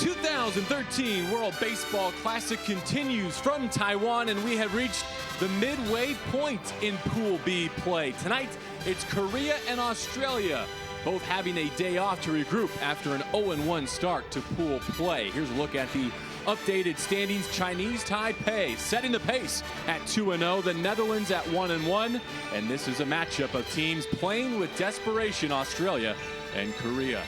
2013 World Baseball Classic continues from Taiwan, and we have reached the midway point in Pool B play. Tonight, it's Korea and Australia, both having a day off to regroup after an 0-1 start to pool play. Here's a look at the updated standings. Chinese Taipei setting the pace at 2-0, the Netherlands at 1-1, and this is a matchup of teams playing with desperation, Australia and Korea.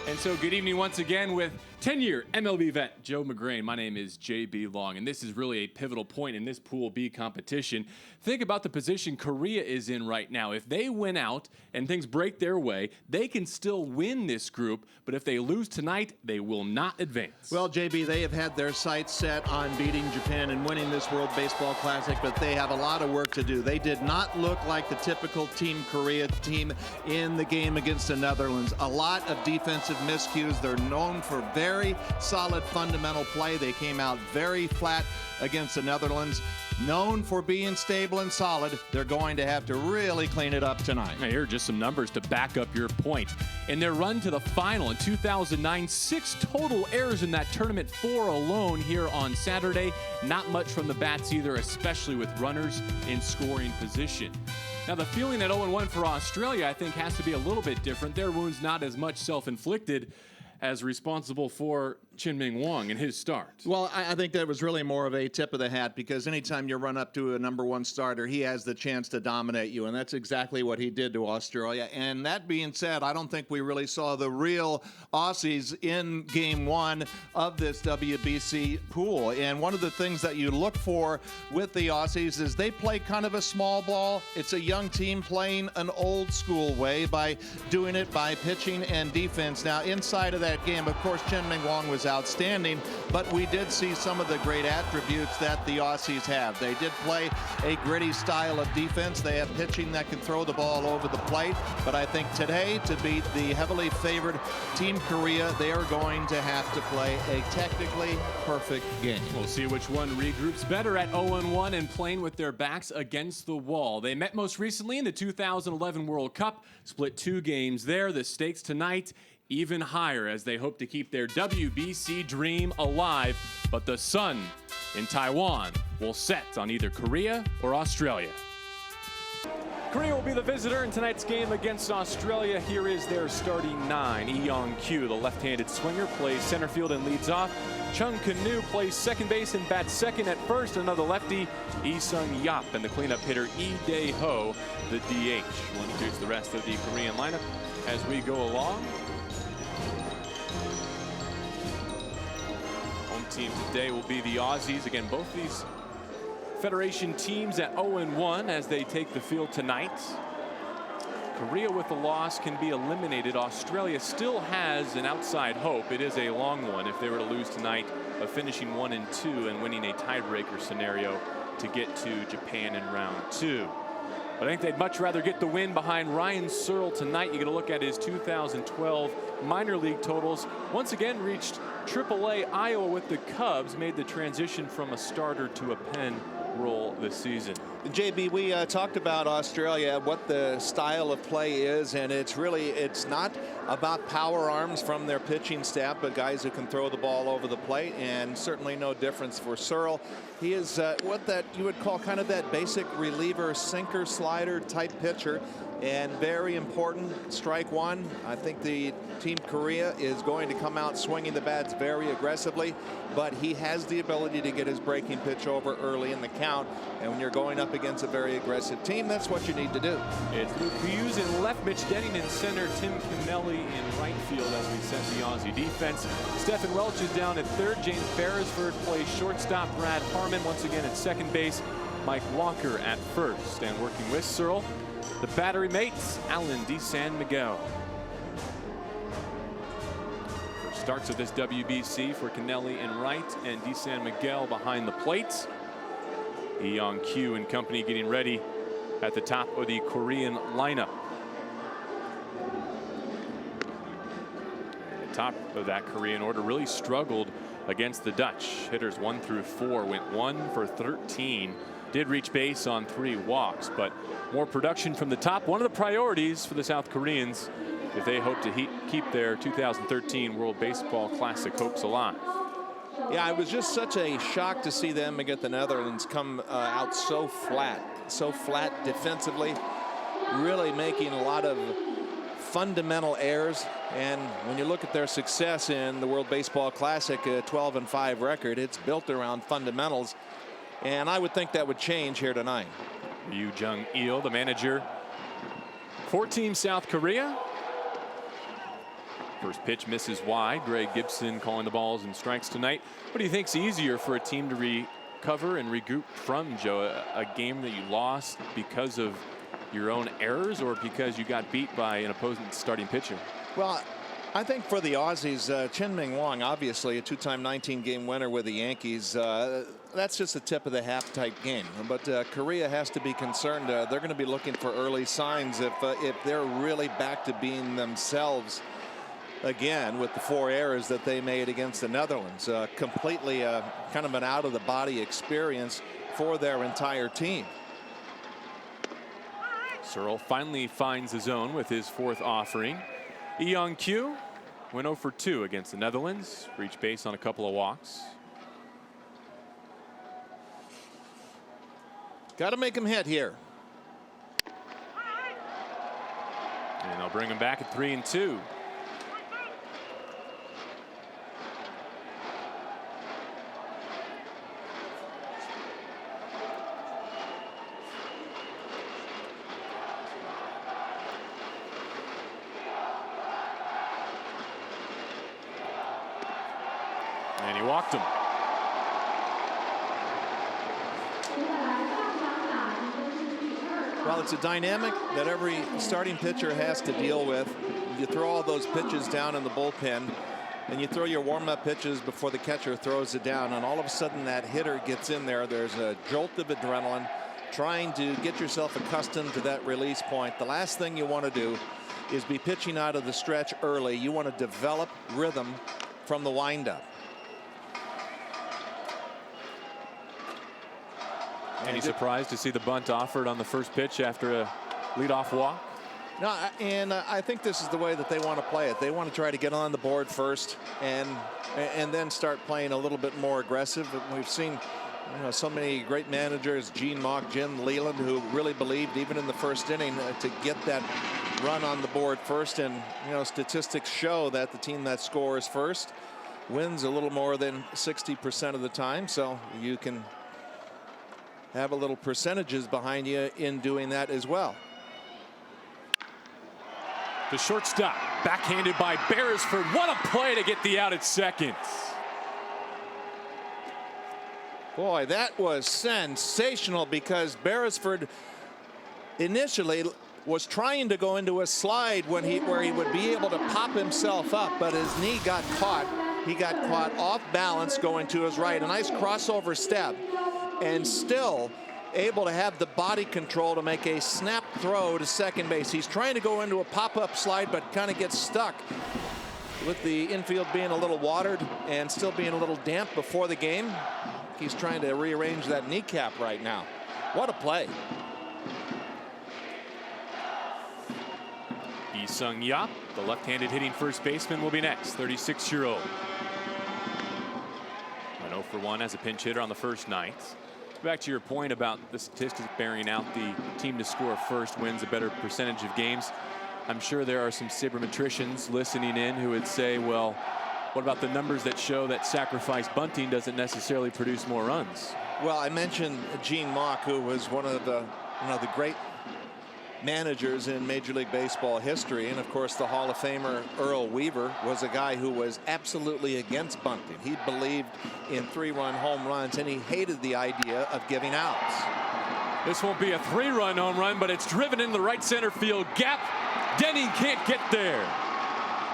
And so good evening once again with 10-year MLB vet Joe McGrain. My name is JB Long, and this is really a pivotal point in this Pool B competition. Think about the position Korea is in right now. If they win out and things break their way, they can still win this group, but if they lose tonight, they will not advance. Well, JB, they have had their sights set on beating Japan and winning this World Baseball Classic, but they have a lot of work to do. They did not look like the typical Team Korea team in the game against the Netherlands. A lot of defensive miscues. They're known for very solid fundamental play. They came out very flat against the Netherlands. Known for being stable and solid, they're going to have to really clean it up tonight. Here are just some numbers to back up your point. In their run to the final in 2009, 6 total errors in that tournament, 4 alone here on Saturday. Not much from the bats either, especially with runners in scoring position. Now, the feeling at 0-1 for Australia, I think, has to be a little bit different. Their wounds not as much self-inflicted as responsible for Chien-Ming Wang in his start. Well, I think that was really more of a tip of the hat, because anytime you run up to a #1 starter, he has the chance to dominate you, and that's exactly what he did to Australia. And that being said, I don't think we really saw the real Aussies in Game 1 of this WBC pool. And one of the things that you look for with the Aussies is they play kind of a small ball. It's a young team playing an old school way by doing it by pitching and defense. Now, inside of that game, of course, Chien-Ming Wang was outstanding, but we did see some of the great attributes that the Aussies have. They did play a gritty style of defense. They have pitching that can throw the ball over the plate, but I think today, to beat the heavily favored Team Korea, they are going to have to play a technically perfect game. We'll see which one regroups better at 0-1 and playing with their backs against the wall. They met most recently in the 2011 World Cup, split 2 games there. The stakes tonight even higher as they hope to keep their WBC dream alive, but the sun in Taiwan will set on either Korea or Australia. Korea will be the visitor in tonight's game against Australia. Here is their starting 9. Lee Young-kyu, the left-handed swinger, plays center field and leads off. Chung Kanu plays second base and bats second at first. Another lefty, Lee Sung-yap, and the cleanup hitter, Lee Dae-ho, the DH. We'll introduce the rest of the Korean lineup as we go along. Team today will be the Aussies. Again, both these Federation teams at 0-1 as they take the field tonight. Korea with the loss can be eliminated. Australia still has an outside hope. It is a long one if they were to lose tonight, of finishing 1-2 and winning a tiebreaker scenario to get to Japan in round 2. But I think they'd much rather get the win behind Ryan Searle tonight. You get a look at his 2012 minor league totals. Once again reached AAA Iowa with the Cubs, made the transition from a starter to a pen role this season. JB, we talked about Australia, what the style of play is, and it's not about power arms from their pitching staff, but guys who can throw the ball over the plate, and certainly no difference for Searle. He is what that you would call kind of that basic reliever, sinker, slider type pitcher, and very important, strike one. I think the Team Korea is going to come out swinging the bats very aggressively, but he has the ability to get his breaking pitch over early in the count, and when you're going up against a very aggressive team, that's what you need to do. It's Luke Hughes in left, Mitch Denning in center, Tim Kennelly in right field as we set the Aussie defense. Stephen Welch is down at third. James Beresford plays shortstop. Brad Harmon once again at second base. Mike Walker at first. And working with Searle, the battery mates, Alan De San Miguel. First starts of this WBC for Kennelly in right and De San Miguel behind the plate. Lee Young-kyu and company getting ready at the top of the Korean lineup. And the top of that Korean order really struggled against the Dutch. Hitters 1 through 4 went 1 for 13. Did reach base on 3 walks, but more production from the top. One of the priorities for the South Koreans if they hope to keep their 2013 World Baseball Classic hopes alive. Yeah, it was just such a shock to see them against the Netherlands come out so flat defensively, really making a lot of fundamental errors. And when you look at their success in the World Baseball Classic, a 12-5 record, it's built around fundamentals. And I would think that would change here tonight. Ryu Jung-il, the manager for Team South Korea. First pitch misses wide. Greg Gibson calling the balls and strikes tonight. What do you think's easier for a team to recover and regroup from, Joe? A game that you lost because of your own errors or because you got beat by an opposing starting pitcher? Well, I think for the Aussies, Chien-Ming Wang, obviously a two-time 19-game winner with the Yankees, that's just a tip of the hat type game. But Korea has to be concerned. They're going to be looking for early signs if they're really back to being themselves again with the 4 errors that they made against the Netherlands. Completely kind of an out-of-the-body experience for their entire team. Searle finally finds his own with his 4th offering. Lee Young-kyu went 0 for 2 against the Netherlands. Reached base on a couple of walks. Got to make him hit here. And they'll bring him back at 3-2. And he walked him. Well, it's a dynamic that every starting pitcher has to deal with. You throw all those pitches down in the bullpen, and you throw your warm-up pitches before the catcher throws it down, and all of a sudden that hitter gets in there. There's a jolt of adrenaline, trying to get yourself accustomed to that release point. The last thing you want to do is be pitching out of the stretch early. You want to develop rhythm from the windup. Any surprise to see the bunt offered on the first pitch after a leadoff walk? No, and I think this is the way that they want to play it. They want to try to get on the board first and then start playing a little bit more aggressive. We've seen so many great managers, Gene Mauch, Jim Leland, who really believed even in the first inning to get that run on the board first. And statistics show that the team that scores first wins a little more than 60% of the time. So you can have a little percentages behind you in doing that as well. The shortstop backhanded by Beresford. What a play to get the out at second. Boy, that was sensational because Beresford initially was trying to go into a slide where he would be able to pop himself up, but his knee got caught. He got caught off balance going to his right. A nice crossover step, and still able to have the body control to make a snap throw to second base. He's trying to go into a pop-up slide, but kind of gets stuck with the infield being a little watered and still being a little damp before the game. He's trying to rearrange that kneecap right now. What a play. Lee Sung-yap, the left-handed hitting first baseman, will be next. 36-year-old. 0 for 1 as a pinch hitter on the first night. Back to your point about the statistics bearing out the team to score first wins a better percentage of games. I'm sure there are some sabermetricians listening in who would say, well, what about the numbers that show that sacrifice bunting doesn't necessarily produce more runs? Well, I mentioned Gene Mauch, who was one of the great managers in Major League Baseball history, and of course the Hall of Famer Earl Weaver was a guy who was absolutely against bunting. He believed in 3-run home runs, and he hated the idea of giving outs. This won't be a 3-run home run, but it's driven in the right center field gap. Denning can't get there.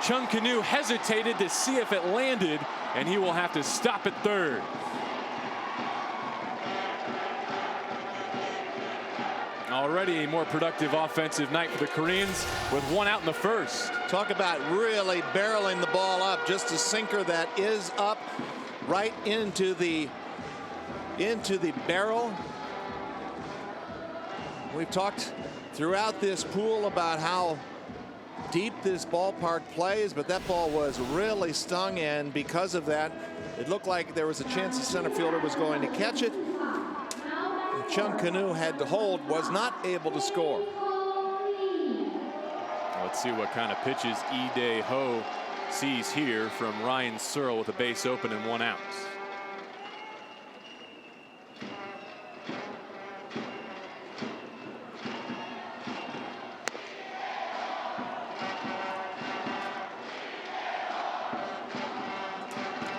Chung Kanu hesitated to see if it landed, and he will have to stop at third. Already a more productive offensive night for the Koreans with 1 out in the first. Talk about really barreling the ball up. Just a sinker that is up right into the barrel. We've talked throughout this pool about how deep this ballpark plays, but that ball was really stung, and because of that, it looked like there was a chance the center fielder was going to catch it. Chung Kanu had to hold, was not able to score. Let's see what kind of pitches Lee Ho sees here from Ryan Searle with a base open and 1 out.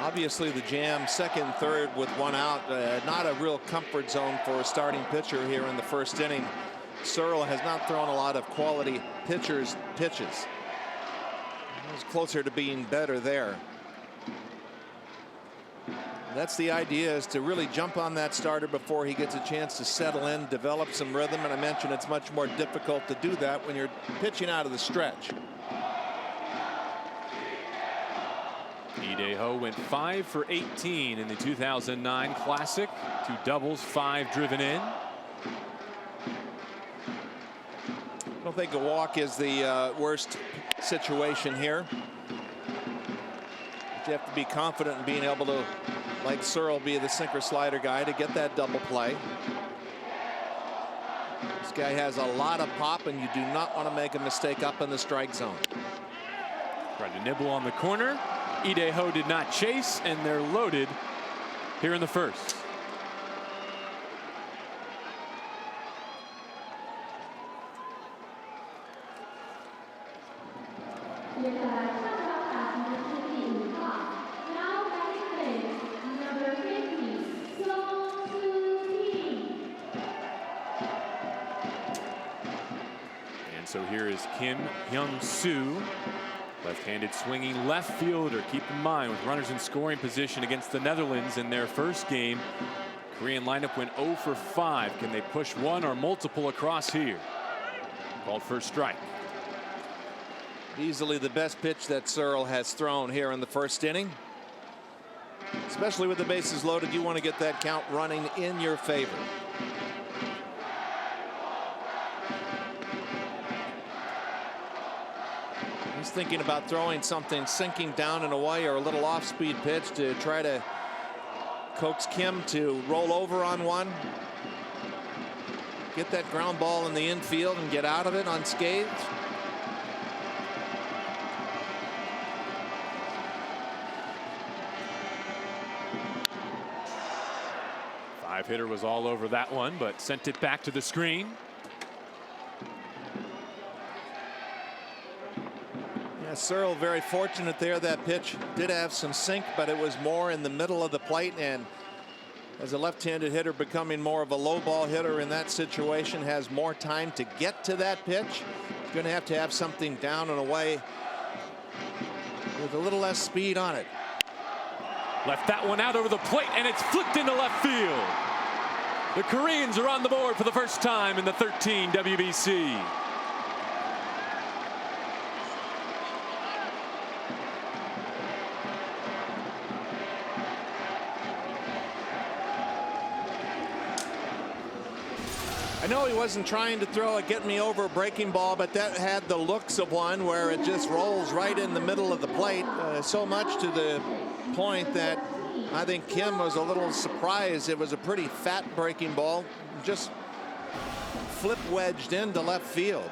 Obviously the jam, second, third with 1 out. Not a real comfort zone for a starting pitcher here in the first inning. Searle has not thrown a lot of quality pitches. He was closer to being better there. That's the idea, is to really jump on that starter before he gets a chance to settle in, develop some rhythm. And I mentioned it's much more difficult to do that when you're pitching out of the stretch. Lee Ho went 5 for 18 in the 2009 Classic. 2 doubles, 5 driven in. I don't think a walk is the worst situation here. But you have to be confident in being able to, like Searle, be the sinker slider guy to get that double play. This guy has a lot of pop, and you do not want to make a mistake up in the strike zone. Tried to nibble on the corner. Lee Ho did not chase, and they're loaded here in the first. And so here is Kim Hyung-soo, left-handed swinging left fielder. Keep in mind, with runners in scoring position against the Netherlands in their first game, Korean lineup went 0 for 5. Can they push one or multiple across here? Called for a strike. Easily the best pitch that Searle has thrown here in the first inning. Especially with the bases loaded, you want to get that count running in your favor. He's thinking about throwing something sinking down and away, or a little off-speed pitch to try to coax Kim to roll over on one. Get that ground ball in the infield and get out of it unscathed. Hitter was all over that one, but sent it back to the screen. Yeah, Searle very fortunate there. That pitch did have some sink, but it was more in the middle of the plate, and as a left-handed hitter, becoming more of a low ball hitter in that situation, has more time to get to that pitch. He's going to have something down and away with a little less speed on it. Left that one out over the plate, and it's flipped into left field. The Koreans are on the board for the first time in the 13 WBC. I know he wasn't trying to throw a get me over breaking ball, but that had the looks of one where it just rolls right in the middle of the plate, so much to the point that I think Kim was a little surprised. It was a pretty fat breaking ball, just flip wedged into left field.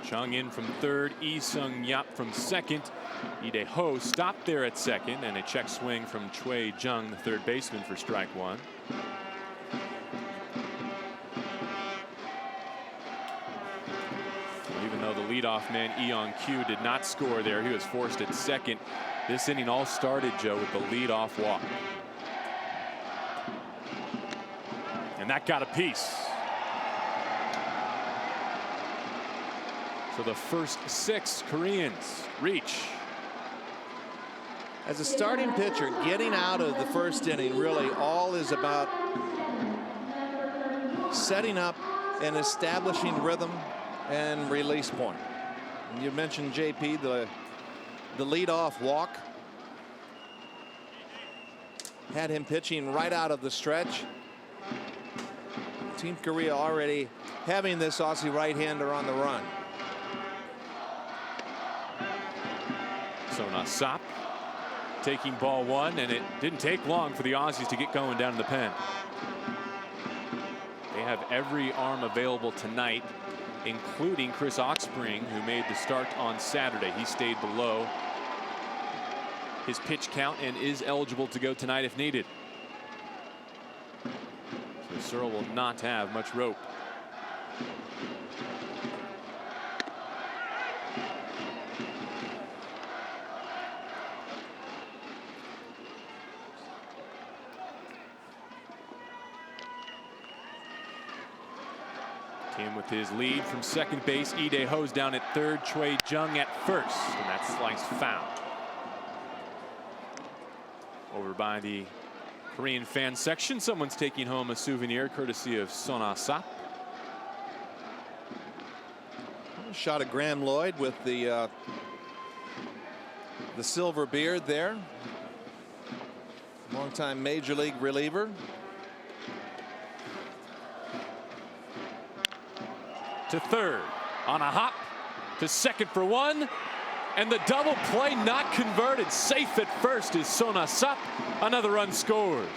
Chung in from third, Lee Sung-yap from second. Lee Ho stopped there at second, and a check swing from Choi Jung, the third baseman, for strike one. Even though the leadoff man, Eon-kyu, did not score there, he was forced at second. This inning all started, Joe, with the leadoff walk. And that got a piece. So the first 6 Koreans reach. As a starting pitcher, getting out of the first inning, really all is about setting up and establishing rhythm and release point. And you mentioned JP, the leadoff walk had him pitching right out of the stretch. Team Korea already having this Aussie right-hander on the run. Sona Sop taking ball one, and it didn't take long for the Aussies to get going down in the pen. They have every arm available tonight, including Chris Oxspring, who made the start on Saturday. He stayed below his pitch count and is eligible to go tonight if needed. So Searle will not have much rope. Tim with his lead from second base. Lee Dae-ho's down at third. Choi Jung at first, and that slice foul. Over by the Korean fan section, someone's taking home a souvenir courtesy of Sona Sop. Shot of Graham Lloyd with the silver beard there. Longtime major league reliever. To third on a hop to second for one, and the double play not converted. Safe at first is Sona Sop. Another run scores.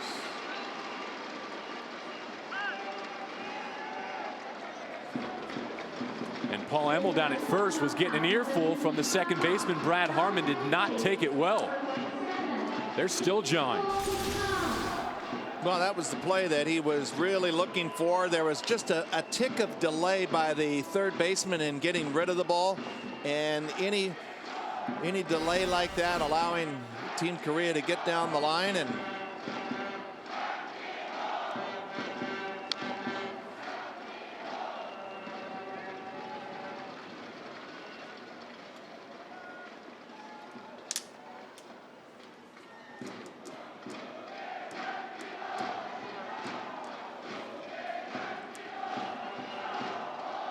And Paul Emmel down at first was getting an earful from the second baseman. Brad Harmon did not take it well. They're still jawing. Well, that was the play that he was really looking for. There was just a tick of delay by the third baseman in getting rid of the ball, and any delay like that allowing Team Korea to get down the line. And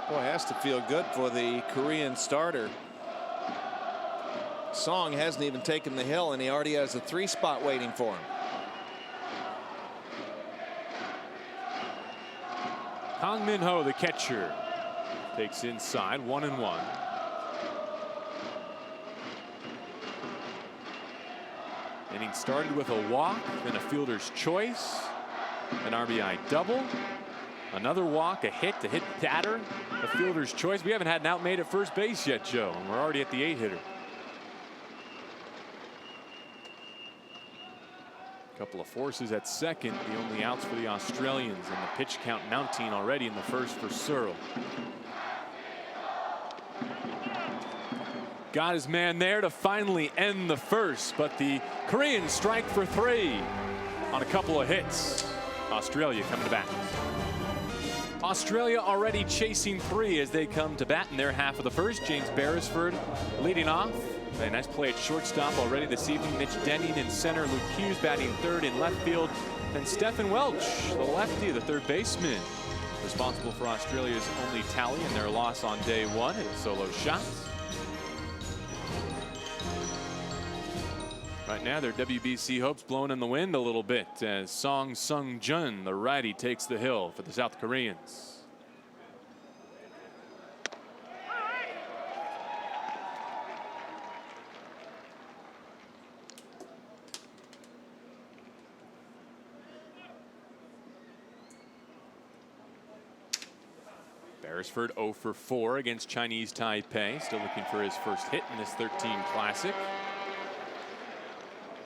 boy, has to feel good for the Korean starter. Song hasn't even taken the hill, and he already has a 3 spot waiting for him. Kang Min-ho, the catcher, takes inside, 1-1. Inning started with a walk, then a fielder's choice, an RBI double, another walk, a hit batter, a fielder's choice. We haven't had an out made at first base yet, Joe, and we're already at the 8-hitter. Couple of forces at second, the only outs for the Australians, and the pitch count mounting already in the first for Searle. Got his man there to finally end the first, but the Koreans strike for 3 on a couple of hits. Australia coming to bat. Australia already chasing 3 as they come to bat in their half of the first. James Beresford leading off. A nice play at shortstop already this evening. Mitch Denning in center. Luke Hughes batting third in left field. And Stephen Welch, the lefty, the third baseman, responsible for Australia's only tally in their loss on day 1 in solo shots. Right now, their WBC hopes blown in the wind a little bit as Song Sung-jun, the righty, takes the hill for the South Koreans. Beresford 0 for 4 against Chinese Taipei. Still looking for his first hit in this 13 Classic.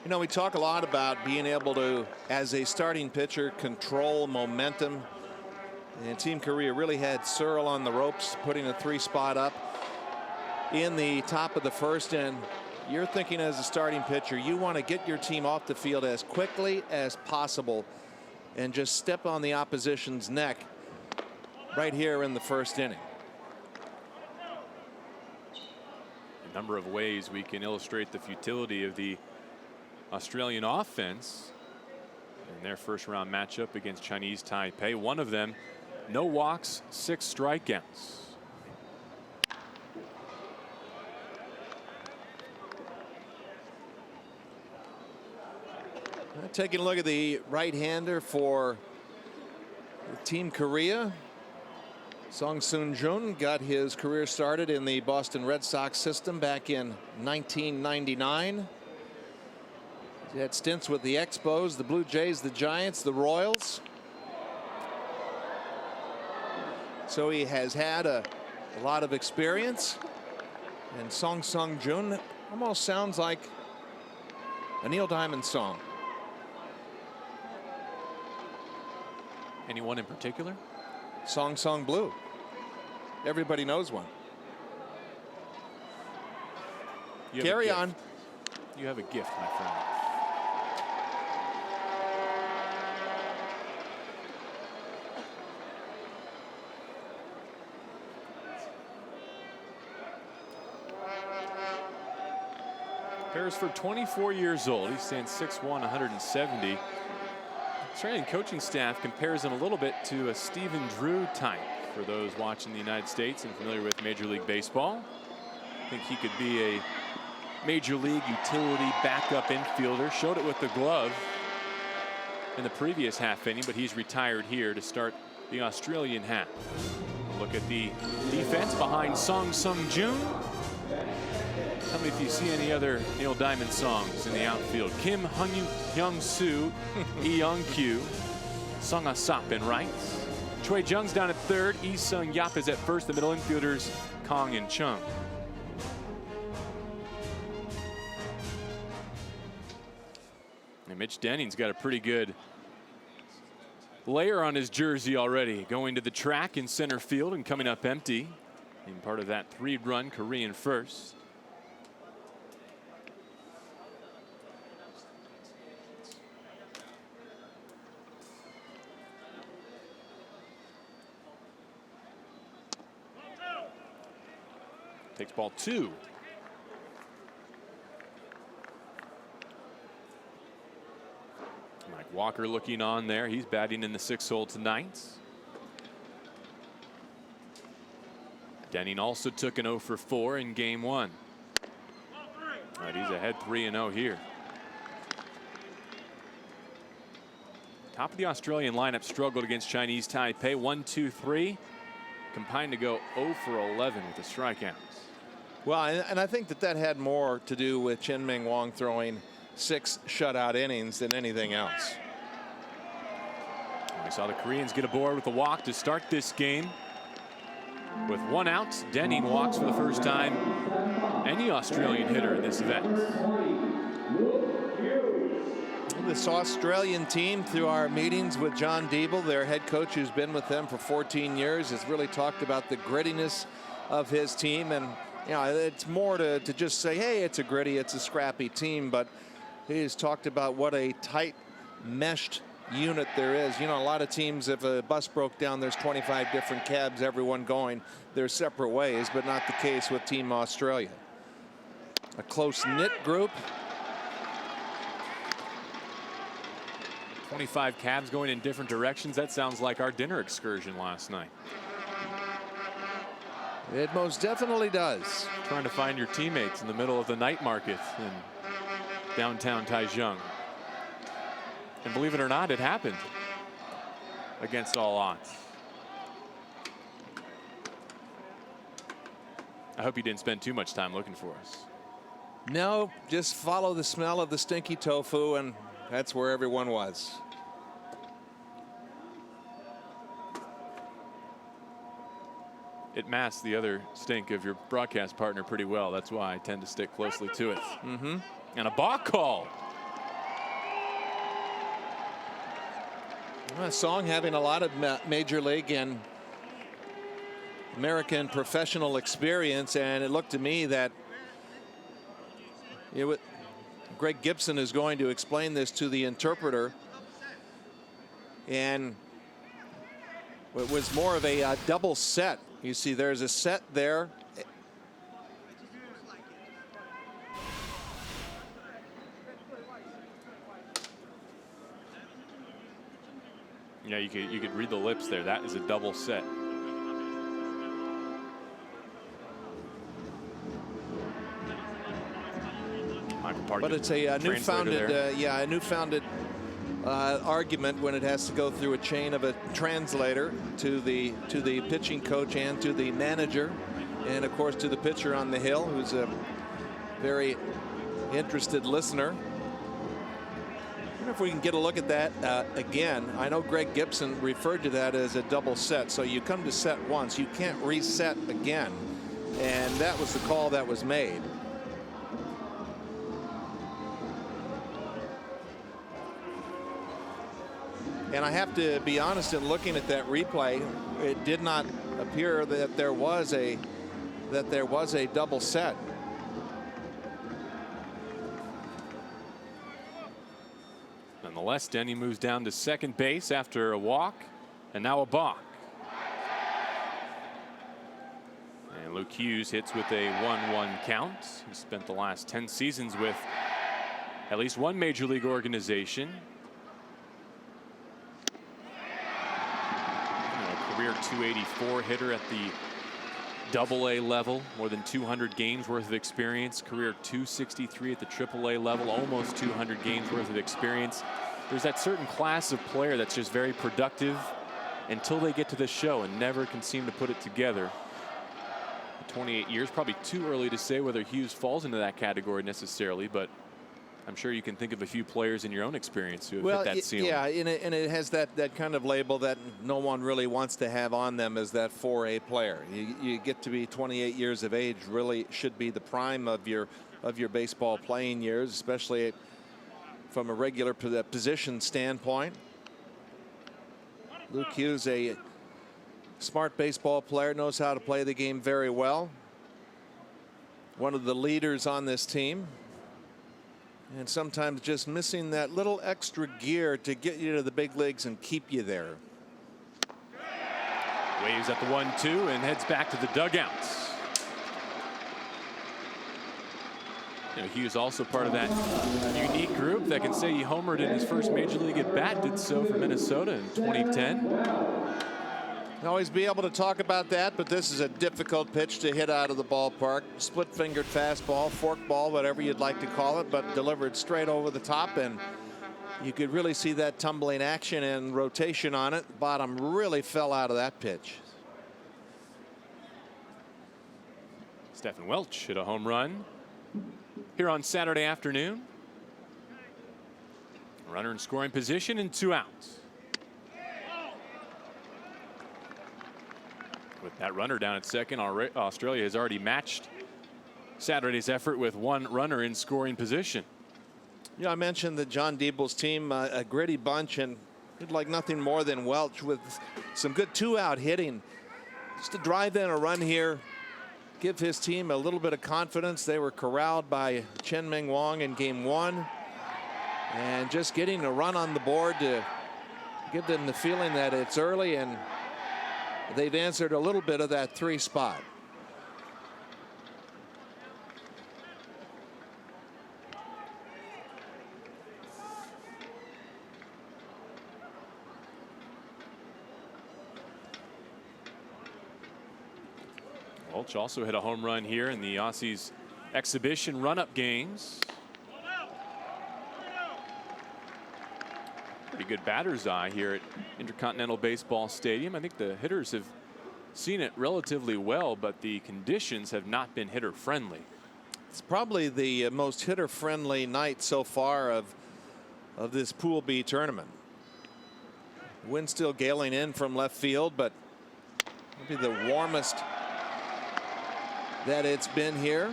You know, we talk a lot about being able to, as a starting pitcher, control momentum. And Team Korea really had Searle on the ropes, putting a 3 spot up in the top of the first. And you're thinking as a starting pitcher, you want to get your team off the field as quickly as possible and just step on the opposition's neck right here in the first inning. A number of ways we can illustrate the futility of the Australian offense in their first round matchup against Chinese Taipei. One of them, no walks, 6 strikeouts. Taking a look at the right-hander for Team Korea. Song Soon-jun got his career started in the Boston Red Sox system back in 1999. He had stints with the Expos, the Blue Jays, the Giants, the Royals. So he has had a lot of experience. And Song Sung-jun almost sounds like a Neil Diamond song. Anyone in particular? Song Song Blue. Everybody knows one. Carry on. You have a gift, my friend. Beresford, 24 years old. He stands 6'1", 170. Australian coaching staff compares him a little bit to a Stephen Drew type for those watching the United States and familiar with Major League Baseball. I think he could be a Major League utility backup infielder. Showed it with the glove in the previous half inning, but he's retired here to start the Australian half. Look at the defense behind Song Sung-jun. Tell me if you see any other Neil Diamond songs in the outfield. Kim Hyung-soo, Lee Young-kyu, Sung Ah-sap in right. Choi Jung's down at third. Lee Sung-yap is at first. The middle infielders, Kong and Chung. And Mitch Denning's got a pretty good layer on his jersey already. Going to the track in center field and coming up empty in part of that 3-run Korean first. Takes ball 2. Mike Walker looking on there. He's batting in the 6th hole tonight. Denning also took an 0 for 4 in game 1. All right, he's ahead 3-0 here. Top of the Australian lineup struggled against Chinese Taipei. 1-2-3. Combined to go 0 for 11 with the strikeouts. Well, and I think that had more to do with Chen Ming Wong throwing 6 shutout innings than anything else. We saw the Koreans get aboard with a walk to start this game. With 1 out, Denning walks for the first time. Any Australian hitter in this event. This Australian team, through our meetings with John Diebel, their head coach who's been with them for 14 years, has really talked about the grittiness of his team. And you know, it's more to just say, hey, it's a scrappy team, but he's talked about what a tight meshed unit there is. You know, a lot of teams, if a bus broke down, there's 25 different cabs, everyone going their separate ways, but not the case with Team Australia. A close-knit group. 25 cabs going in different directions. That sounds like our dinner excursion last night. It most definitely does. Trying to find your teammates in the middle of the night market in downtown Taichung. And believe it or not, it happened against all odds. I hope you didn't spend too much time looking for us. No, just follow the smell of the stinky tofu, and that's where everyone was. It masks the other stink of your broadcast partner pretty well. That's why I tend to stick closely to it. And a balk call. Well, Song having a lot of Major League and American professional experience, and it looked to me that Greg Gibson is going to explain this to the interpreter, and it was more of a double set. You see there's a set there. Yeah, you could read the lips there. That is a double set. But it's a newfounded argument when it has to go through a chain of a translator to the pitching coach and to the manager, and of course to the pitcher on the hill, who's a very interested listener. I wonder if we can get a look at that again. I know Greg Gibson referred to that as a double set, so you come to set once, you can't reset again, and that was the call that was made. And I have to be honest, in looking at that replay, it did not appear that there was a double set. Nonetheless, Denny moves down to second base after a walk, and now a balk. And Luke Hughes hits with a 1-1 count. He spent the last 10 seasons with at least one major league organization. Career .284 hitter at the Double-A level, more than 200 games worth of experience. Career .263 at the Triple-A level, almost 200 games worth of experience. There's that certain class of player that's just very productive until they get to the show and never can seem to put it together. 28 years, probably too early to say whether Hughes falls into that category necessarily, but I'm sure you can think of a few players in your own experience who have hit that ceiling. Yeah, and it has that kind of label that no one really wants to have on them as that 4A player. You get to be 28 years of age, really should be the prime of your baseball playing years, especially from a regular position standpoint. Luke Hughes, a smart baseball player, knows how to play the game very well. One of the leaders on this team. And sometimes just missing that little extra gear to get you to the big leagues and keep you there. Waves at the 1-2 and heads back to the dugouts. You know, Hughes also part of that unique group that can say he homered in his first major league at bat. Did so for Minnesota in 2010. Always be able to talk about that, but this is a difficult pitch to hit out of the ballpark. Split-fingered fastball, fork ball, whatever you'd like to call it, but delivered straight over the top, and you could really see that tumbling action and rotation on it. The bottom really fell out of that pitch. Stephen Welch hit a home run here on Saturday afternoon. Runner in scoring position and 2 outs. With that runner down at second, Australia has already matched Saturday's effort with 1 runner in scoring position. Yeah, I mentioned that John Diebel's team, a gritty bunch, and he'd like nothing more than Welch with some good 2-out hitting. Just to drive in a run here, give his team a little bit of confidence. They were corralled by Chen Ming Wong in game 1. And just getting a run on the board to give them the feeling that it's early, and they've answered a little bit of that 3 spot. Welch also hit a home run here in the Aussies exhibition run-up games. Pretty good batter's eye here at Intercontinental Baseball Stadium. I think the hitters have seen it relatively well, but the conditions have not been hitter friendly. It's probably the most hitter friendly night so far of this Pool B tournament. Wind still galing in from left field, but maybe the warmest that it's been here.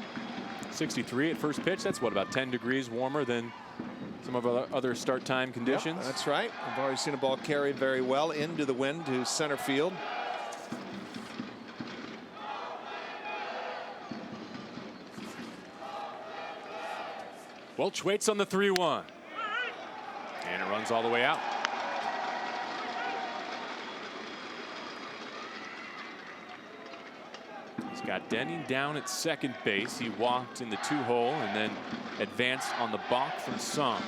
63 at first pitch. That's what, about 10 degrees warmer than some of our other start time conditions. Yep, that's right. I've already seen a ball carried very well into the wind to center field. Welch waits on the 3-1. And it runs all the way out. He's got Denning down at second base. He walked in the 2-hole and then advanced on the balk from Sung.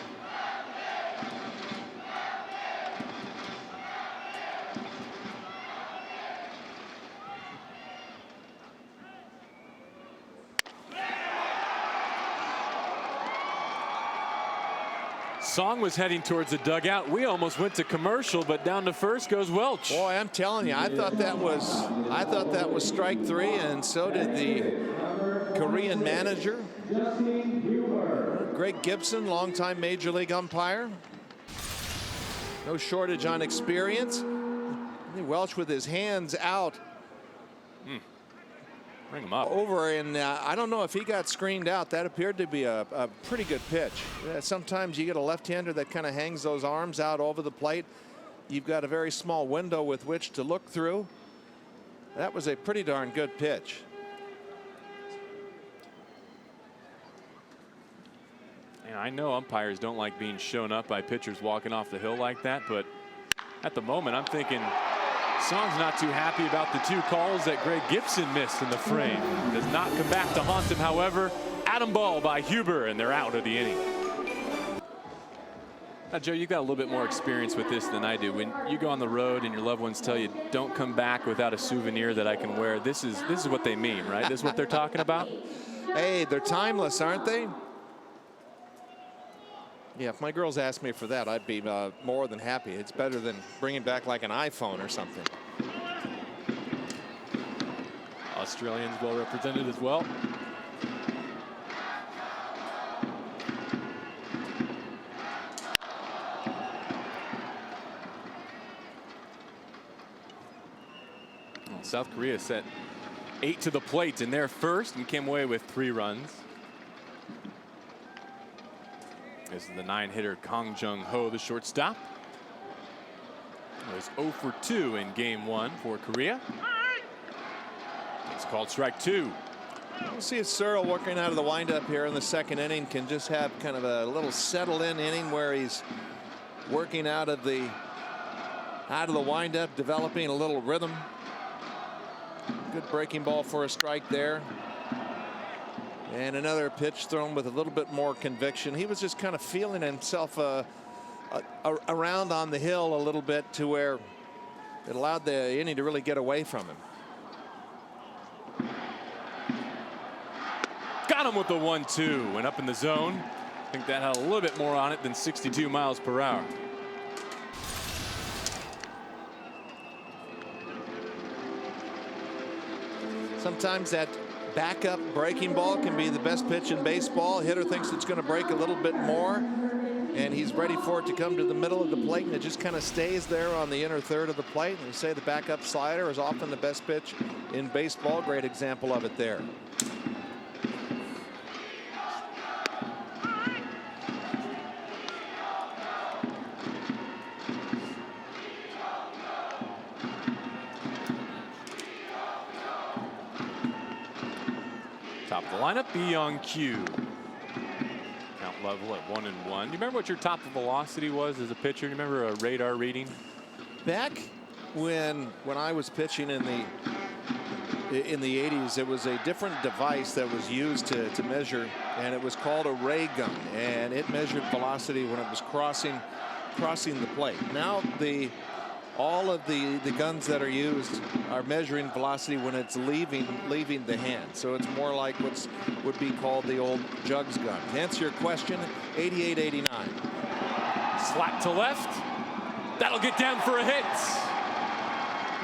Song was heading towards the dugout. We almost went to commercial, but down to first goes Welch. Boy, I'm telling you, I thought that was strike 3, and so did the Korean manager, Greg Gibson, longtime Major League umpire. No shortage on experience. Welch with his hands out. Bring him up. Over, and I don't know if he got screened out. That appeared to be a pretty good pitch. Sometimes you get a left-hander that kind of hangs those arms out over the plate. You've got a very small window with which to look through. That was a pretty darn good pitch. And I know umpires don't like being shown up by pitchers walking off the hill like that, but at the moment I'm thinking Song's not too happy about the 2 calls that Greg Gibson missed in the frame. Does not come back to haunt him, however. Atom ball by Huber, and they're out of the inning. Now, Joe, you've got a little bit more experience with this than I do. When you go on the road and your loved ones tell you, don't come back without a souvenir that I can wear, this is what they mean, right? This is what they're talking about? Hey, they're timeless, aren't they? Yeah, if my girls asked me for that, I'd be more than happy. It's better than bringing back like an iPhone or something. Australians well represented as well. Well, South Korea set 8 to the plate in their first and came away with 3 runs. This is the 9-hitter Kang Jung-ho, the shortstop. It was 0 for 2 in game 1 for Korea. It's called strike 2. We'll see if Searle, working out of the windup here in the 2nd inning, can just have kind of a little settle-in inning where he's working out of the windup, developing a little rhythm. Good breaking ball for a strike there. And another pitch thrown with a little bit more conviction. He was just kind of feeling himself around on the hill a little bit to where it allowed the inning to really get away from him. Got him with the 1-2 and up in the zone. I think that had a little bit more on it than 62 miles per hour. Sometimes that backup breaking ball can be the best pitch in baseball. Hitter thinks it's going to break a little bit more, and he's ready for it to come to the middle of the plate, and it just kind of stays there on the inner third of the plate. And you say the backup slider is often the best pitch in baseball. Great example of it there. Top of the lineup, Byung-Kyu. Count level at 1-1. Do you remember what your top velocity was as a pitcher? Do you remember a radar reading? Back when I was pitching in the 80s, it was a different device that was used to measure, and it was called a ray gun, and it measured velocity when it was crossing the plate. Now all of the guns that are used are measuring velocity when it's leaving the hand. So it's more like what would be called the old jugs gun. To answer your question, 88-89. Slap to left. That'll get down for a hit.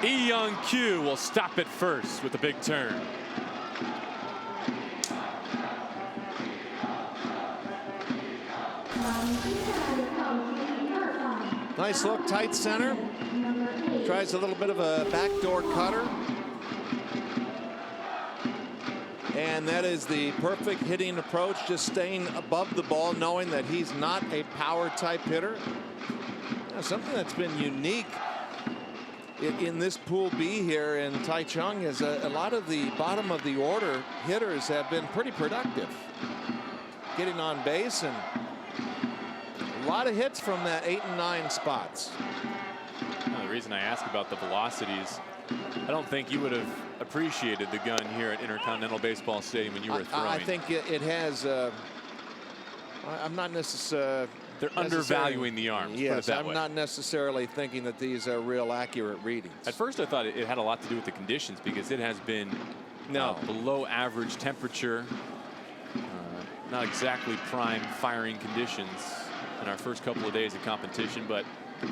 Byung-Kyu will stop it first with a big turn. Nice look, tight center. Tries a little bit of a backdoor cutter. And that is the perfect hitting approach, just staying above the ball, knowing that he's not a power type hitter. Something that's been unique in this Pool B here in Taichung is a lot of the bottom of the order hitters have been pretty productive, getting on base, and a lot of hits from that 8 and 9 spots. The reason I ask about the velocities, I don't think you would have appreciated the gun here at Intercontinental Baseball Stadium when you were throwing. I think it has. I'm not necessarily. They're undervaluing the arms. Yes, I'm not necessarily thinking that these are real accurate readings. At first, I thought it had a lot to do with the conditions because it has been below average temperature, not exactly prime firing conditions in our first couple of days of competition, but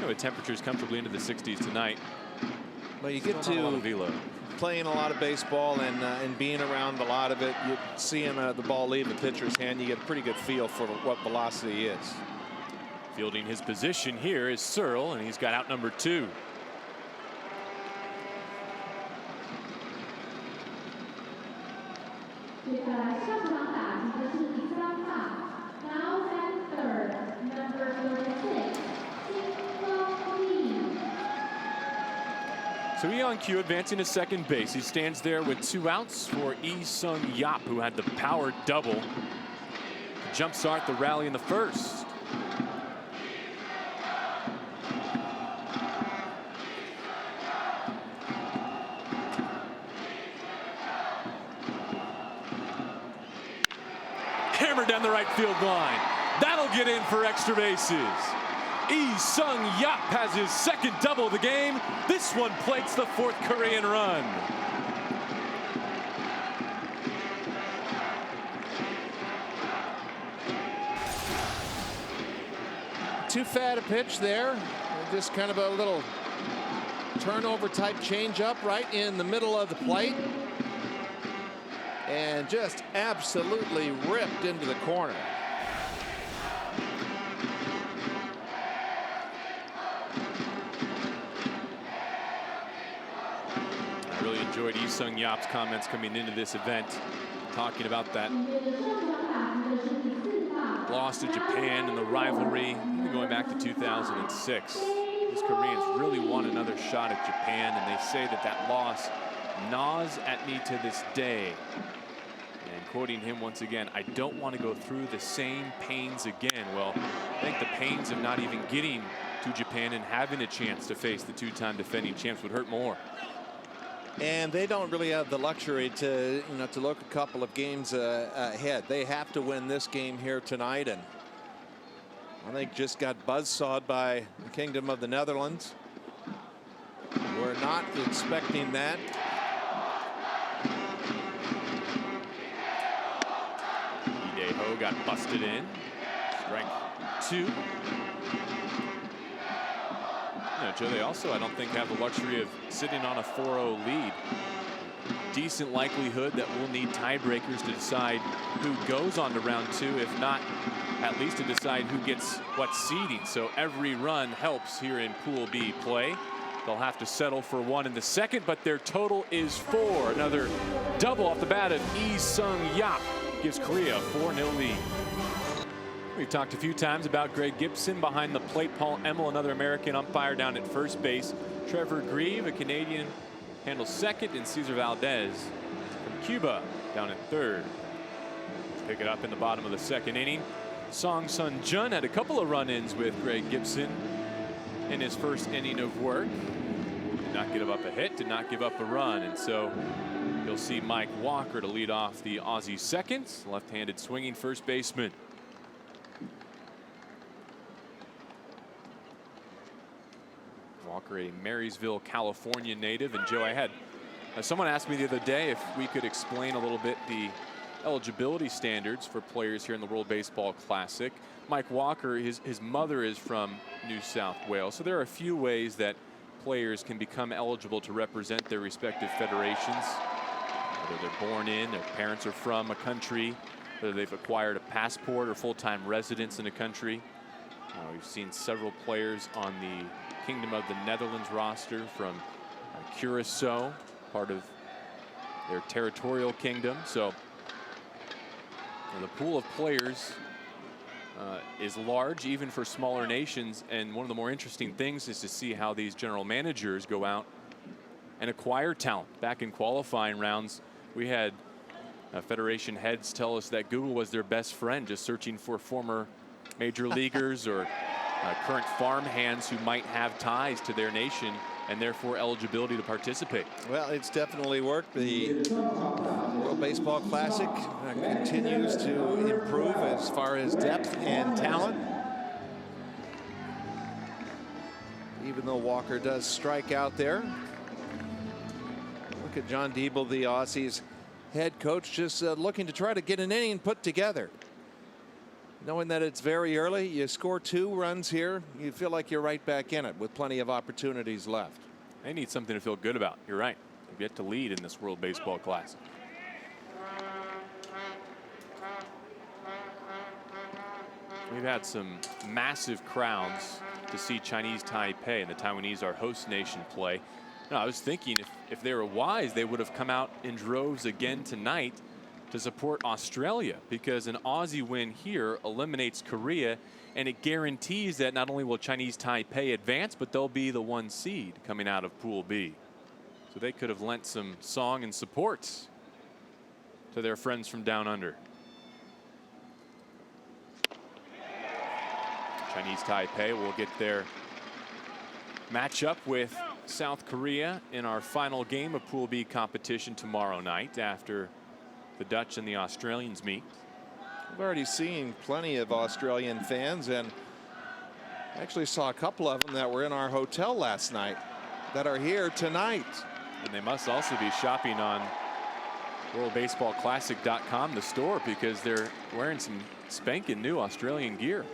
with temperatures comfortably into the 60s tonight. Well, you get Still not a lot of to velo. playing a lot of baseball and being around a lot of it, you seeing the ball leave the pitcher's hand, you get a pretty good feel for what velocity is. Fielding his position here is Searle, and he's got out number 2. So he on cue, advancing to second base. He stands there with 2 outs for Lee-Sung Yap, who had the power double to jumpstart the rally in the first. Hammered down the right field line. That'll get in for extra bases. Lee-Sung Yap has his second double of the game. This one plates the 4th Korean run. Too fat a pitch there. Just kind of a little turnover type changeup right in the middle of the plate. And just absolutely ripped into the corner. I really enjoyed Lee-Sung Yap's comments coming into this event, talking about that loss to Japan and the rivalry, even going back to 2006. These Koreans really want another shot at Japan, and they say that that loss gnaws at me to this day. And quoting him once again, I don't want to go through the same pains again. Well, I think the pains of not even getting to Japan and having a chance to face the 2-time defending champs would hurt more. And they don't really have the luxury to, to look a couple of games ahead. They have to win this game here tonight, and I think just got buzzsawed by the Kingdom of the Netherlands. We're not expecting that. Lee Dae-ho got busted in. Strike 2. Joe, they also, I don't think, have the luxury of sitting on a 4-0 lead. Decent likelihood that we'll need tiebreakers to decide who goes on to round 2, if not at least to decide who gets what seeding. So every run helps here in Pool B play. They'll have to settle for 1 in the second, but their total is 4. Another double off the bat of Lee-Sung Yap gives Korea a 4-0 lead. We've talked a few times about Greg Gibson behind the plate. Paul Emmel, another American umpire, down at first base. Trevor Grieve, a Canadian, handles second, and Cesar Valdez from Cuba down at third. Pick it up in the bottom of the second inning. Song Sun Jun had a couple of run-ins with Greg Gibson in his first inning of work. Did not give up a hit, did not give up a run, and so you'll see Mike Walker to lead off the Aussie seconds, left-handed swinging first baseman. Walker, a Marysville, California native. And Joe, I had someone asked me the other day if we could explain a little bit the eligibility standards for players here in the World Baseball Classic. Mike Walker, his mother is from New South Wales, so there are a few ways that players can become eligible to represent their respective federations. Whether they're born in, their parents are from a country, whether they've acquired a passport or full-time residence in a country. We've seen several players on the Kingdom of the Netherlands roster from Curacao, part of their territorial kingdom. So the pool of players is large, even for smaller nations. And one of the more interesting things is to see how these general managers go out and acquire talent. Back in qualifying rounds, we had Federation heads tell us that Google was their best friend, just searching for former major leaguers or current farm hands who might have ties to their nation and therefore eligibility to participate. Well, it's definitely worked. The World Baseball Classic continues to improve as far as depth and talent. Even though Walker does strike out there. Look at John Diebel, the Aussies head coach, just looking to try to get an inning put together. Knowing that it's very early, you score 2 runs here, you feel like you're right back in it with plenty of opportunities left. They need something to feel good about. You're right. They've yet to lead in this World Baseball Classic. We've had some massive crowds to see Chinese Taipei and the Taiwanese, our host nation, play. No, I was thinking if they were wise, they would have come out in droves again tonight to support Australia, because an Aussie win here eliminates Korea, and it guarantees that not only will Chinese Taipei advance, but they'll be the 1 seed coming out of Pool B. So they could have lent some song and support to their friends from down under. Chinese Taipei will get their matchup with South Korea in our final game of Pool B competition tomorrow night after the Dutch and the Australians meet. We've already seen plenty of Australian fans, and actually saw a couple of them that were in our hotel last night that are here tonight. And they must also be shopping on WorldBaseballClassic.com, the store, because they're wearing some spanking new Australian gear.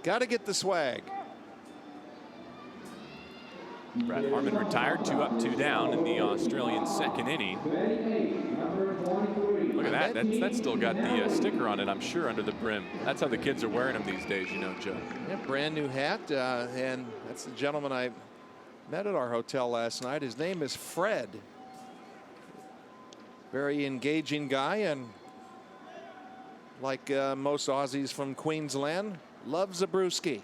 Got to get the swag. Brad Harmon retired, 2 up, 2 down in the Australian second inning. Look at that. That's still got the sticker on it, I'm sure, under the brim. That's how the kids are wearing them these days, you know, Joe. Yeah, brand new hat. And that's the gentleman I met at our hotel last night. His name is Fred. Very engaging guy, and like most Aussies from Queensland, loves a brewski.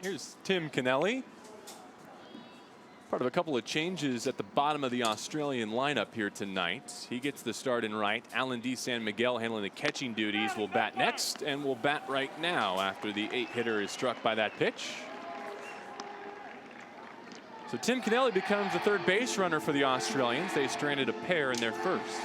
Here's Tim Kennelly. Part of a couple of changes at the bottom of the Australian lineup here tonight. He gets the start in right. Alan D. San Miguel handling the catching duties will bat next, and will bat right now after the 8-hitter is struck by that pitch. So Tim Kennelly becomes the third base runner for the Australians. They stranded a pair in their first.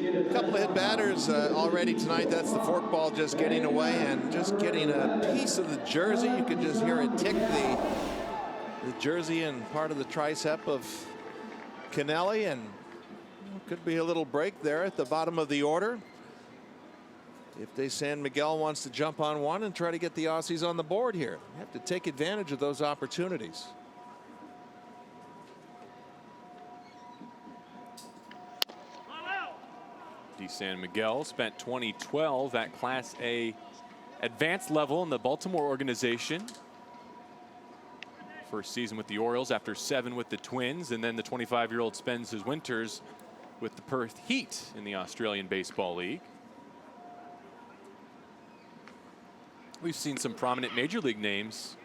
A couple of hit batters already tonight. That's the forkball just getting away and just getting a piece of the jersey. You can just hear it tick the jersey and part of the tricep of Kennelly, and could be a little break there at the bottom of the order. If De San Miguel wants to jump on one and try to get the Aussies on the board here, you have to take advantage of those opportunities. De San Miguel spent 2012 at Class A advanced level in the Baltimore organization. First season with the Orioles after 7 with the Twins, and then the 25-year-old spends his winters with the Perth Heat in the Australian Baseball League. We've seen some prominent major league names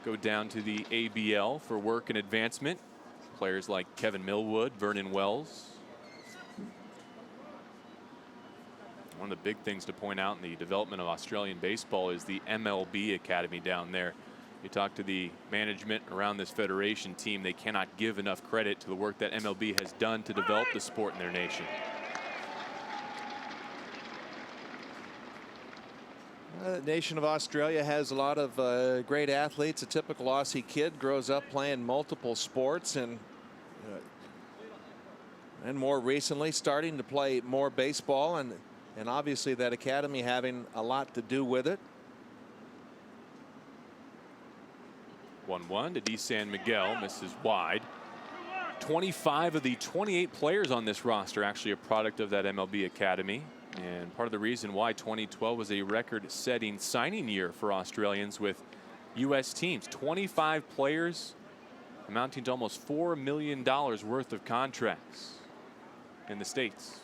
go down to the ABL for work and advancement. Players like Kevin Millwood, Vernon Wells. One of the big things to point out in the development of Australian baseball is the MLB Academy down there. You talk to the management around this federation team, they cannot give enough credit to the work that MLB has done to develop the sport in their nation. The nation of Australia has a lot of great athletes. A typical Aussie kid grows up playing multiple sports, and more recently starting to play more baseball, and obviously that academy having a lot to do with it. 1-1 to De San Miguel, misses wide. 25 of the 28 players on this roster actually a product of that MLB Academy, and part of the reason why 2012 was a record-setting signing year for Australians with U.S. teams. 25 players amounting to almost $4 million worth of contracts in the States.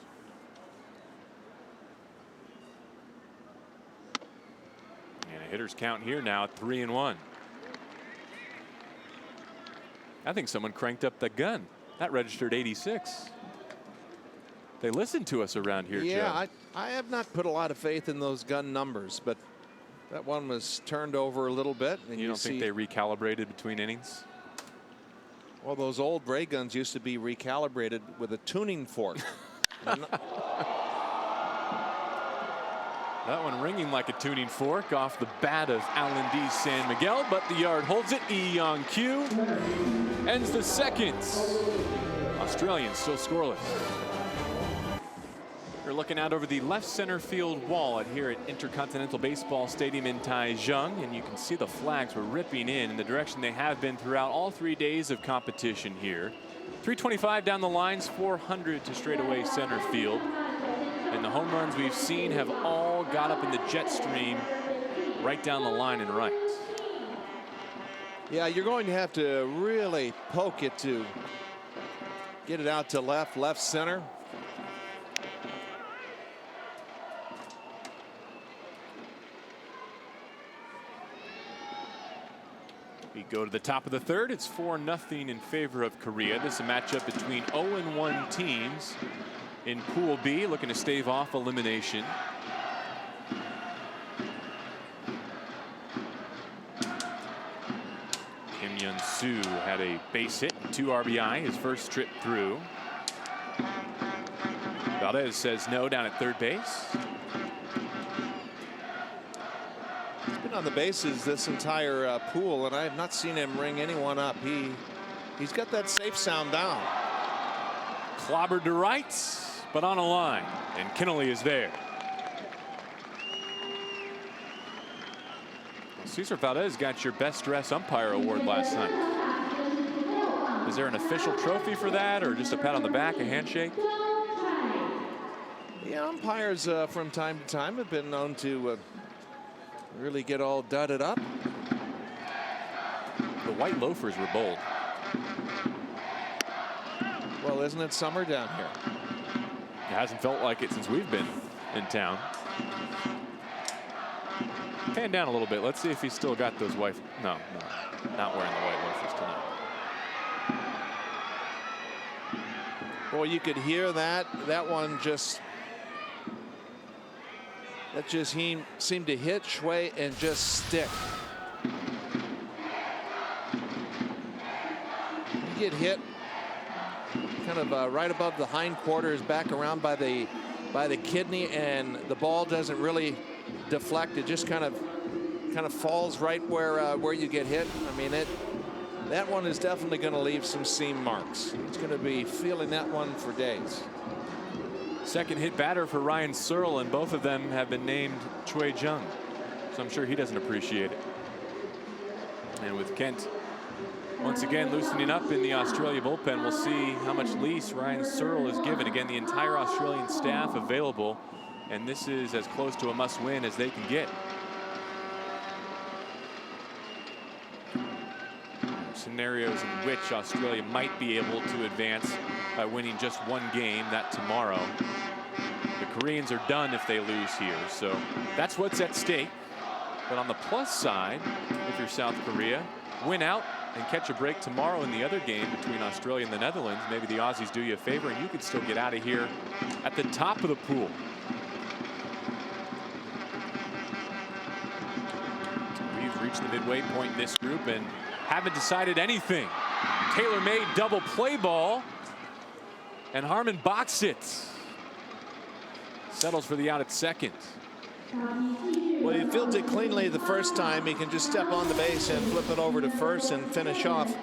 And a hitter's count here now at 3-1. I think someone cranked up the gun. That registered 86. They listen to us around here, yeah, Joe. I have not put a lot of faith in those gun numbers, but that one was turned over a little bit. And you don't think they recalibrated between innings? Well, those old ray guns used to be recalibrated with a tuning fork. That one ringing like a tuning fork off the bat of Alan D. San Miguel, but the yard holds it. Young Q ends the second. Australians still scoreless. We're looking out over the left center field wall here at Intercontinental Baseball Stadium in Taichung, and you can see the flags were ripping in the direction they have been throughout all 3 days of competition here. 325 down the lines, 400 to straightaway center field. And the home runs we've seen have all got up in the jet stream right down the line and right. Yeah, you're going to have to really poke it to get it out to left center. We go to the top of the third. It's 4-0 in favor of Korea. This is a matchup between 0-1 teams in Pool B, looking to stave off elimination. Kim Yun-soo had a base hit, 2 RBI, his first trip through. Valdez says no down at third base. He's been on the bases this entire pool, and I have not seen him ring anyone up. He's got that safe sound down. Clobbered to right, but on a line, and Kinnelly is there. Cesar Valdez got your best dress umpire award last night. Is there an official trophy for that, or just a pat on the back, a handshake? Yeah, umpires from time to time have been known to really get all dudded up. The white loafers were bold. Well, isn't it summer down here? It hasn't felt like it since we've been in town. Pan down a little bit. Let's see if he's still got those white. No, not wearing the white loafers tonight. Boy, you could hear that. That one just. That just he seemed to hit Shui and just stick. You get hit kind of right above the hindquarters, back around by the kidney, and the ball doesn't really deflect. It just kind of falls right where you get hit. I mean, that one is definitely going to leave some seam marks. He's going to be feeling that one for days. Second hit batter for Ryan Searle, and both of them have been named Choi Jung, so I'm sure he doesn't appreciate it. And with Kent once again loosening up in the Australia bullpen, we'll see how much leash Ryan Searle is given. Again, the entire Australian staff available, and this is as close to a must-win as they can get. Scenarios in which Australia might be able to advance by winning just one game, that tomorrow. The Koreans are done if they lose here, so that's what's at stake. But on the plus side, if you're South Korea, win out and catch a break tomorrow in the other game between Australia and the Netherlands. Maybe the Aussies do you a favor and you could still get out of here at the top of the pool. We've reached the midway point in this group and haven't decided anything. Tailor-made double play ball, and Harmon boxed it. Settles for the out at second. Well, he fields it cleanly the first time. He can just step on the base and flip it over to first and finish off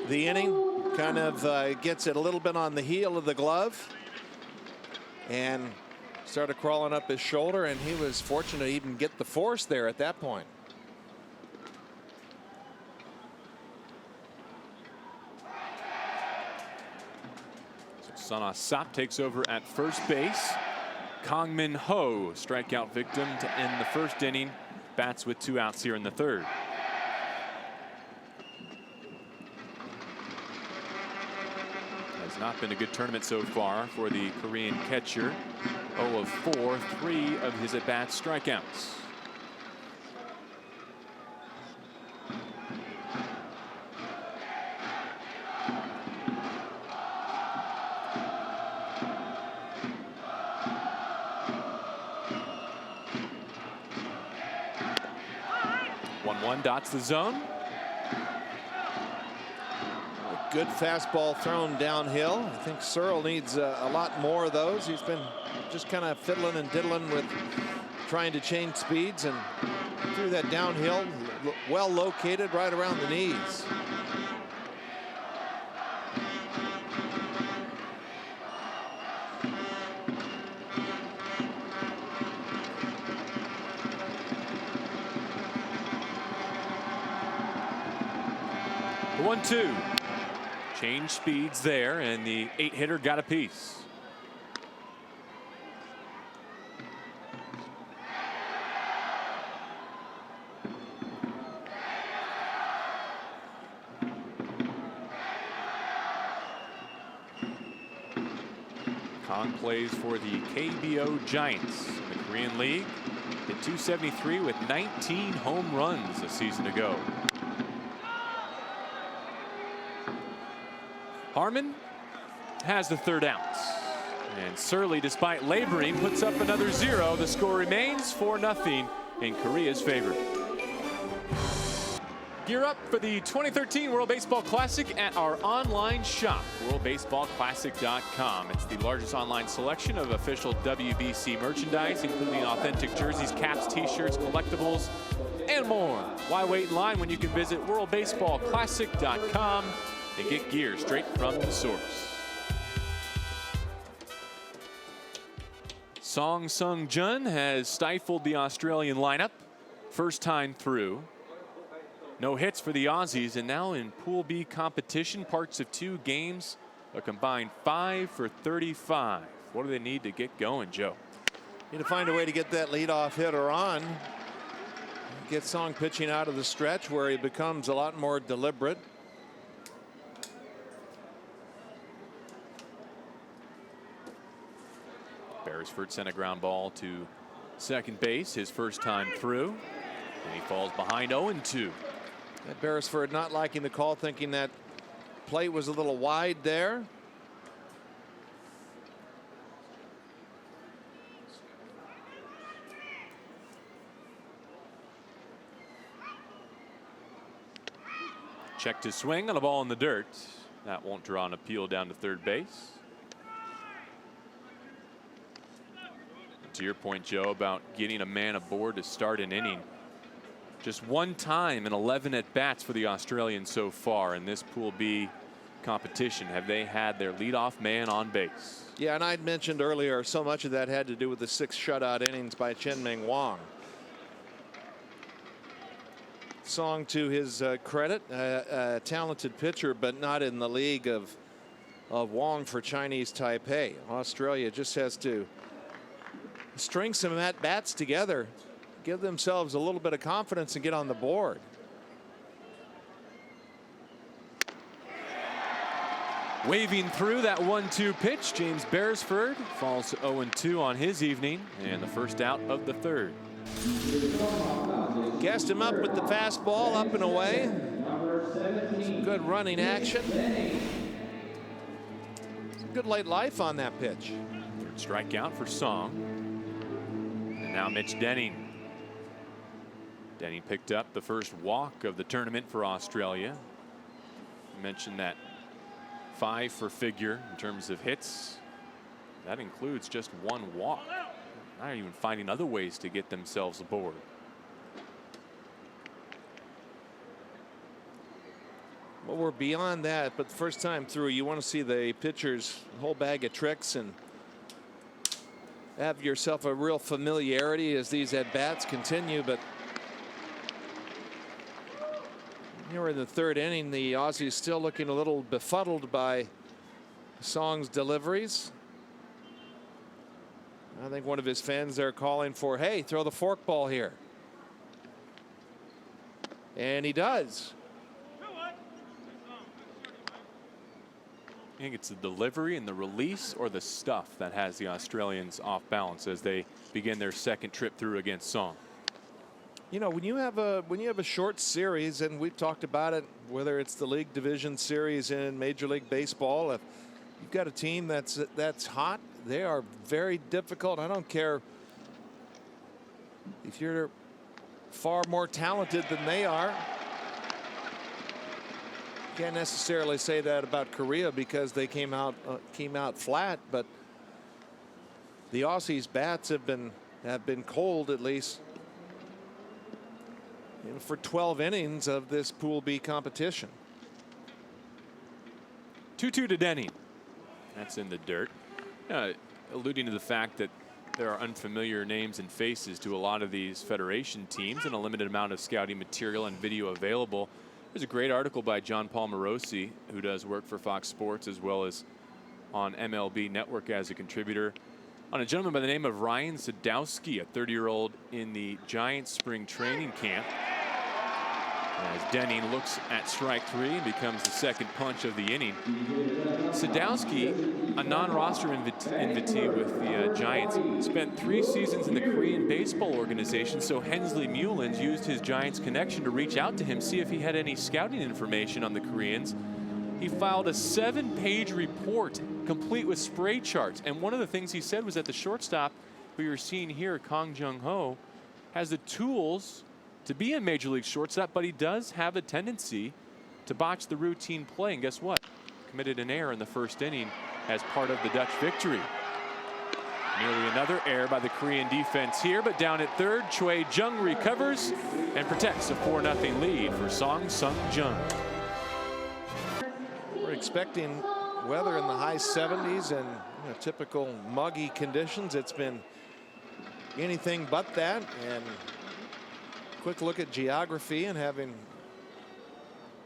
the inning. Kind of gets it a little bit on the heel of the glove and started crawling up his shoulder, and he was fortunate to even get the force there at that point. Sana Sop takes over at first base. Kong Min Ho, strikeout victim to end the first inning, bats with 2 outs here in the third. Has not been a good tournament so far for the Korean catcher. 0 of 4, 3 of his at-bats strikeouts. Dots the zone. A good fastball thrown downhill. I think Searle needs a lot more of those. He's been just kind of fiddling and diddling with trying to change speeds and threw that downhill, well located right around the knees. The 1-2. Change speeds there, and the 8-hitter got a piece. Kong plays for the KBO Giants in the Korean League. Hit .273 with 19 home runs a season ago. Harmon has the third out. And Surly, despite laboring, puts up another 0. The score remains 4-0 in Korea's favor. Gear up for the 2013 World Baseball Classic at our online shop, worldbaseballclassic.com. It's the largest online selection of official WBC merchandise, including authentic jerseys, caps, t-shirts, collectibles, and more. Why wait in line when you can visit worldbaseballclassic.com and get gear straight from the source. Song Sung Jun has stifled the Australian lineup. First time through. No hits for the Aussies, and now in Pool B competition, parts of 2 games, a combined 5 for 35. What do they need to get going, Joe? Need to find a way to get that leadoff hitter on. Get Song pitching out of the stretch where he becomes a lot more deliberate. Beresford sent a ground ball to second base, his first time through, and he falls behind 0-2. Beresford not liking the call, thinking that plate was a little wide there. Check to swing on a ball in the dirt. That won't draw an appeal down to third base. To your point, Joe, about getting a man aboard to start an inning. Just one time in 11 at-bats for the Australians so far in this Pool B competition have they had their leadoff man on base. Yeah, and I'd mentioned earlier so much of that had to do with the 6 shutout innings by Chen-Ming Wang. Song, to his credit, a talented pitcher, but not in the league of Wang for Chinese Taipei. Australia just has to string some at-bats together, give themselves a little bit of confidence and get on the board. Waving through that 1-2 pitch, James Beresford falls to 0-2 on his evening, and the first out of the third. Gassed him up with the fastball, up and away. Some good running action. Some good late life on that pitch. Third strikeout for Song. And now Mitch Denning. Denning picked up the first walk of the tournament for Australia. You mentioned that 5 for figure in terms of hits. That includes just 1 walk. Not even finding other ways to get themselves aboard. Well, we're beyond that, but the first time through, you want to see the pitcher's whole bag of tricks and have yourself a real familiarity as these at-bats continue. But here in the third inning, the Aussies still looking a little befuddled by Song's deliveries. I think one of his fans there calling for, hey, throw the forkball here. And he does. I think it's the delivery and the release or the stuff that has the Australians off balance as they begin their second trip through against Song. You know, when you have a short series, and we've talked about it, whether it's the League Division Series in Major League Baseball, if you've got a team that's hot, they are very difficult. I don't care if you're far more talented than they are. Can't necessarily say that about Korea because they came out flat, but the Aussies' bats have been have been cold, at least for 12 innings of this Pool B competition. 2-2 to Denny. That's in the dirt. Alluding to the fact that there are unfamiliar names and faces to a lot of these Federation teams and a limited amount of scouting material and video available. There's a great article by John Paul Morosi, who does work for Fox Sports as well as on MLB Network as a contributor, on a gentleman by the name of Ryan Sadowski, a 30-year-old in the Giants spring training camp. As Denny looks at strike 3 and becomes the second punch of the inning. Sadowski, a non-roster invitee with the Giants, spent 3 seasons in the Korean baseball organization, so Hensley Mullins used his Giants connection to reach out to him, see if he had any scouting information on the Koreans. He filed a 7-page report complete with spray charts, and one of the things he said was that the shortstop, who you're seeing here, Kang Jung-ho, has the tools to be a major league shortstop, but he does have a tendency to botch the routine play. And guess what? Committed an error in the first inning as part of the Dutch victory. Nearly another error by the Korean defense here, but down at third, Choi Jung recovers and protects a 4-0 lead for Song Sung Jung. We're expecting weather in the high 70s and typical muggy conditions. It's been anything but that. And quick look at geography and having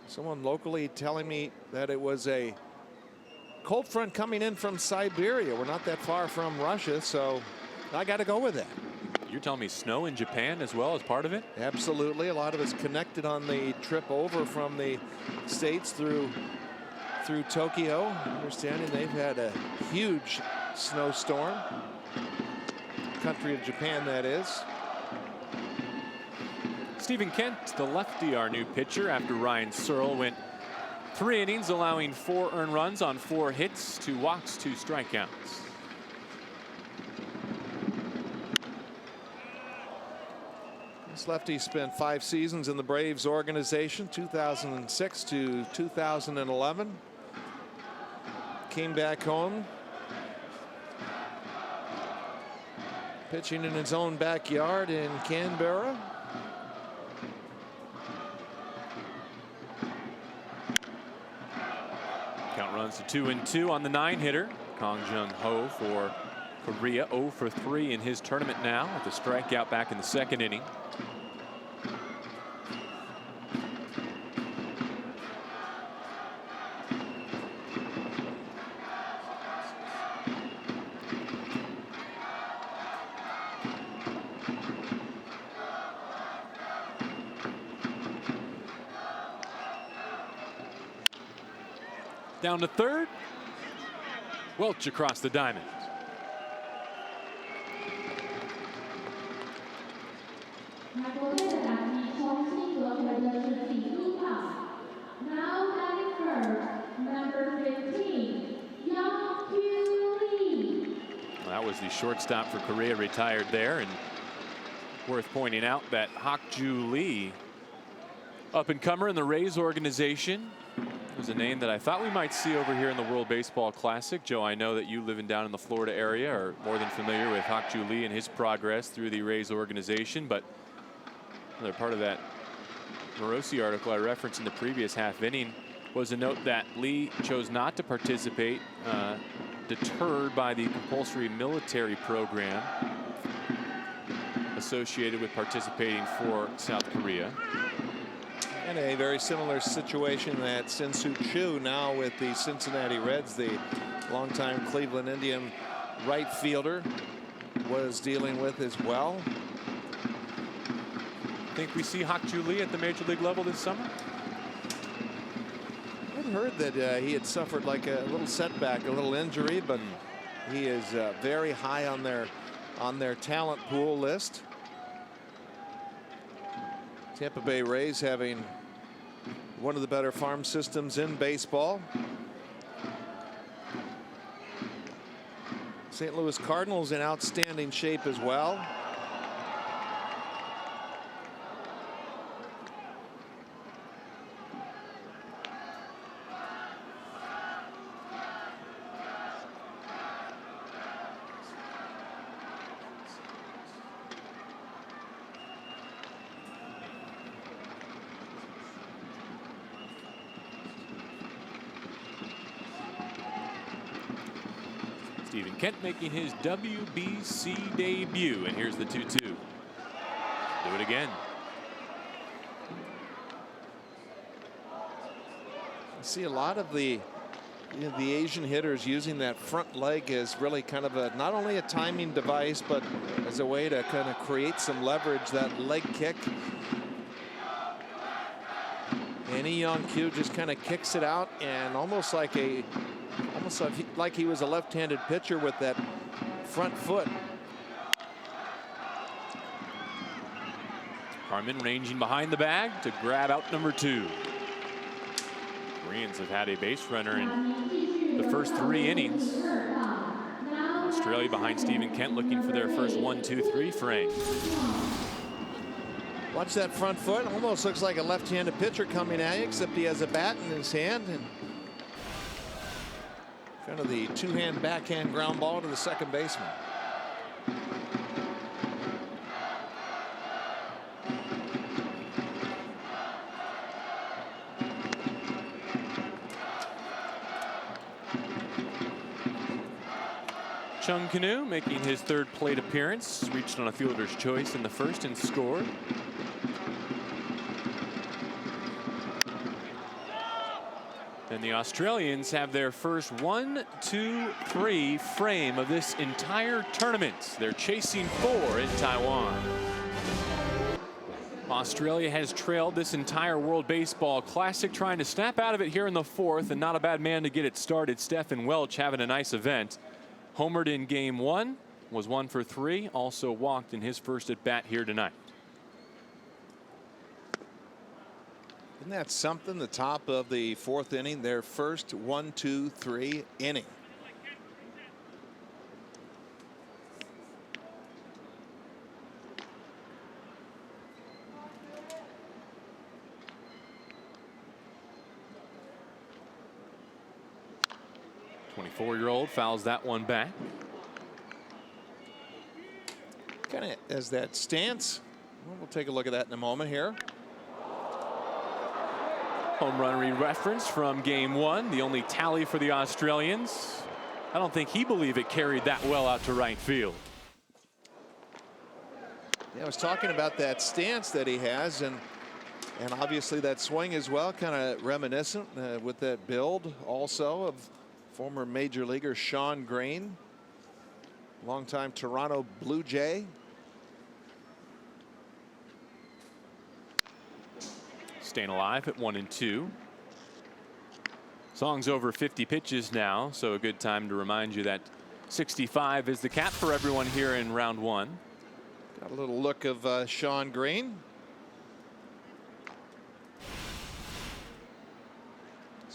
someone locally telling me that it was a cold front coming in from Siberia. We're not that far from Russia, so I got to go with that. You're telling me snow in Japan as well as part of it? Absolutely. A lot of it's connected on the trip over from the States through Tokyo. Understanding they've had a huge snowstorm. Country of Japan, that is. Stephen Kent, the lefty, our new pitcher, after Ryan Searle went 3 innings, allowing 4 earned runs on 4 hits, 2 walks, 2 strikeouts. This lefty spent 5 seasons in the Braves organization, 2006 to 2011. Came back home, pitching in his own backyard in Canberra. Count runs to 2-2 on the 9-hitter. Kang Jung-ho for Korea, 0 for 3 in his tournament now, with a strikeout back in the 2nd inning. Down to third. Welch across the diamond. That was the shortstop for Korea, retired there. And worth pointing out that Hak-Ju Lee, up-and-comer in the Rays organization, was a name that I thought we might see over here in the World Baseball Classic. Joe, I know that you living down in the Florida area are more than familiar with Hak-Ju Lee and his progress through the Rays organization, but another part of that Morosi article I referenced in the previous half inning was a note that Lee chose not to participate, deterred by the compulsory military program associated with participating for South Korea. And a very similar situation that Sin-Soo Choo, now with the Cincinnati Reds, the longtime Cleveland Indian right fielder, was dealing with as well. Think we see Hak-Ju Lee at the major league level this summer? I'd heard that he had suffered like a little setback, a little injury, but he is very high on their talent pool list. Tampa Bay Rays having one of the better farm systems in baseball. St. Louis Cardinals in outstanding shape as well. Stephen Kent making his WBC debut, and here's the 2-2. Do it again. I see a lot of the Asian hitters using that front leg as really kind of not only a timing device, but as a way to kind of create some leverage. That leg kick. And Lee Young-kyu just kind of kicks it out, and almost like he was a left-handed pitcher with that front foot. Harmon ranging behind the bag to grab out number 2. Koreans have had a base runner in the first 3 innings. Australia behind Stephen Kent looking for their first 1-2-3 frame. Watch that front foot. Almost looks like a left-handed pitcher coming at you, except he has a bat in his hand. And kind of the two-hand backhand ground ball to the second baseman. Chung Kanu making his 3rd plate appearance, reached on a fielder's choice in the first and scored. And the Australians have their first 1-2-3 frame of this entire tournament. They're chasing 4 in Taiwan. Australia has trailed this entire World Baseball Classic, trying to snap out of it here in the 4th, and not a bad man to get it started. Stephen Welch having a nice event. Homered in game 1, was 1 for 3, also walked in his first at bat here tonight. Isn't that something? The top of the 4th inning, their first 1-2-3 inning. Four-year-old fouls that one back. Kind of as that stance. Well, we'll take a look at that in a moment here. Home run re-reference from game 1, the only tally for the Australians. I don't think he believed it carried that well out to right field. Yeah, I was talking about that stance that he has, and obviously that swing as well, kind of reminiscent with that build also of former major leaguer Sean Green, longtime Toronto Blue Jay. Staying alive at 1-2. Song's over 50 pitches now, so a good time to remind you that 65 is the cap for everyone here in round 1. Got a little look of Sean Green.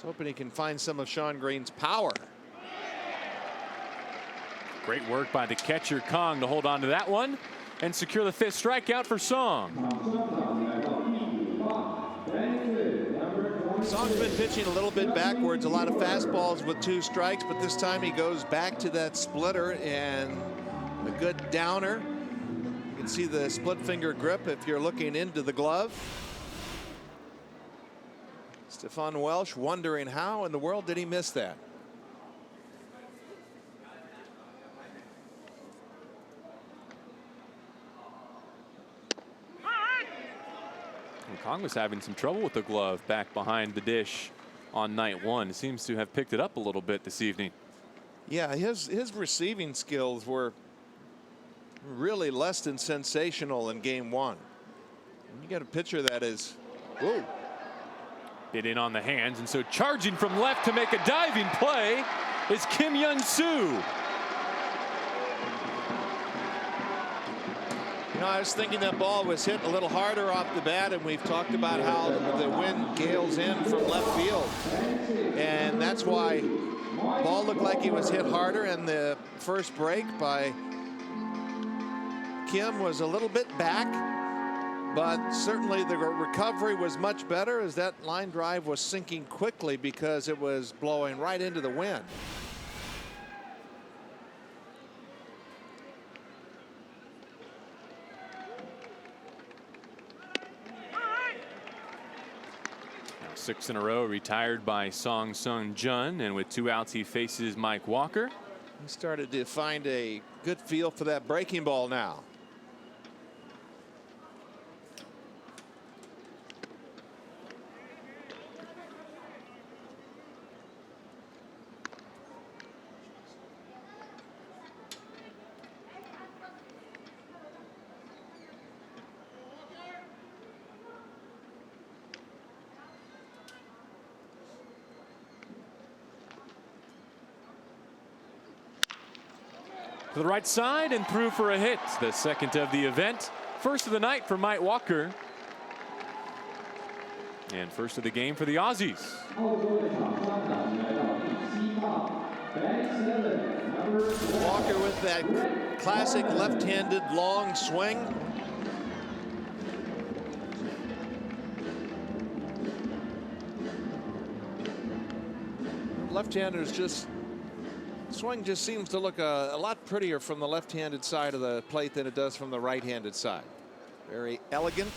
Hoping he can find some of Sean Green's power. Great work by the catcher Kong to hold on to that one and secure the 5th strikeout for Song. Song's been pitching a little bit backwards, a lot of fastballs with 2 strikes, but this time he goes back to that splitter and a good downer. You can see the split finger grip if you're looking into the glove. Stephen Welch wondering how in the world did he miss that. And Kong was having some trouble with the glove back behind the dish on night 1. It seems to have picked it up a little bit this evening. Yeah, his receiving skills were really less than sensational in game 1. You got a pitcher that is, whoa. Bit in on the hands, and so charging from left to make a diving play is Kim Yun-soo. You know, I was thinking that ball was hit a little harder off the bat, and we've talked about how the wind gales in from left field. And that's why ball looked like he was hit harder, and the first break by Kim was a little bit back. But certainly the recovery was much better as that line drive was sinking quickly because it was blowing right into the wind. Now 6 in a row retired by Song Sung Jun, and with 2 outs he faces Mike Walker. He started to find a good feel for that breaking ball now. To the right side and through for a hit. The second of the event. First of the night for Mike Walker. And first of the game for the Aussies. Walker with that classic left-handed long swing. Left-handers just swing just seems to look a lot prettier from the left-handed side of the plate than it does from the right-handed side. Very elegant.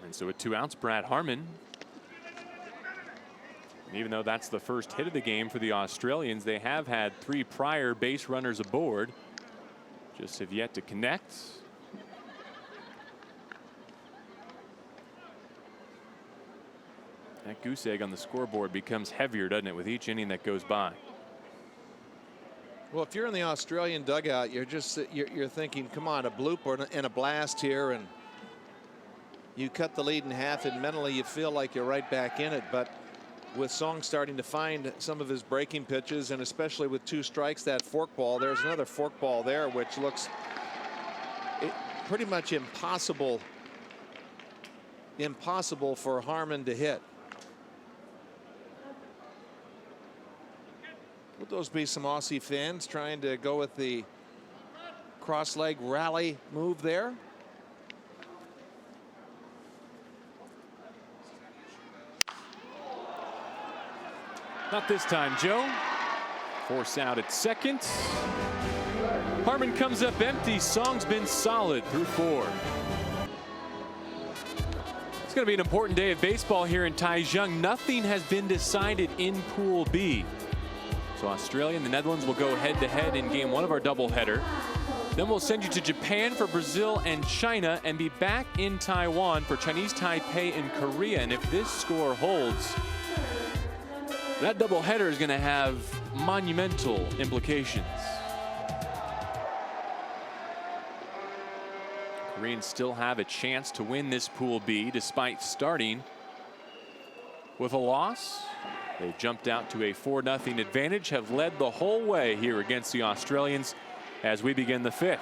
And so with 2 outs, Brad Harmon. And even though that's the first hit of the game for the Australians, they have had 3 prior base runners aboard. Just have yet to connect. That goose egg on the scoreboard becomes heavier, doesn't it, with each inning that goes by. Well, if you're in the Australian dugout, you're thinking, come on, a bloop and a blast here, and you cut the lead in half, and mentally you feel like you're right back in it. But with Song starting to find some of his breaking pitches, and especially with 2 strikes, that forkball, there's another forkball there, which looks pretty much impossible for Harmon to hit. Would those be some Aussie fans trying to go with the cross leg rally move there? Not this time, Joe. Force out at second. Harmon comes up empty. Song's been solid through 4. It's going to be an important day of baseball here in Taichung. Nothing has been decided in Pool B. So Australia and the Netherlands will go head-to-head in game 1 of our doubleheader. Then we'll send you to Japan for Brazil and China, and be back in Taiwan for Chinese Taipei and Korea. And if this score holds, that doubleheader is going to have monumental implications. Koreans still have a chance to win this Pool B despite starting with a loss. They've jumped out to a 4-0 advantage, have led the whole way here against the Australians as we begin the 5th.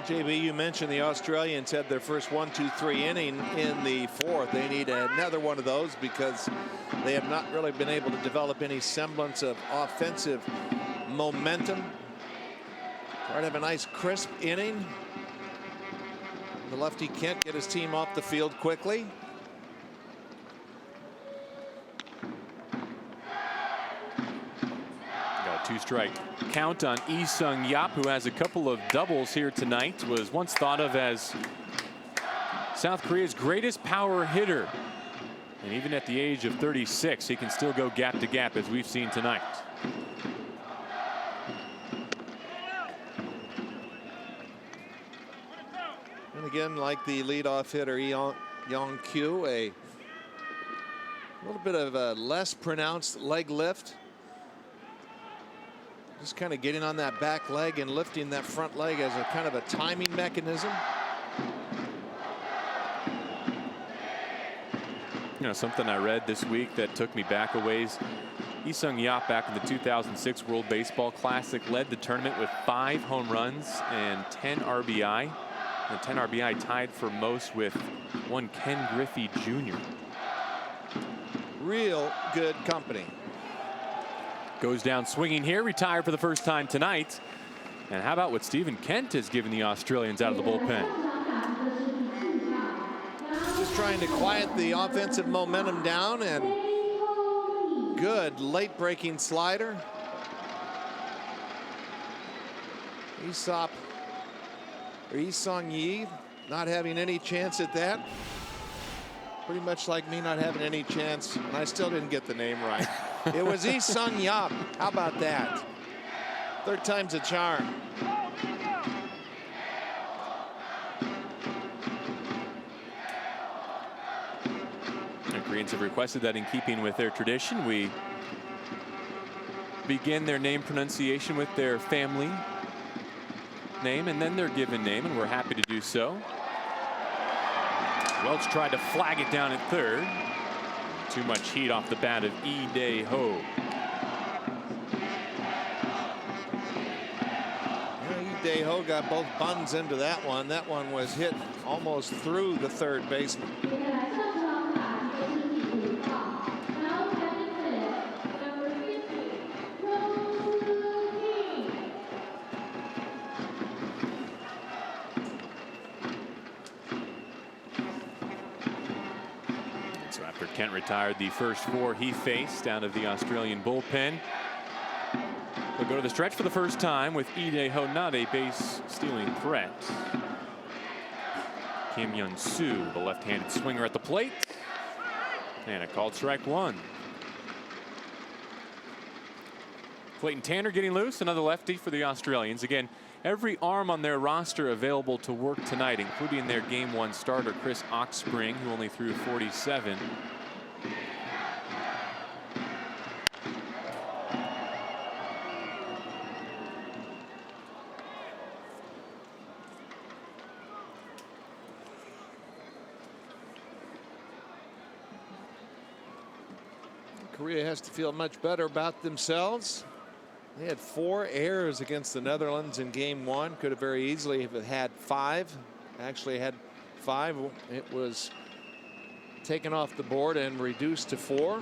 JB, you mentioned the Australians had their first 1-2-3 inning in the 4th. They need another one of those because they have not really been able to develop any semblance of offensive momentum. Try to have a nice crisp inning. The lefty can't get his team off the field quickly. Got a 2-strike count on Lee Sung-yap, who has a couple of doubles here tonight. Was once thought of as South Korea's greatest power hitter. And even at the age of 36, he can still go gap to gap, as we've seen tonight. And again, like the leadoff hitter Yong Kyu, a little bit of a less pronounced leg lift. Just kind of getting on that back leg and lifting that front leg as a kind of a timing mechanism. You know, something I read this week that took me back a ways. Lee Sung-yap, back in the 2006 World Baseball Classic, led the tournament with 5 home runs and 10 RBI. And 10 RBI tied for most with one Ken Griffey Jr. Real good company. Goes down swinging here, retired for the first time tonight. And how about what Stephen Kent has given the Australians out of the bullpen? Just trying to quiet the offensive momentum down, and good late breaking slider. Lee Sung-yi not having any chance at that. Pretty much like me not having any chance, and I still didn't get the name right. It was Lee Sung Yap. How about that? Third time's a charm. The Koreans have requested that in keeping with their tradition, we begin their name pronunciation with their family name and then their given name, and we're happy to do so. Welch tried to flag it down at third. Too much heat off the bat of Lee Dae-ho. Lee Dae-ho got both buns into that one. That one was hit almost through the third baseman. Kent retired the first 4 he faced out of the Australian bullpen. He'll go to the stretch for the first time with Lee Dae-ho not a base stealing threat. Kim Yun-soo, the left-handed swinger at the plate. And a called strike 1. Clayton Tanner getting loose, another lefty for the Australians. Again, every arm on their roster available to work tonight, including their Game 1 starter, Chris Oxspring, who only threw 47. Korea has to feel much better about themselves. They had 4 errors against the Netherlands in Game 1. Could have very easily have had 5. Actually had 5. It was taken off the board and reduced to 4.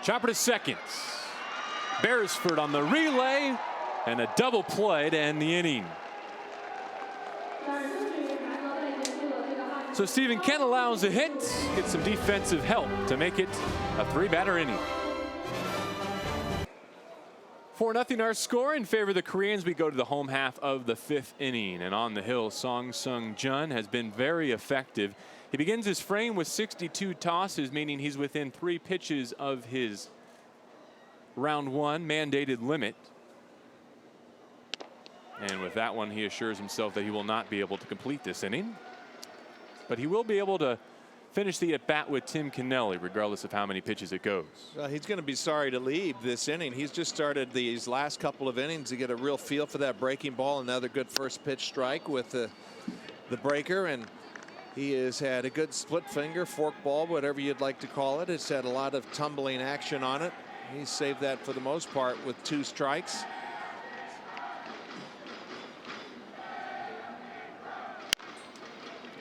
Chopper to second. Beresford on the relay, and a double play to end the inning. So Stephen Kent allows a hit, gets some defensive help to make it a 3-batter inning. 4-0 our score in favor of the Koreans. We go to the home half of the 5th inning, and on the hill, Song Sung-jun has been very effective. He begins his frame with 62 tosses, meaning he's within 3 pitches of his round 1 mandated limit. And with that one, he assures himself that he will not be able to complete this inning. But he will be able to finish the at-bat with Tim Kennelly, regardless of how many pitches it goes. Well, he's going to be sorry to leave this inning. He's just started these last couple of innings to get a real feel for that breaking ball. Another good first pitch strike with the breaker, and he has had a good split finger, fork ball, whatever you'd like to call it. It's had a lot of tumbling action on it. He's saved that for the most part with 2 strikes.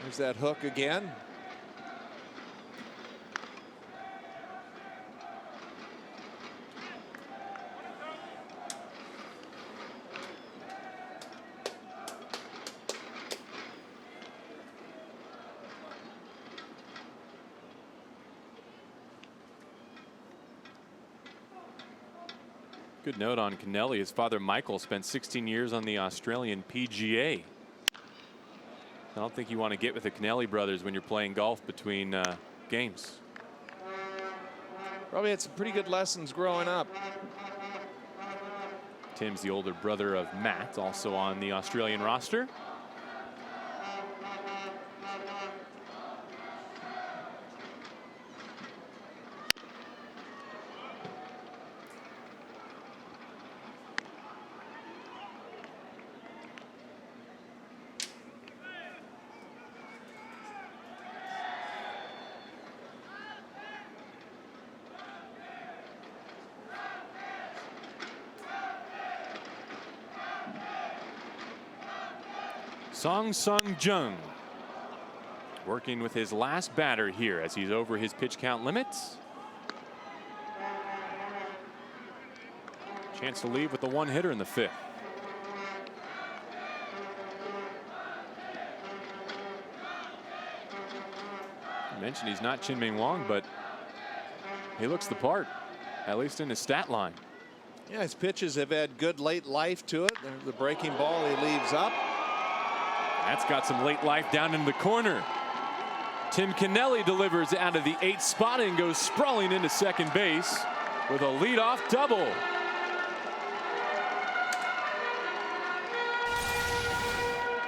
There's that hook again. Good note on Kennelly. His father Michael spent 16 years on the Australian PGA. I don't think you want to get with the Kennelly brothers when you're playing golf between games. Probably had some pretty good lessons growing up. Tim's the older brother of Matt, also on the Australian roster. Song Sung-jun working with his last batter here as he's over his pitch count limits. Chance to leave with the 1-hitter in the 5th. I mentioned he's not Chin Ming Wong, but he looks the part, at least in his stat line. Yeah, his pitches have had good late life to it. The breaking ball he leaves up. That's got some late life down in the corner. Tim Kennelly delivers out of the 8th spot and goes sprawling into second base with a leadoff double.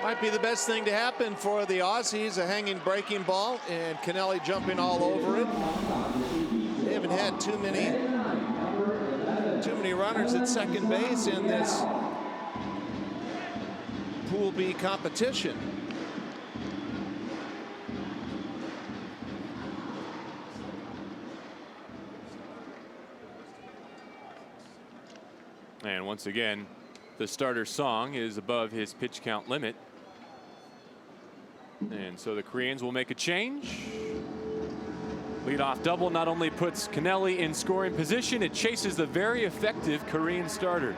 Might be the best thing to happen for the Aussies, a hanging breaking ball, and Kennelly jumping all over it. They haven't had too many runners at second base in this Pool B competition. And once again, the starter song is above his pitch count limit. And so the Koreans will make a change. Leadoff double not only puts Kennelly in scoring position, it chases the very effective Korean starter.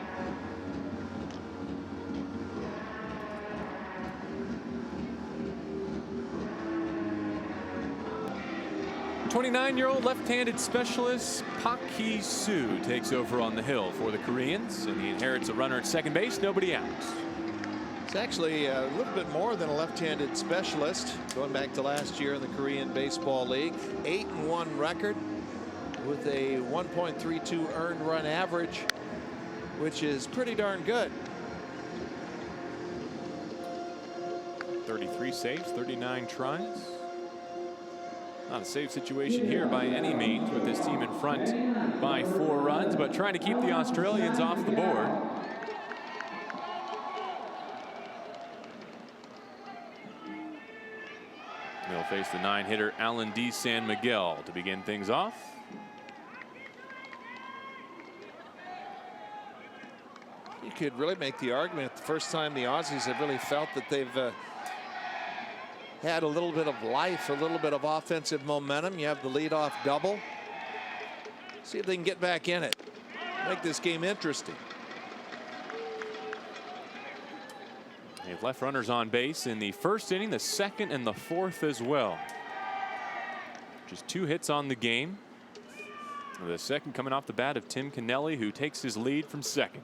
'29-year-old left-handed specialist Park Hee-soo takes over on the hill for the Koreans, and he inherits a runner at second base, nobody out. It's actually a little bit more than a left-handed specialist. Going back to last year in the Korean Baseball League, 8-1 record with a 1.32 earned run average, which is pretty darn good. 33 saves, 39 tries. Not a save situation here by any means, with this team in front by 4 runs, but trying to keep the Australians off the board. They'll face the 9-hitter Alan D. San Miguel to begin things off. You could really make the argument the first time the Aussies have really felt that they've had a little bit of life, a little bit of offensive momentum. You have the leadoff double. See if they can get back in it. Make this game interesting. They have left runners on base in the first inning, the second, and the fourth as well. Just 2 hits on the game. The second coming off the bat of Tim Kennelly, who takes his lead from second.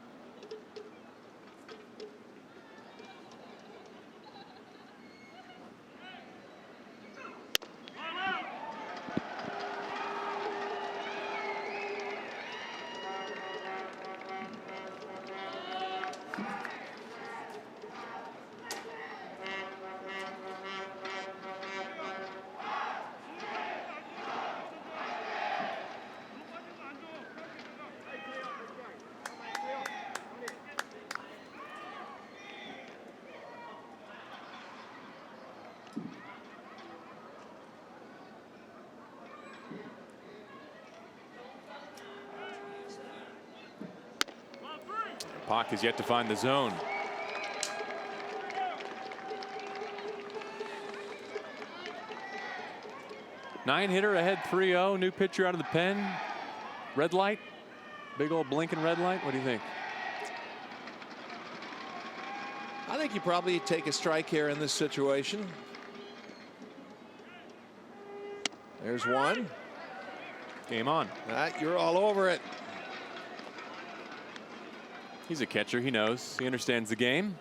Park has yet to find the zone. Nine-hitter ahead 3-0. New pitcher out of the pen. Red light. Big old blinking red light. What do you think? I think you probably take a strike here in this situation. There's one. Game on. You're all over it. He's a catcher. He knows. He understands the game.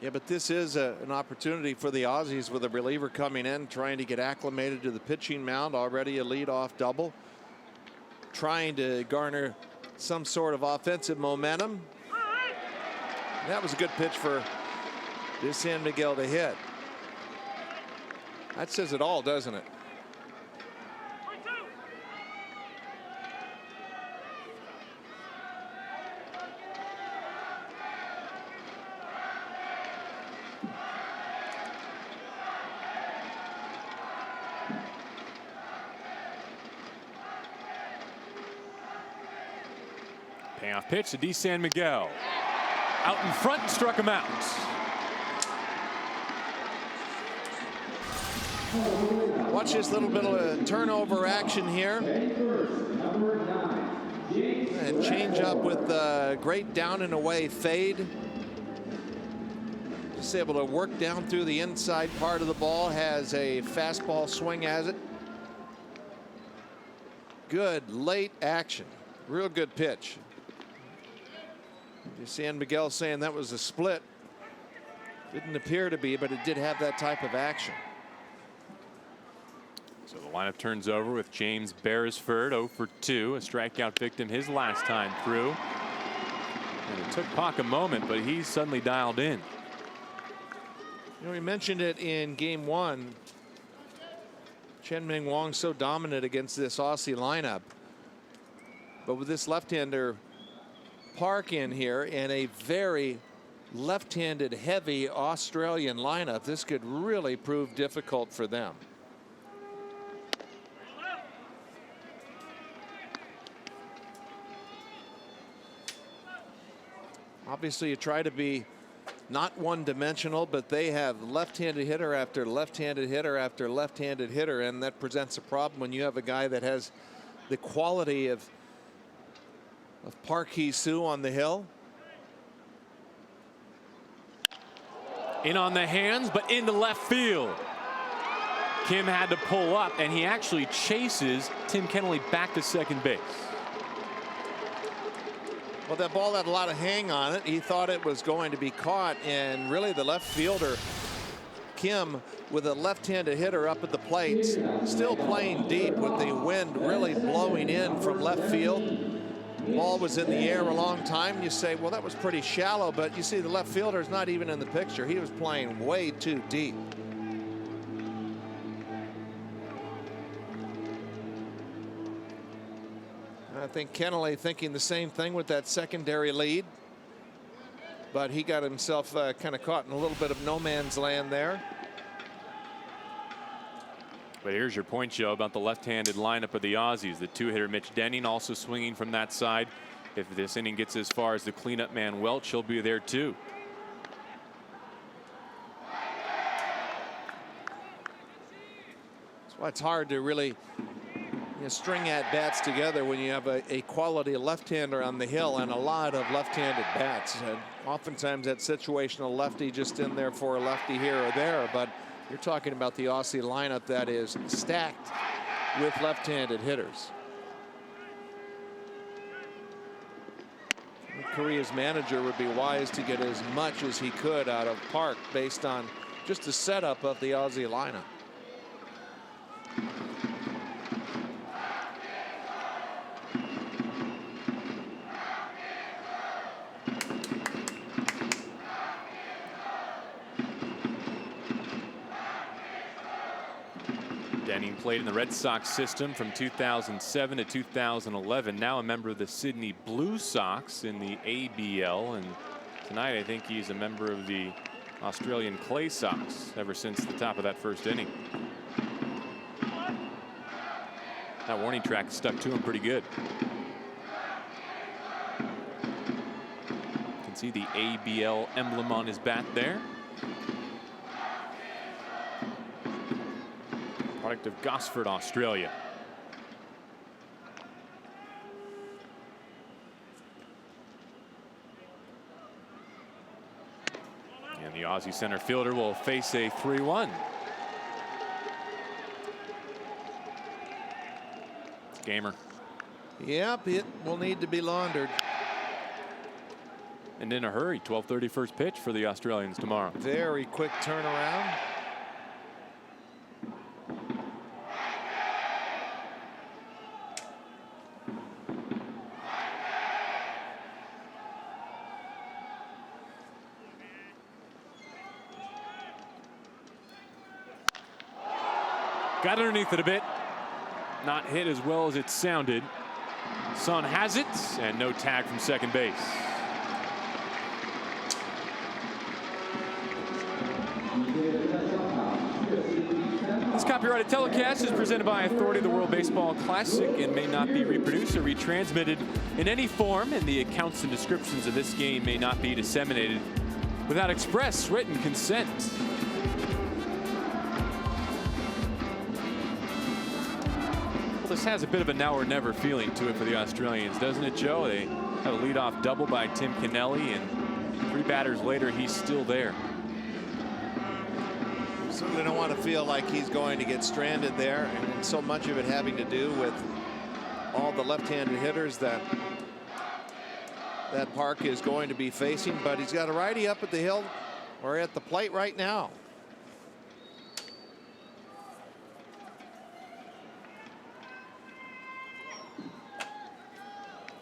Yeah, but this is an opportunity for the Aussies with a reliever coming in, trying to get acclimated to the pitching mound. Already a leadoff double. Trying to garner some sort of offensive momentum. That was a good pitch for San Miguel to hit. That says it all, doesn't it? Payoff pitch to San Miguel. Out in front, struck him out. Watch this little bit of a turnover action here. And change up with a great down and away fade. Just able to work down through the inside part of the ball. Has a fastball swing as it. good late action. Real good pitch. You see Miguel saying that was a split. Didn't appear to be, but it did have that type of action. So the lineup turns over with James Beresford 0 for 2, a strikeout victim his last time through. And it took Pac a moment, but he's suddenly dialed in. You know, we mentioned it in game 1. Chen-Ming Wong so dominant against this Aussie lineup. But with this left-hander Park in here and a very left-handed heavy Australian lineup, this could really prove difficult for them. Obviously, you try to be not one-dimensional, but they have left-handed hitter after left-handed hitter after left-handed hitter, and that presents a problem when you have a guy that has the quality of Park Hee-soo on the hill. In on the hands, but into left field. Kim had to pull up, and he actually chases Tim Kennelly back to second base. Well, that ball had a lot of hang on it. He thought it was going to be caught, and really the left fielder, Kim, with a left-handed hitter up at the plate, still playing deep with the wind really blowing in from left field. Ball was in the air a long time. You say, well, that was pretty shallow, but you see the left fielder is not even in the picture. He was playing way too deep. I think Kennelly thinking the same thing with that secondary lead, but he got himself kind of caught in a little bit of no man's land there. But here's your point, Joe, about the left-handed lineup of the Aussies. The two-hitter Mitch Denning also swinging from that side. If this inning gets as far as the cleanup man Welch, he'll be there too. That's why it's hard to really string at-bats together when you have a quality left-hander on the hill and a lot of left-handed bats. And oftentimes that situational lefty just in there for a lefty here or there, but you're talking about the Aussie lineup that is stacked with left-handed hitters. Korea's manager would be wise to get as much as he could out of Park based on just the setup of the Aussie lineup. Denning played in the Red Sox system from 2007 to 2011. Now a member of the Sydney Blue Sox in the ABL. And tonight I think he's a member of the Australian Clay Sox ever since the top of that first inning. That warning track stuck to him pretty good. You can see the ABL emblem on his bat there. Product of Gosford, Australia. And the Aussie center fielder will face a 3-1. Gamer. Yep, it will need to be laundered. And in a hurry, 12:30 first pitch for the Australians tomorrow. Very quick turnaround. Got underneath it a bit. Not hit as well as it sounded. Son has it, and no tag from second base. This copyrighted telecast is presented by authority of the World Baseball Classic and may not be reproduced or retransmitted in any form, and the accounts and descriptions of this game may not be disseminated without express written consent. This has a bit of a now or never feeling to it for the Australians, doesn't it, Joe? They have a leadoff double by Tim Kennelly, and 3 batters later, he's still there. Certainly don't want to feel like he's going to get stranded there, and so much of it having to do with all the left-handed hitters that Park is going to be facing, but he's got a righty up at the hill or at the plate right now.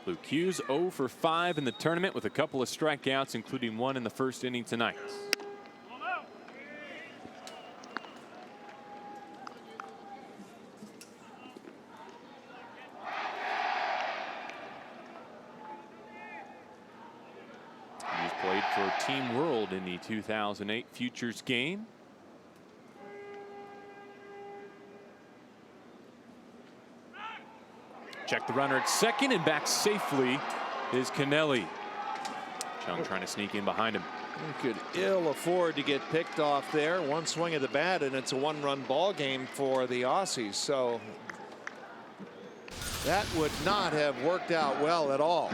Luke Hughes 0 for 5 in the tournament with a couple of strikeouts, including one in the first inning tonight. He's played for Team World in the 2008 Futures game. Check the runner at second, and back safely is Kennelly. Chung trying to sneak in behind him. He could ill afford to get picked off there. One swing of the bat, and it's a one-run ball game for the Aussies. So that would not have worked out well at all.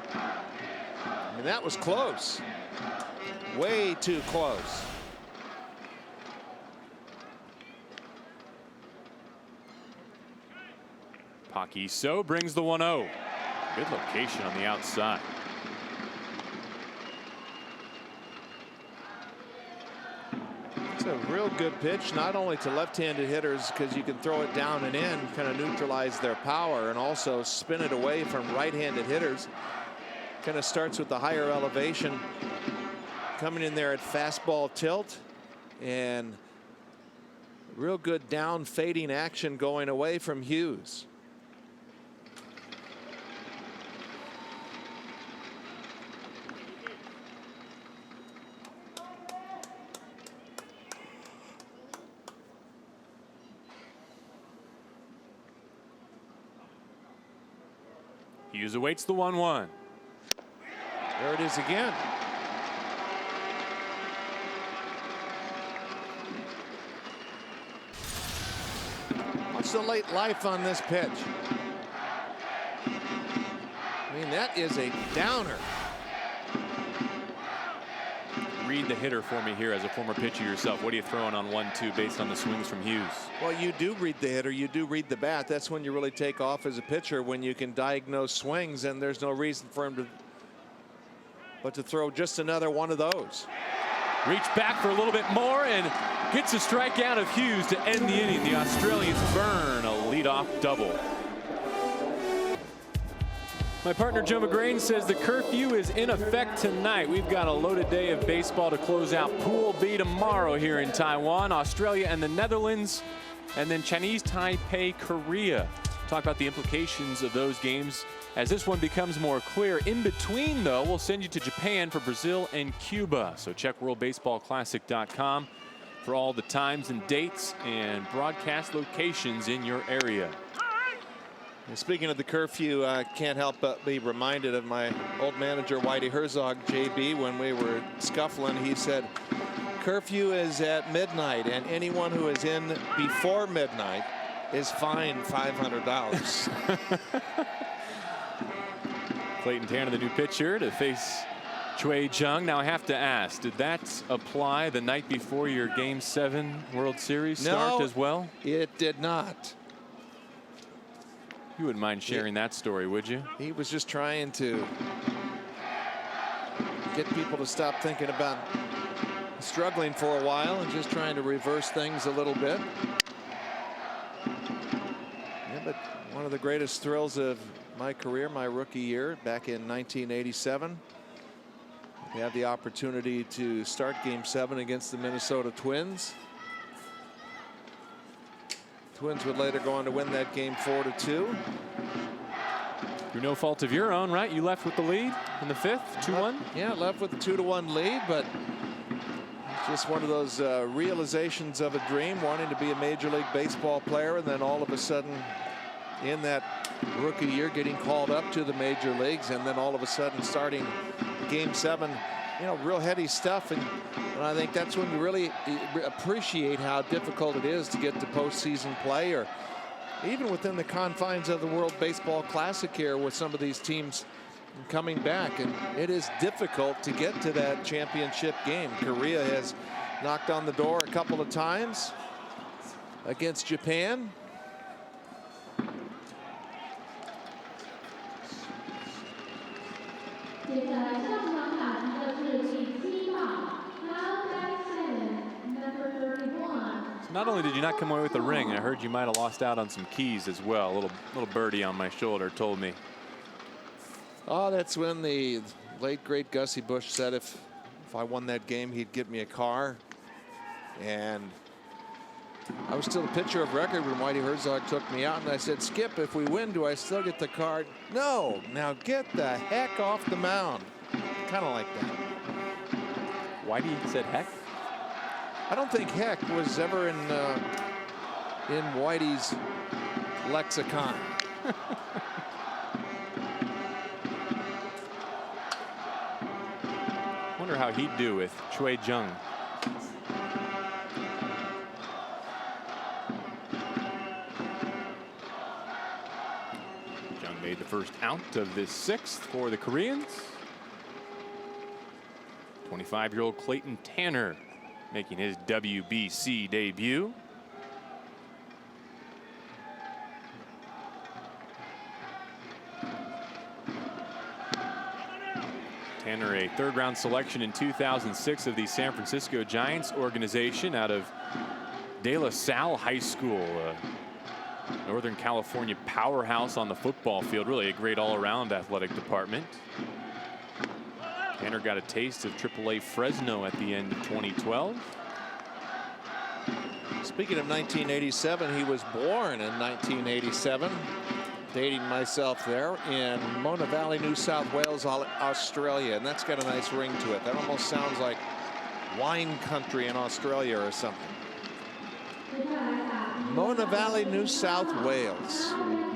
I mean, that was close. Way too close. Paquiso brings the 1-0. Good location on the outside. It's a real good pitch, not only to left-handed hitters, because you can throw it down and in, kind of neutralize their power, and also spin it away from right-handed hitters. Kind of starts with the higher elevation, coming in there at fastball tilt, and real good down fading action going away from Hughes. Hughes awaits the 1-1. There it is again. What's the late life on this pitch? I mean, that is a downer. Read the hitter for me here as a former pitcher yourself. What are you throwing on 1-2 based on the swings from Hughes? Well, you do read the hitter. You do read the bat. That's when you really take off as a pitcher, when you can diagnose swings, and there's no reason for him to throw just another one of those. Reach back for a little bit more and gets a strikeout of Hughes to end the inning. The Australians burn a leadoff double. My partner Joe McGrain says the curfew is in effect tonight. We've got a loaded day of baseball to close out Pool B tomorrow here in Taiwan, Australia and the Netherlands, and then Chinese Taipei, Korea. Talk about the implications of those games as this one becomes more clear. In between, though, we'll send you to Japan for Brazil and Cuba. So check worldbaseballclassic.com for all the times and dates and broadcast locations in your area. And speaking of the curfew, I can't help but be reminded of my old manager, Whitey Herzog, JB, when we were scuffling. He said, curfew is at midnight, and anyone who is in before midnight is fined $500. Clayton Tanner, the new pitcher, to face Cui Jung. Now I have to ask, did that apply the night before your Game 7 World Series start as well? It did not. You wouldn't mind sharing that story, would you? He was just trying to get people to stop thinking about struggling for a while and just trying to reverse things a little bit. Yeah, but one of the greatest thrills of my career, my rookie year back in 1987. We had the opportunity to start Game 7 against the Minnesota Twins. Twins would later go on to win that game 4-2. Through no fault of your own, right? You left with the lead in the fifth, 2-1? Yeah, left with a 2-1 lead, but it's just one of those realizations of a dream, wanting to be a Major League Baseball player, and then all of a sudden in that rookie year getting called up to the major leagues, and then all of a sudden starting Game 7, you know, real heady stuff. And I think that's when you really appreciate how difficult it is to get to postseason play, or even within the confines of the World Baseball Classic here with some of these teams coming back. And it is difficult to get to that championship game. Korea has knocked on the door a couple of times against Japan. Not only did you not come away with the ring, I heard you might have lost out on some keys as well. A little birdie on my shoulder told me. Oh, that's when the late great Gussie Busch said if I won that game, he'd give me a car. And I was still the pitcher of record when Whitey Herzog took me out, and I said, Skip, if we win, do I still get the card? No. Now get the heck off the mound. Kind of like that. Whitey said heck? I don't think heck was ever in Whitey's lexicon. Wonder how he'd do with Choi Jung. Jung made the first out of this 6th for the Koreans. 25-year-old Clayton Tanner making his WBC debut. Tanner, a 3rd-round selection in 2006 of the San Francisco Giants organization out of De La Salle High School, Northern California powerhouse on the football field. Really a great all-around athletic department. Tanner got a taste of AAA Fresno at the end of 2012. Speaking of 1987, he was born in 1987. Dating myself there in Mona Valley, New South Wales, Australia. And that's got a nice ring to it. That almost sounds like wine country in Australia or something. Mona Valley, New South Wales. I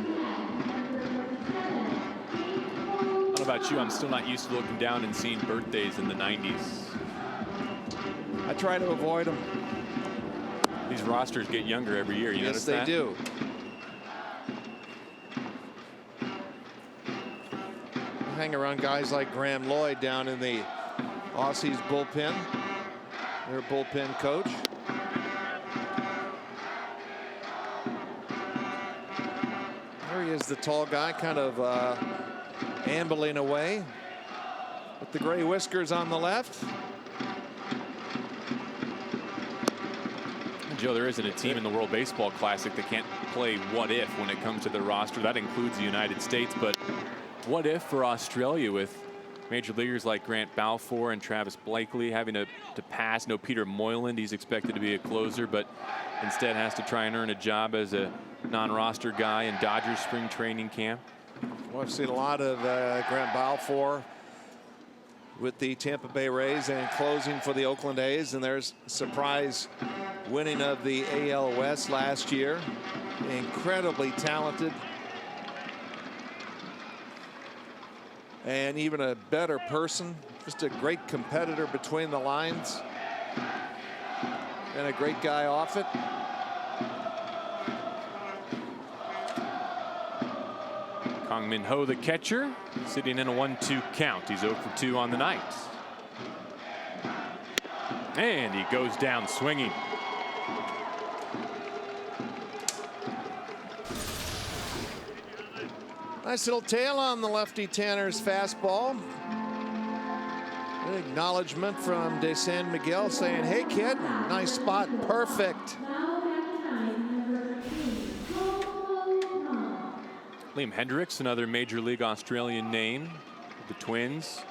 don't know about you, I'm still not used to looking down and seeing birthdays in the 90s. I try to avoid them. These rosters get younger every year. You notice that? Yes, they do. Hang around guys like Graham Lloyd down in the Aussies bullpen. Their bullpen coach. There he is, the tall guy, kind of ambling away with the gray whiskers on the left. Joe, there isn't a team in the World Baseball Classic that can't play what if when it comes to the roster. That includes the United States, but what if for Australia with major leaguers like Grant Balfour and Travis Blakely having to pass? No Peter Moyland, he's expected to be a closer, but instead has to try and earn a job as a non-roster guy in Dodgers spring training camp. Well, I've seen a lot of Grant Balfour with the Tampa Bay Rays and closing for the Oakland A's, and there's surprise winning of the AL West last year. Incredibly talented. And even a better person, just a great competitor between the lines and a great guy off it. Kong Min Ho, the catcher, sitting in a 1-2 count. He's 0 for 2 on the night. And he goes down swinging. Nice little tail on the lefty Tanner's fastball. An acknowledgement from De San Miguel saying, hey kid, nice spot, perfect. Liam Hendricks, another Major League Australian name. The Twins,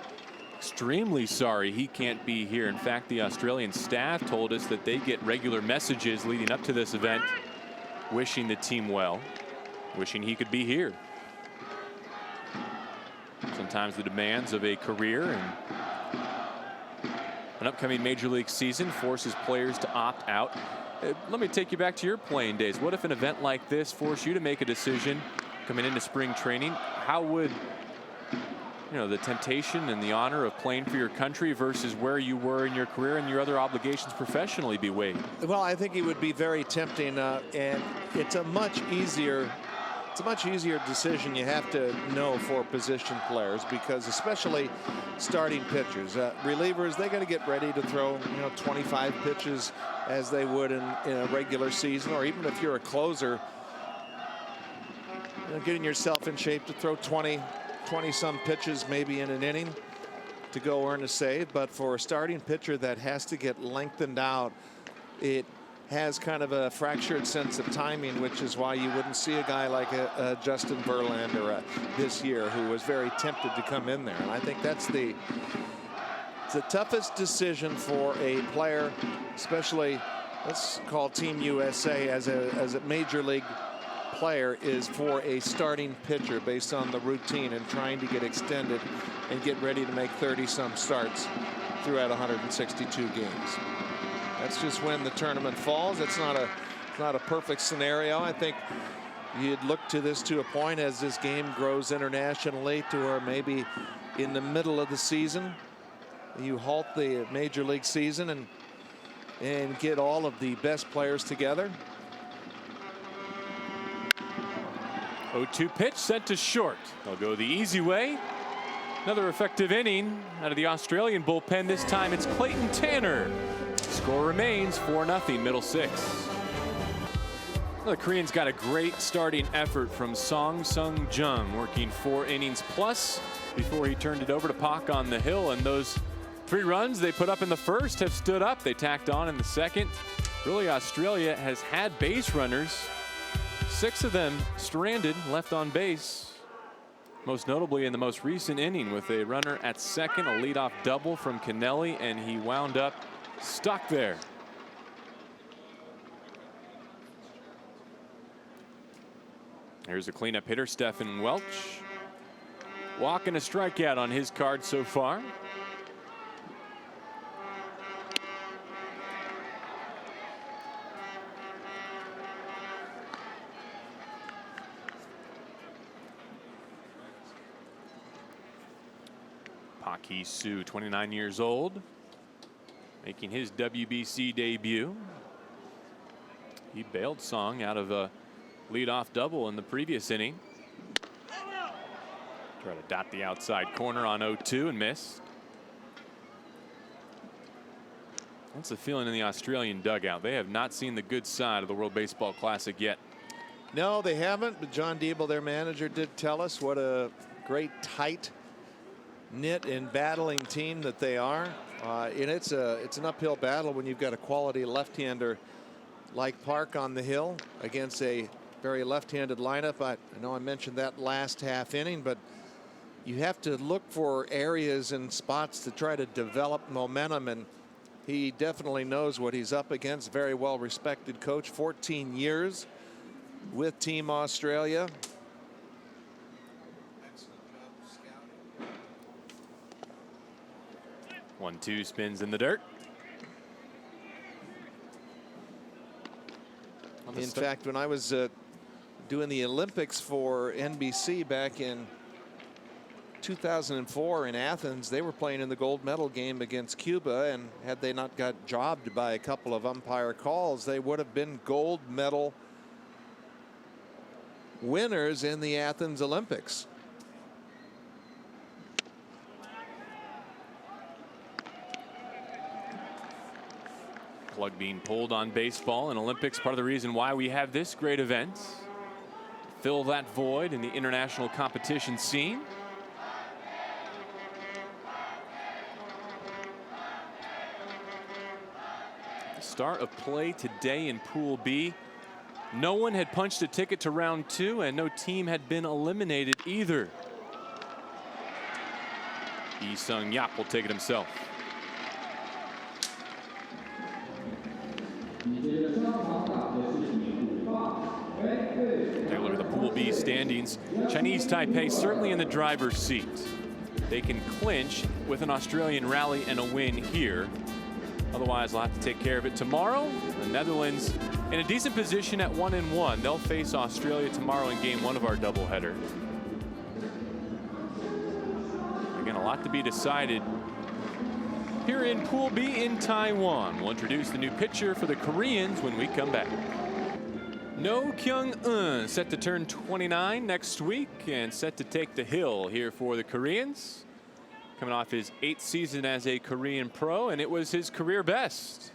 extremely sorry he can't be here. In fact, the Australian staff told us that they get regular messages leading up to this event wishing the team well, wishing he could be here. Sometimes the demands of a career and an upcoming major league season forces players to opt out. Let me take you back to your playing days. What if an event like this forced you to make a decision coming into spring training? How would, the temptation and the honor of playing for your country versus where you were in your career and your other obligations professionally be weighed? Well, I think it would be very tempting, and it's a much easier decision you have to know for position players, because especially starting pitchers, relievers, they got to get ready to throw 25 pitches as they would in a regular season, or even if you're a closer, getting yourself in shape to throw 20 some pitches maybe in an inning. to go earn a save, but for a starting pitcher that has to get lengthened out, it has kind of a fractured sense of timing, which is why you wouldn't see a guy like a Justin Verlander this year, who was very tempted to come in there. And I think that's the toughest decision for a player, especially, let's call Team USA as a major league player, is for a starting pitcher based on the routine and trying to get extended and get ready to make 30-some starts throughout 162 games. That's just when the tournament falls. It's not a perfect scenario. I think you'd look to this to a point as this game grows internationally to where maybe in the middle of the season you halt the major league season and get all of the best players together. 0-2 pitch sent to short. They'll go the easy way. Another effective inning out of the Australian bullpen. This time it's Clayton Tanner. Score remains 4-0 middle six. Well, the Koreans got a great starting effort from Song Sung Jung, working 4 innings plus before he turned it over to Pak on the hill. And those 3 runs they put up in the first have stood up. They tacked on in the second. Really, Australia has had base runners, 6 of them stranded, left on base. Most notably in the most recent inning with a runner at second, a leadoff double from Kennelly, and he wound up stuck there. Here's a cleanup hitter, Stephen Welch. Walk and a strikeout on his card so far. Pak Hee-soo, 29 years old, making his WBC debut. He bailed Song out of a leadoff double in the previous inning. Try to dot the outside corner on 0-2 and missed. What's the feeling in the Australian dugout? They have not seen the good side of the World Baseball Classic yet. No, they haven't, but John Diebel, their manager, did tell us what a great tight knit and battling team that they are. And it's an uphill battle when you've got a quality left-hander like Park on the hill against a very left-handed lineup. I know I mentioned that last half inning, but you have to look for areas and spots to try to develop momentum, and he definitely knows what he's up against. Very well respected coach, 14 years with Team Australia. 1-2 spins in the dirt. In fact, when I was doing the Olympics for NBC back in 2004 in Athens, they were playing in the gold medal game against Cuba, and had they not got jobbed by a couple of umpire calls, they would have been gold medal winners in the Athens Olympics. Plug being pulled on baseball and Olympics, part of the reason why we have this great event. Fill that void in the international competition scene. The start of play today in Pool B. No one had punched a ticket to round 2, and no team had been eliminated either. Lee Sung-yap will take it himself. Take a look at the Pool B standings. Chinese Taipei certainly in the driver's seat. They can clinch with an Australian rally and a win here. Otherwise, they'll have to take care of it tomorrow. The Netherlands in a decent position at 1-1. They'll face Australia tomorrow in game 1 of our doubleheader. Again, a lot to be decided here in Pool B in Taiwan. We'll introduce the new pitcher for the Koreans when we come back. No Kyung-eun set to turn 29 next week and set to take the hill here for the Koreans. Coming off his 8th season as a Korean pro, and it was his career best.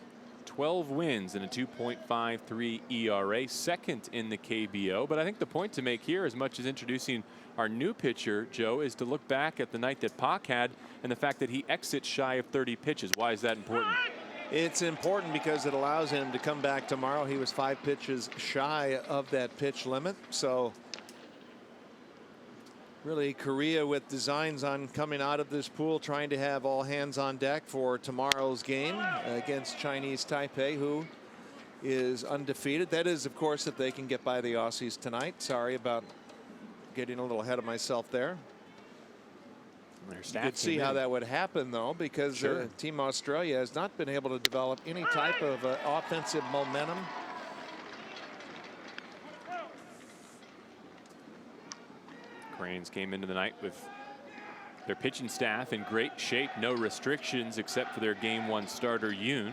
12 wins and a 2.53 ERA, second in the KBO. But I think the point to make here, as much as introducing our new pitcher, Joe, is to look back at the night that Pac had and the fact that he exits shy of 30 pitches. Why is that important? It's important because it allows him to come back tomorrow. He was 5 pitches shy of that pitch limit. So really, Korea with designs on coming out of this pool, trying to have all hands on deck for tomorrow's game against Chinese Taipei, who is undefeated. That is, of course, if they can get by the Aussies tonight. Sorry about getting a little ahead of myself there. You could see how that would happen, though, because Team Australia has not been able to develop any type of offensive momentum. Cranes came into the night with their pitching staff in great shape, no restrictions except for their game 1 starter, Yoon.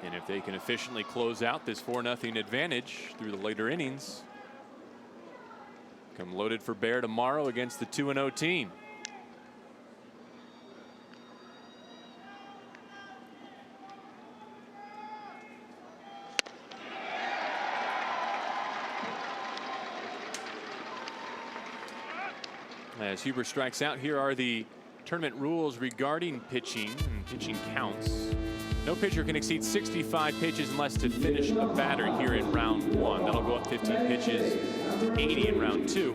And if they can efficiently close out this 4-0 advantage through the later innings, come loaded for bear tomorrow against the 2-0 team. As Huber strikes out, here are the tournament rules regarding pitching and pitching counts. No pitcher can exceed 65 pitches unless to finish a batter here in round 1. That'll go up 15 pitches to 80 in round 2.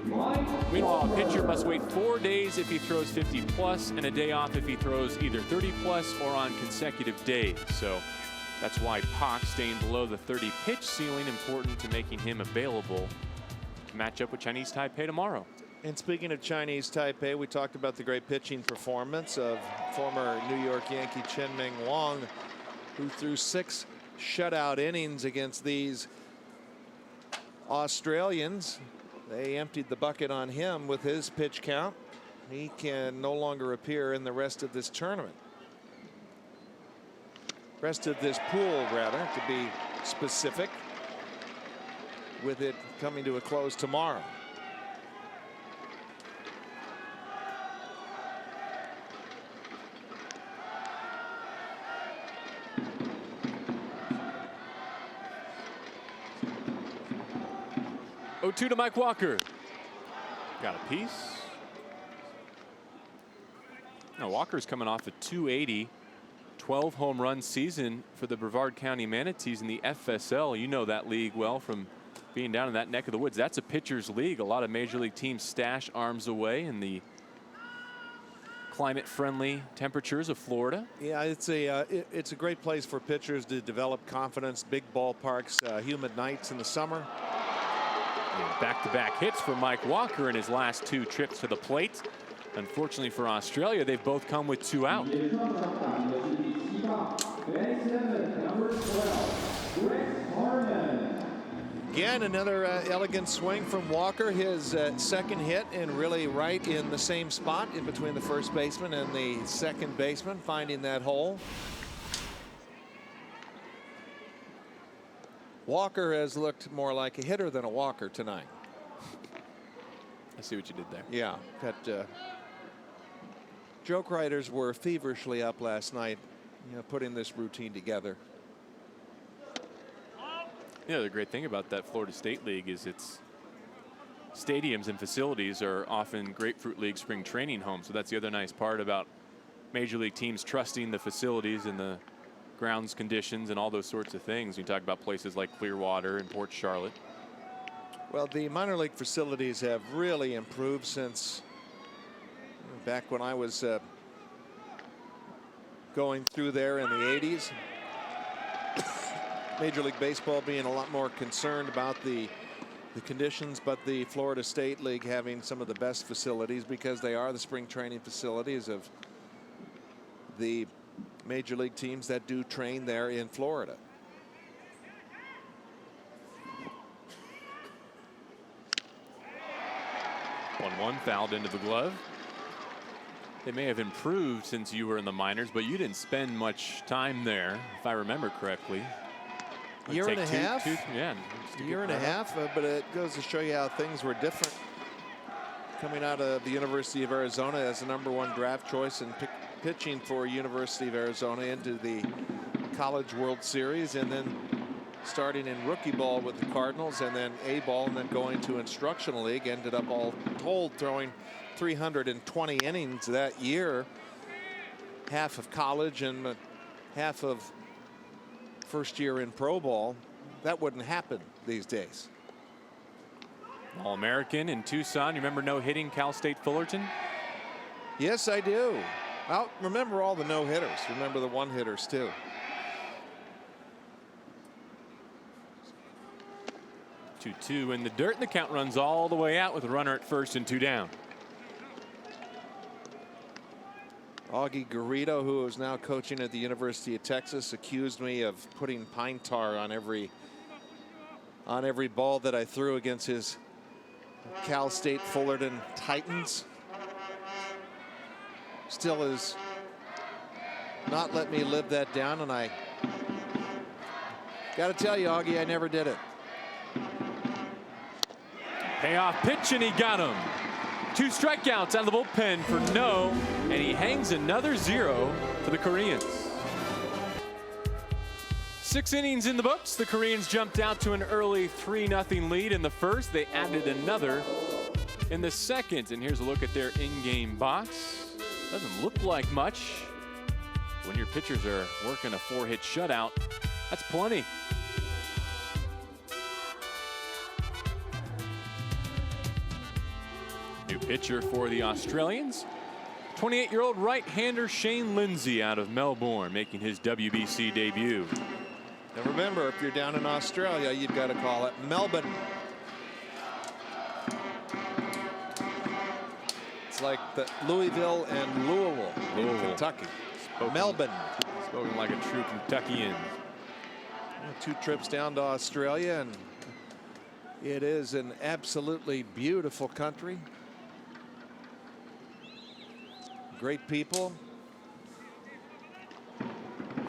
Meanwhile, a pitcher must wait 4 days if he throws 50 plus and a day off if he throws either 30 plus or on consecutive days. So that's why Pac staying below the 30 pitch ceiling, important to making him available to match up with Chinese Taipei tomorrow. And speaking of Chinese Taipei, we talked about the great pitching performance of former New York Yankee Chen-Ming Wang, who threw 6 shutout innings against these Australians. They emptied the bucket on him with his pitch count. He can no longer appear in the rest of this tournament. Rest of this pool, rather, to be specific, with it coming to a close tomorrow. Two to Mike Walker. Got a piece. Now Walker's coming off a 280, 12 home run season for the Brevard County Manatees in the FSL. You know that league well from being down in that neck of the woods. That's a pitcher's league. A lot of major league teams stash arms away in the climate-friendly temperatures of Florida. Yeah, it's a great place for pitchers to develop confidence. Big ballparks, humid nights in the summer. Back-to-back hits for Mike Walker in his last 2 trips to the plate. Unfortunately for Australia, they've both come with 2 out. Again, another elegant swing from Walker. His second hit, and really right in the same spot in between the first baseman and the second baseman, finding that hole. Walker has looked more like a hitter than a walker tonight. I see what you did there. Yeah, but joke writers were feverishly up last night, putting this routine together. The great thing about that Florida State League is its stadiums and facilities are often Grapefruit League spring training homes. So that's the other nice part about major league teams trusting the facilities and the grounds conditions and all those sorts of things. You talk about places like Clearwater and Port Charlotte. Well, the minor league facilities have really improved since back when I was going through there in the 80s. Major League Baseball being a lot more concerned about the conditions, but the Florida State League having some of the best facilities because they are the spring training facilities of the major league teams that do train there in Florida. One fouled into the glove. They may have improved since you were in the minors, but you didn't spend much time there, if I remember correctly. Year and a half? Year and a half, but it goes to show you how things were different. Coming out of the University of Arizona as the #1 draft choice and pitching for University of Arizona into the College World Series, and then starting in rookie ball with the Cardinals, and then A ball, and then going to instructional league. Ended up all told throwing 320 innings that year, half of college and half of first year in pro ball. That wouldn't happen these days. All-American in Tucson. You remember no-hitting Cal State Fullerton? Yes, I do. I'll remember all the no-hitters. Remember the one-hitters too. Two in the dirt, and the count runs all the way out with a runner at first and 2 down. Augie Garrido, who is now coaching at the University of Texas, accused me of putting pine tar on every ball that I threw against his Cal State Fullerton Titans. Still has not let me live that down, and I got to tell you, Augie, I never did it. Payoff pitch, and he got him. 2 strikeouts out of the bullpen for no, and he hangs another 0 for the Koreans. 6 innings in the books. The Koreans jumped out to an early 3-0 lead in the first. They added another in the second. And here's a look at their in-game box. Doesn't look like much. When your pitchers are working a 4-hit shutout, that's plenty. New pitcher for the Australians, 28-year-old right-hander Shane Lindsay out of Melbourne, making his WBC debut. Now remember, if you're down in Australia, you've got to call it Melbourne. It's like the Louisville and Louisville in Kentucky. Melbourne. Spoken like a true Kentuckian. 2 trips down to Australia, and it is an absolutely beautiful country. Great people.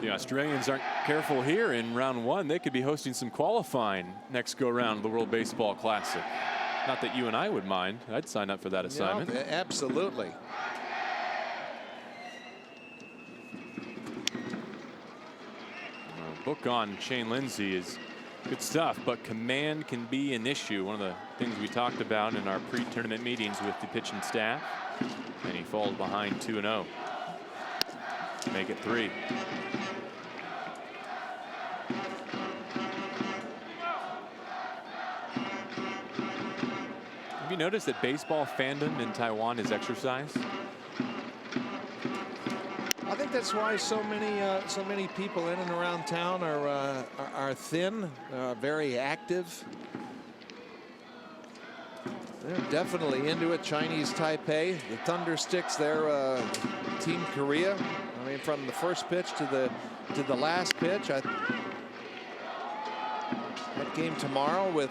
The Australians aren't careful here in round 1. They could be hosting some qualifying next go round of the World Baseball Classic. Not that you and I would mind. I'd sign up for that assignment. No, absolutely. Book on Shane Lindsay is good stuff, but command can be an issue. One of the things we talked about in our pre-tournament meetings with the pitching staff. And he falls behind 2-0. Make it 3. Have you noticed that baseball fandom in Taiwan is exercise? I think that's why so many people in and around town are thin, very active. They're definitely into it. Chinese Taipei, the Thundersticks, their Team Korea. I mean, from the first pitch to the last pitch. That game tomorrow with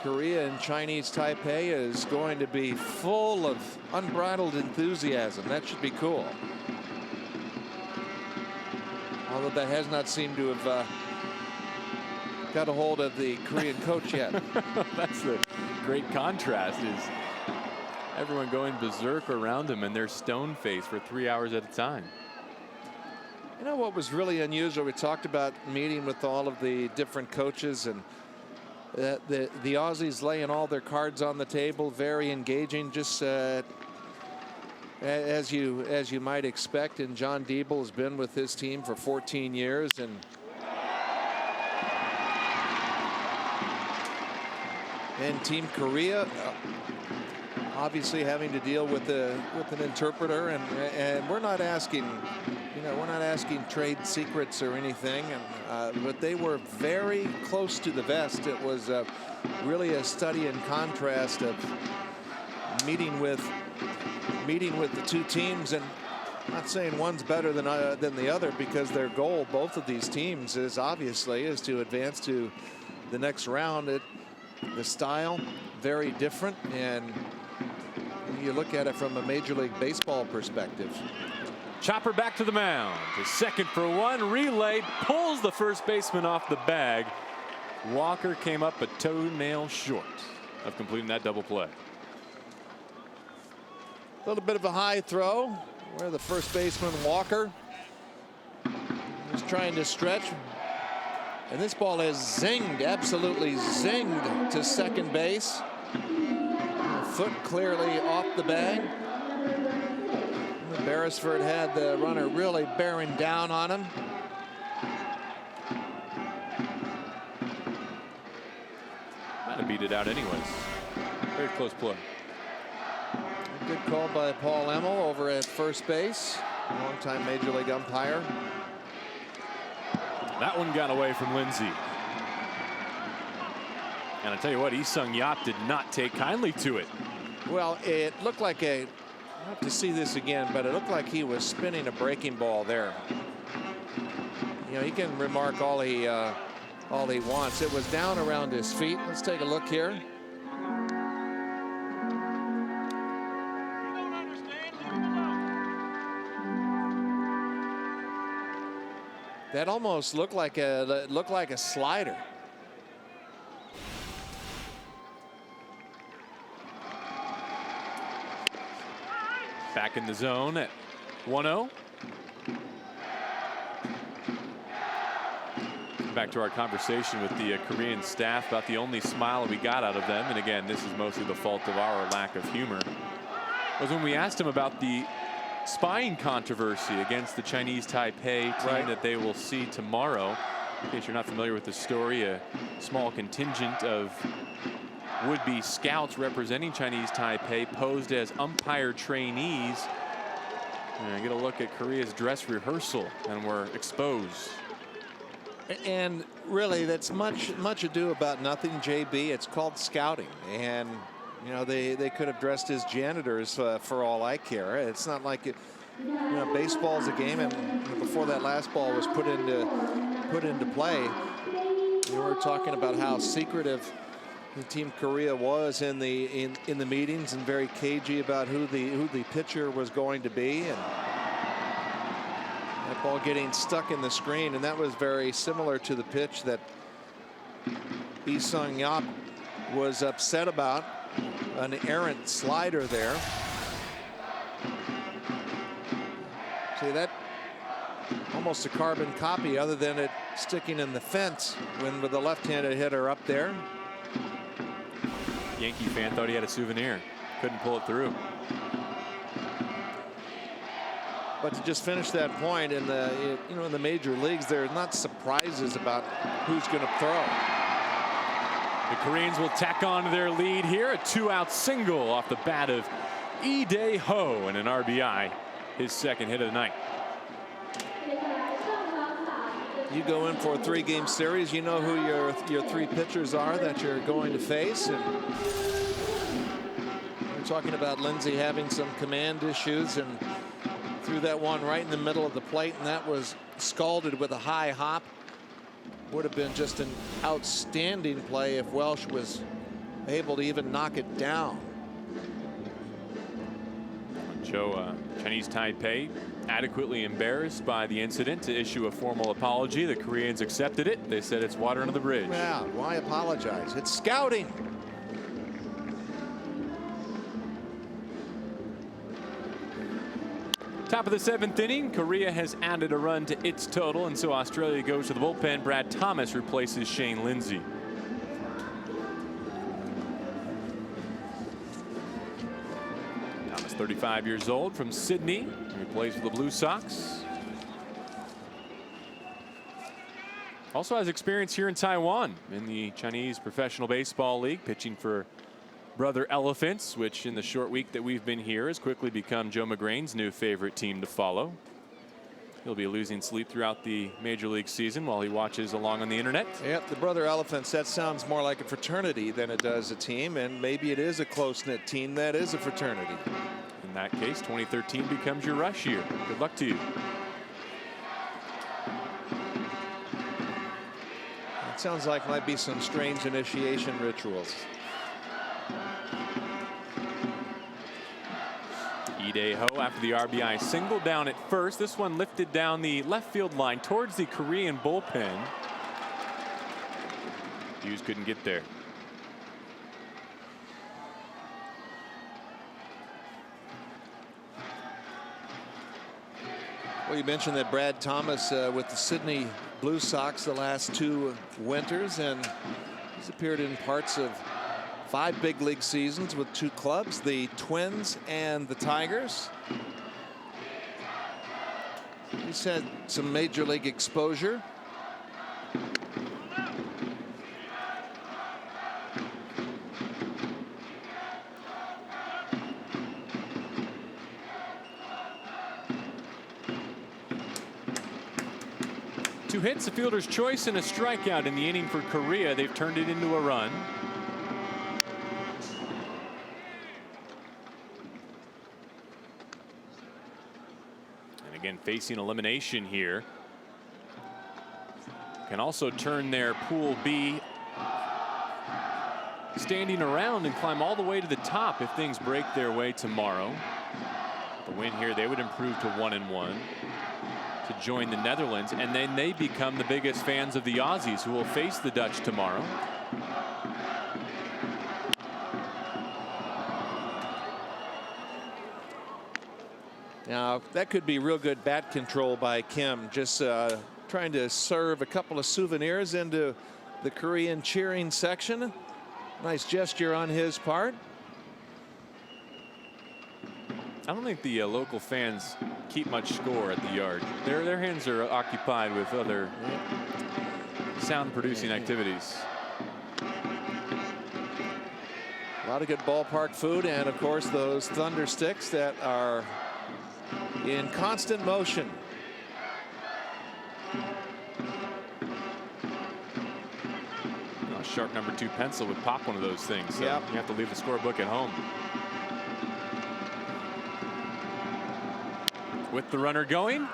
Korea and Chinese Taipei is going to be full of unbridled enthusiasm. That should be cool. Although that has not seemed to have got a hold of the Korean coach yet. That's the great contrast, is everyone going berserk around him and they're stone-faced for 3 hours at a time. You know what was really unusual? We talked about meeting with all of the different coaches, and the Aussies laying all their cards on the table, very engaging, just as you might expect. And John Diebel has been with his team for 14 years, and Team Korea obviously having to deal with an interpreter, and we're not asking, we're not asking trade secrets or anything, but they were very close to the vest. It was really a study in contrast of meeting with the two teams, and not saying one's better than the other, because their goal, both of these teams, is to advance to the next round. The style very different, and you look at it from a Major League Baseball perspective. Chopper back to the mound. His second for 1. Relay pulls the first baseman off the bag. Walker came up a toenail short of completing that double play. A little bit of a high throw. where the first baseman Walker was trying to stretch. And this ball is zinged, absolutely zinged to second base. A foot clearly off the bag. Beresford had the runner really bearing down on him. Might have beat it out anyways. Very close play. A good call by Paul Emmel over at first base. Longtime Major League umpire. That one got away from Lindsay. And I tell you what, Lee-Sung Yap did not take kindly to it. Well, it looked like I'll have to see this again, but it looked like he was spinning a breaking ball there. You know, he can remark all he wants. It was down around his feet. Let's take a look here. That almost looked like a slider. Back in the zone at 1-0. Back to our conversation with the Korean staff about the only smile we got out of them. And again, this is mostly the fault of our lack of humor. Was when we asked him about the spying controversy against the Chinese Taipei team that they will see tomorrow. In case you're not familiar with the story, a small contingent of would-be scouts representing Chinese Taipei posed as umpire trainees. And get a look at Korea's dress rehearsal and were exposed. And really, that's much ado about nothing, JB. It's called scouting. And, you know, they could have dressed as janitors for all I care. It's not like it, you know, baseball's a game, and before that last ball was put into play, we were talking about how secretive the Team Korea was in the meetings and very cagey about who the pitcher was going to be, and that ball getting stuck in the screen, and that was very similar to the pitch that Lee-Sung Yap was upset about, an errant slider there. See, that almost a carbon copy, other than it sticking in the fence when with the left-handed hitter up there. Yankee fan thought he had a souvenir. Couldn't pull it through. But to just finish that point, in the in the major leagues, there are not surprises about who's going to throw. The Koreans will tack on to their lead here. A 2-out single off the bat of Lee Dae-ho and an RBI, his second hit of the night. You go in for a 3-game series, you know who your 3 pitchers are that you're going to face, and we're talking about Lindsay having some command issues and threw that one right in the middle of the plate, and that was scalded with a high hop. Would have been just an outstanding play if Welsh was able to even knock it down. Chinese Taipei adequately embarrassed by the incident to issue a formal apology. The Koreans accepted it. They said it's water under the bridge. Yeah, why apologize? It's scouting. Top of the 7th inning, Korea has added a run to its total, and so Australia goes to the bullpen. Brad Thomas replaces Shane Lindsay. Thomas, 35 years old, from Sydney. He plays for the Blue Sox. Also has experience here in Taiwan in the Chinese Professional Baseball League, pitching for Brother Elephants, which in the short week that we've been here has quickly become Joe McGrain's new favorite team to follow. He'll be losing sleep throughout the Major League season while he watches along on the internet. Yep, the Brother Elephants, that sounds more like a fraternity than it does a team, and maybe it is a close-knit team that is a fraternity. In that case, 2013 becomes your rush year. Good luck to you. It sounds like might be some strange initiation rituals. Lee Dae-ho after the RBI single down at first. This one lifted down the left field line towards the Korean bullpen. Hughes couldn't get there. Well, you mentioned that Brad Thomas with the Sydney Blue Sox the last 2 winters, and he's appeared in parts of 5 big league seasons with 2 clubs, the Twins and the Tigers. He's had some major league exposure. Two hits, a fielder's choice, and a strikeout in the inning for Korea. They've turned it into a run. And again, facing elimination here. Can also turn their Pool B standing around and climb all the way to the top if things break their way tomorrow. The win here, they would improve to 1-1. To join the Netherlands, and then they become the biggest fans of the Aussies, who will face the Dutch tomorrow. Now that could be real good bat control by Kim, just trying to serve a couple of souvenirs into the Korean cheering section. Nice gesture on his part. I don't think the local fans keep much score at the yard. Their hands are occupied with other sound producing activities. A lot of good ballpark food, and of course those thunder sticks that are in constant motion. A sharp #2 pencil would pop one of those things. So yep. You have to leave the scorebook at home. With the runner going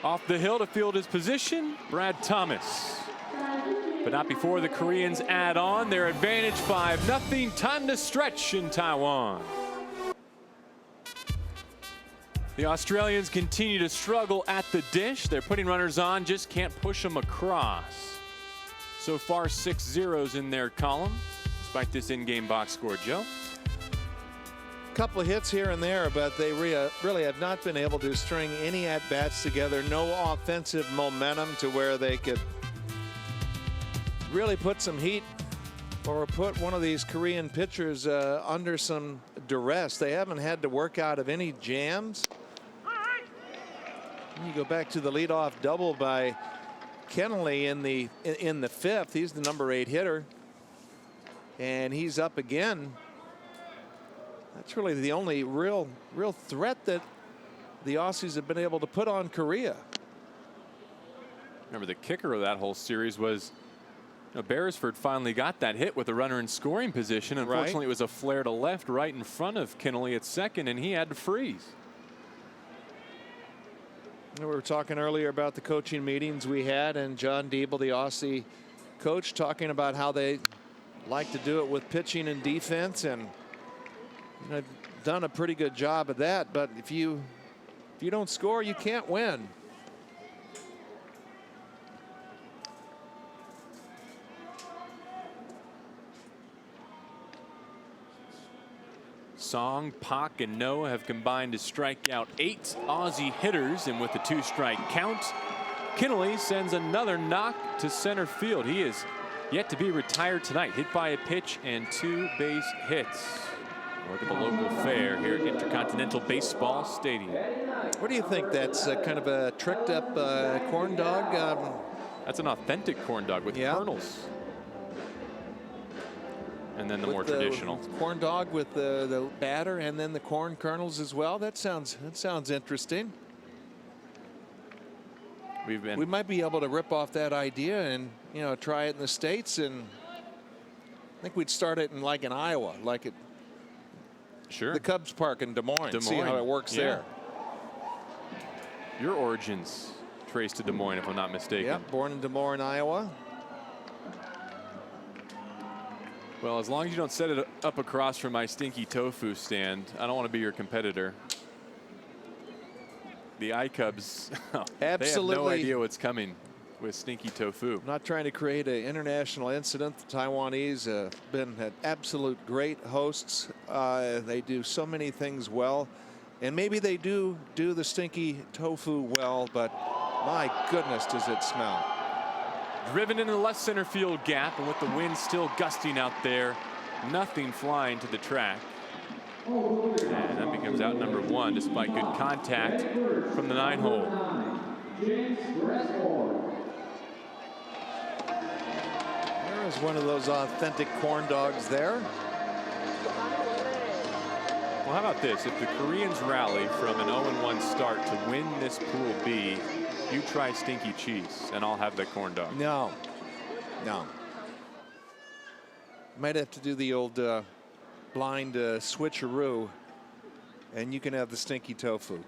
off the hill to field his position, Brad Thomas. But not before the Koreans add on. Their advantage 5-0. Time to stretch in Taiwan. The Australians continue to struggle at the dish. They're putting runners on, just can't push them across. So far, 6 zeros in their column, despite this in-game box score, Joe. Couple of hits here and there, but they really have not been able to string any at-bats together. No offensive momentum to where they could really put some heat or put one of these Korean pitchers under some duress. They haven't had to work out of any jams. You go back to the leadoff double by Kennelly in the 5th. He's the #8 hitter, and he's up again. That's really the only real threat that the Aussies have been able to put on Korea. Remember, the kicker of that whole series was Beresford finally got that hit with a runner in scoring position. Unfortunately, It was a flare to left right in front of Kennelly at second, and he had to freeze. We were talking earlier about the coaching meetings we had, and John Diebel, the Aussie coach, talking about how they like to do it with pitching and defense, and I've done a pretty good job of that. But if you don't score, you can't win. Song, Pak, and Noah have combined to strike out 8 Aussie hitters, and with the 2-strike count, Kennelly sends another knock to center field. He is yet to be retired tonight, hit by a pitch and 2 base hits. Look at the local fair here at Intercontinental Baseball Stadium. What do you think? That's kind of a tricked up corn dog? That's an authentic corn dog with kernels. And then the more traditional corn dog with the batter and then the corn kernels as well. That sounds interesting. We might be able to rip off that idea and try it in the States, and I think we'd start it in like in Iowa, like it. Sure. The Cubs Park in Des Moines. See how it works there. Your origins trace to Des Moines, if I'm not mistaken. Yeah, born in Des Moines, Iowa. Well, as long as you don't set it up across from my stinky tofu stand, I don't want to be your competitor. The iCubs, they have no idea what's coming with stinky tofu. I'm not trying to create an international incident. The Taiwanese have been absolute great hosts. They do so many things well, And maybe they do the stinky tofu well, but my goodness, does it smell. Driven into the left center field gap, and with the wind still gusting out there, nothing flying to the track. And that becomes out number 1 despite good contact from the 9-hole. There is one of those authentic corn dogs there. Well, how about this? If the Koreans rally from an 0-1 start to win this Pool B, you try stinky cheese, and I'll have the corn dog. No. Might have to do the old blind switcheroo, and you can have the stinky tofu.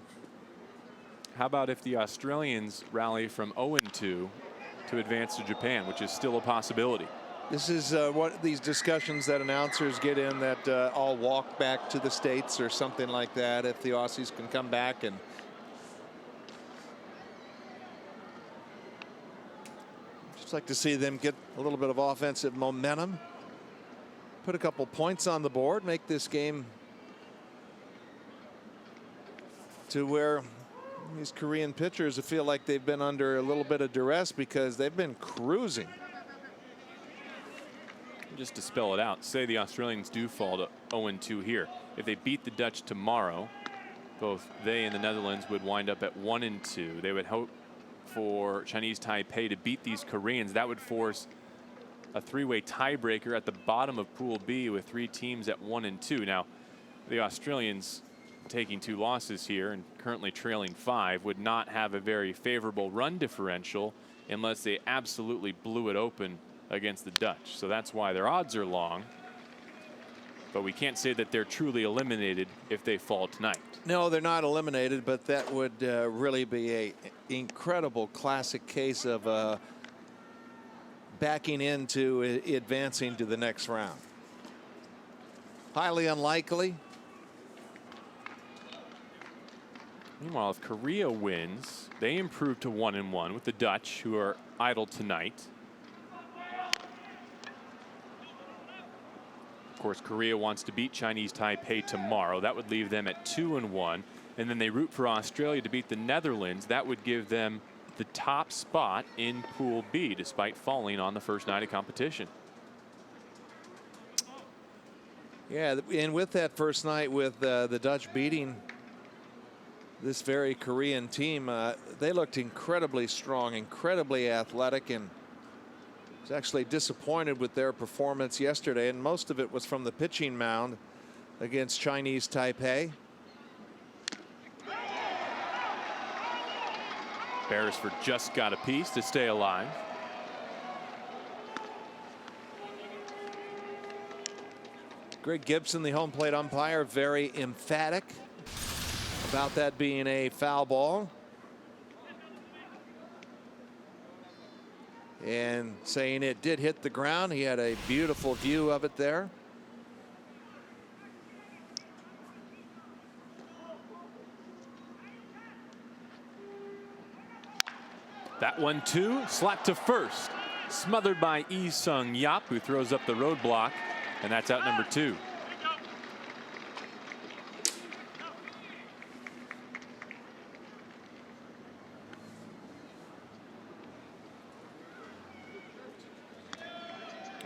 How about if the Australians rally from 0-2 to advance to Japan, which is still a possibility? This is what these discussions that announcers get in, that I'll walk back to the States or something like that if the Aussies can come back. And just like to see them get a little bit of offensive momentum, put a couple points on the board, make this game to where these Korean pitchers feel like they've been under a little bit of duress because they've been cruising. Just to spell it out, say the Australians do fall to 0-2 here. If they beat the Dutch tomorrow, both they and the Netherlands would wind up at 1-2. They would hope for Chinese Taipei to beat these Koreans. That would force a 3-way tiebreaker at the bottom of Pool B with 3 teams at 1-2. Now, the Australians taking 2 losses here and currently trailing 5 would not have a very favorable run differential unless they absolutely blew it open against the Dutch. So that's why their odds are long. But we can't say that they're truly eliminated if they fall tonight. No, they're not eliminated, but that would really be a incredible classic case of backing into advancing to the next round. Highly unlikely. Meanwhile, if Korea wins, they improve to 1-1 with the Dutch, who are idle tonight. Of course, Korea wants to beat Chinese Taipei tomorrow. That would leave them at 2-1. And then they root for Australia to beat the Netherlands. That would give them the top spot in Pool B, despite falling on the first night of competition. Yeah, and with that first night with the Dutch beating this very Korean team, they looked incredibly strong, incredibly athletic, and was actually disappointed with their performance yesterday, and most of it was from the pitching mound against Chinese Taipei. Beresford just got a piece to stay alive. Greg Gibson, the home plate umpire, very emphatic about that being a foul ball, and saying it did hit the ground. He had a beautiful view of it there. That one too, slapped to first, smothered by Lee Sung Yap, who throws up the roadblock, and that's out number 2.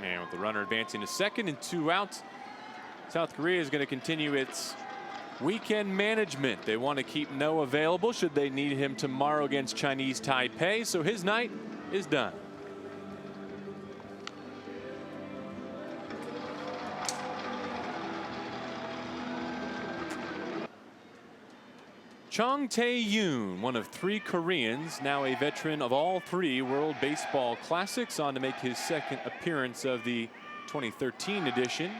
And with the runner advancing to second and 2 outs, South Korea is going to continue its weekend management. They want to keep No available should they need him tomorrow against Chinese Taipei, so his night is done. Chung Tae-yoon, one of 3 Koreans, now a veteran of all 3 World Baseball Classics, on to make his second appearance of the 2013 edition.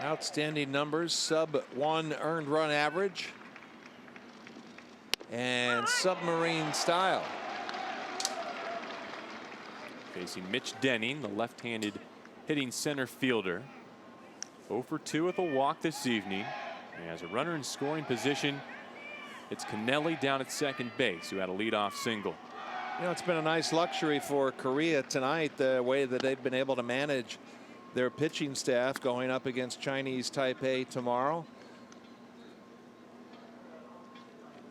Outstanding numbers, sub-1 earned run average, and submarine style. Facing Mitch Denning, the left-handed hitting center fielder. 0 for 2 with a walk this evening. He has a runner in scoring position. It's Kennelly down at second base, who had a leadoff single. You know, it's been a nice luxury for Korea tonight, the way that they've been able to manage their pitching staff going up against Chinese Taipei tomorrow.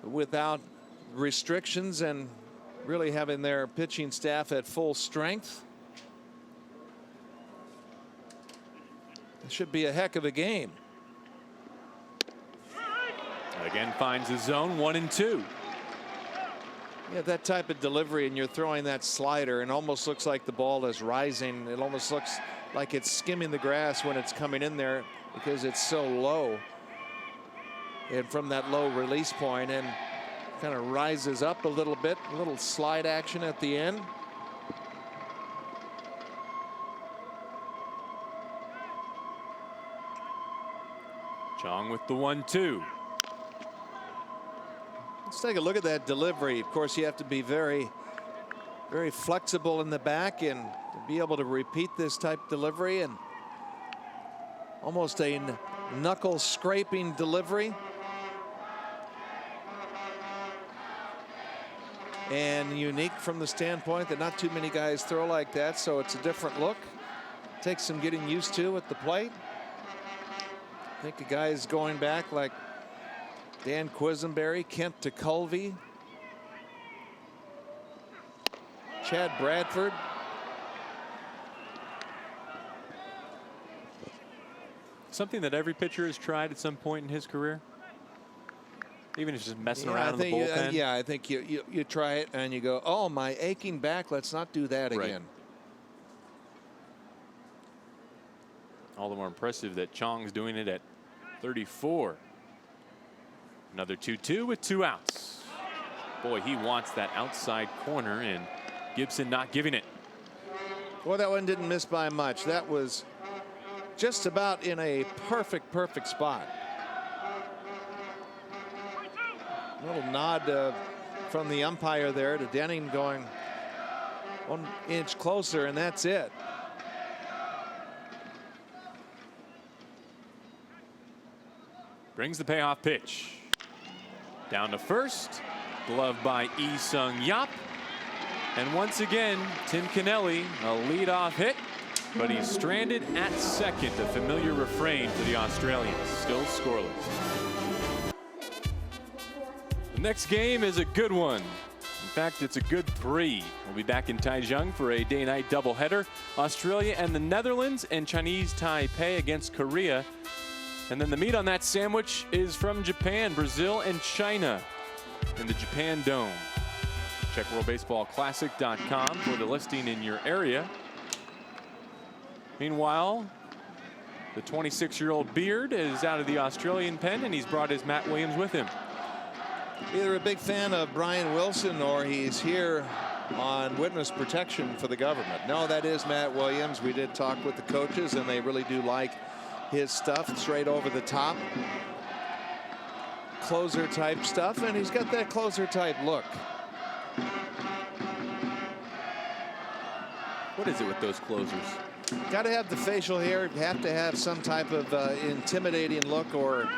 without restrictions and really having their pitching staff at full strength. It should be a heck of a game. Again finds the zone, 1-2. Yeah, that type of delivery and you're throwing that slider and almost looks like the ball is rising. It almost looks like it's skimming the grass when it's coming in there because it's so low. And from that low release point and kind of rises up a little bit, a little slide action at the end. Chong with the 1-2. Let's take a look at that delivery. Of course, you have to be very flexible in the back and to be able to repeat this type delivery and almost a knuckle scraping delivery. And unique from the standpoint that not too many guys throw like that, so it's a different look. Takes some getting used to at the plate. I think the guys going back like Dan Quisenberry, Kent DeCulvey, Chad Bradford. Something that every pitcher has tried at some point in his career. Even if it's just messing around in the bullpen. Yeah, I think you try it and you go, oh, my aching back, let's not do that again. All the more impressive that Chong's doing it at 34. Another 2-2 with 2 outs. Boy, he wants that outside corner, and Gibson not giving it. Well, that one didn't miss by much. That was just about in a perfect spot. A little nod from the umpire there to Denning going 1 inch closer, and that's it. Brings the payoff pitch. Down to first. Glove by Lee Sung Yap. And once again, Tim Kennelly, a leadoff hit, but he's stranded at second. A familiar refrain for the Australians. Still scoreless. The next game is a good one. In fact, it's a good 3. We'll be back in Taichung for a day-night doubleheader. Australia and the Netherlands and Chinese Taipei against Korea. And then the meat on that sandwich is from Japan, Brazil, and China in the Japan Dome. Check WorldBaseballClassic.com for the listing in your area. Meanwhile, the 26-year-old Beard is out of the Australian pen, and he's brought his Matt Williams with him. Either a big fan of Brian Wilson or he's here on witness protection for the government. No, that is Matt Williams. We did talk with the coaches, and they really do like his stuff. Straight over the top, closer type stuff, and he's got that closer type look. What is it with those closers? Got to have the facial hair, have to have some type of intimidating look or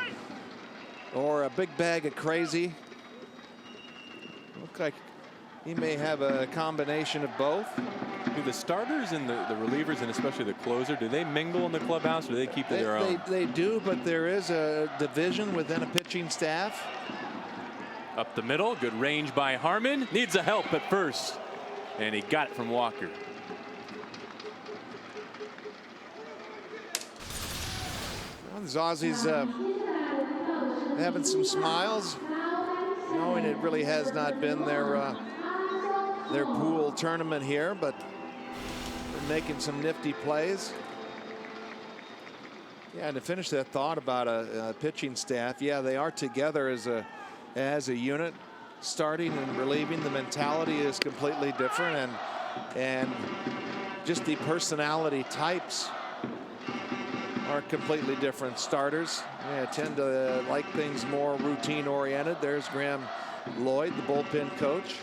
a big bag of crazy. Look like he may have a combination of both. Do the starters and the relievers, and especially the closer, do they mingle in the clubhouse, or do they keep to their own? They do, but there is a division within a pitching staff. Up the middle, good range by Harmon. Needs a help at first, and he got it from Walker. Well, the Aussies having some smiles, knowing it really has not been their pool tournament here, but they're making some nifty plays. Yeah, and to finish that thought about a pitching staff, yeah, they are together as a unit, starting and relieving. The mentality is completely different, and just the personality types are completely different. Starters tend to like things more routine oriented. There's Graham Lloyd, the bullpen coach,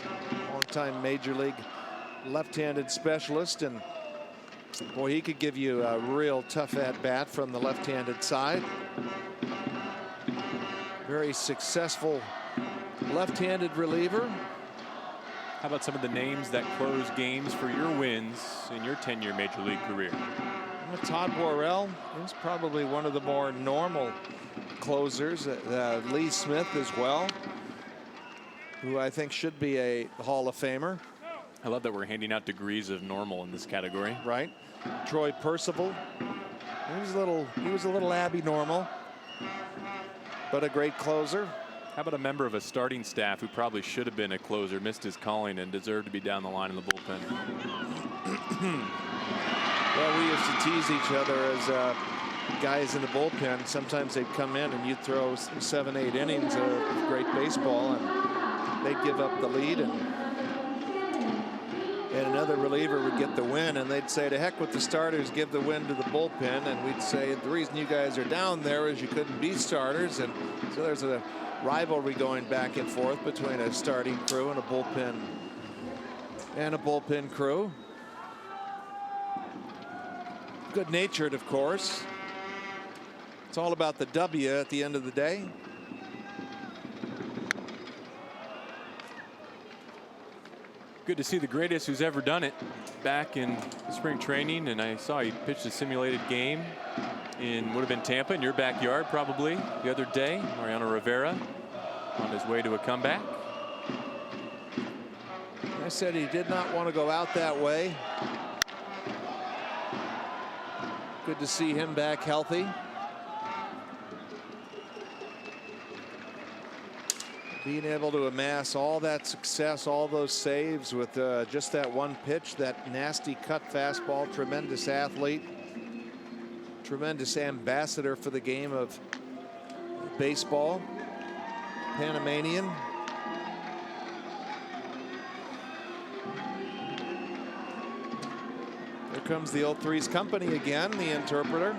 longtime major league left-handed specialist, and boy, he could give you a real tough at bat from the left-handed side. Very successful left-handed reliever. How about some of the names that close games for your wins in your 10-year major league career? Todd Worrell is probably one of the more normal closers. Lee Smith as well. who I think should be a Hall of Famer. I love that we're handing out degrees of normal in this category. Right. Troy Percival. He was a little abnormal, but a great closer. How about a member of a starting staff who probably should have been a closer, missed his calling, and deserved to be down the line in the bullpen? Well, we used to tease each other as guys in the bullpen. Sometimes they'd come in and you'd throw 7, 8 innings of great baseball, and they'd give up the lead, and another reliever would get the win, and they'd say, to heck with the starters, give the win to the bullpen. And we'd say, the reason you guys are down there is you couldn't be starters. And so there's a rivalry going back and forth between a starting crew and a bullpen crew. Good-natured, of course. It's all about the W at the end of the day. Good to see the greatest who's ever done it back in spring training, and I saw he pitched a simulated game in would have been Tampa, in your backyard probably, the other day. Mariano Rivera on his way to a comeback. I said he did not want to go out that way. Good to see him back healthy. Being able to amass all that success, all those saves with just that one pitch, that nasty cut fastball. Tremendous athlete, tremendous ambassador for the game of baseball. Panamanian. There comes the 0-3's company again, the interpreter,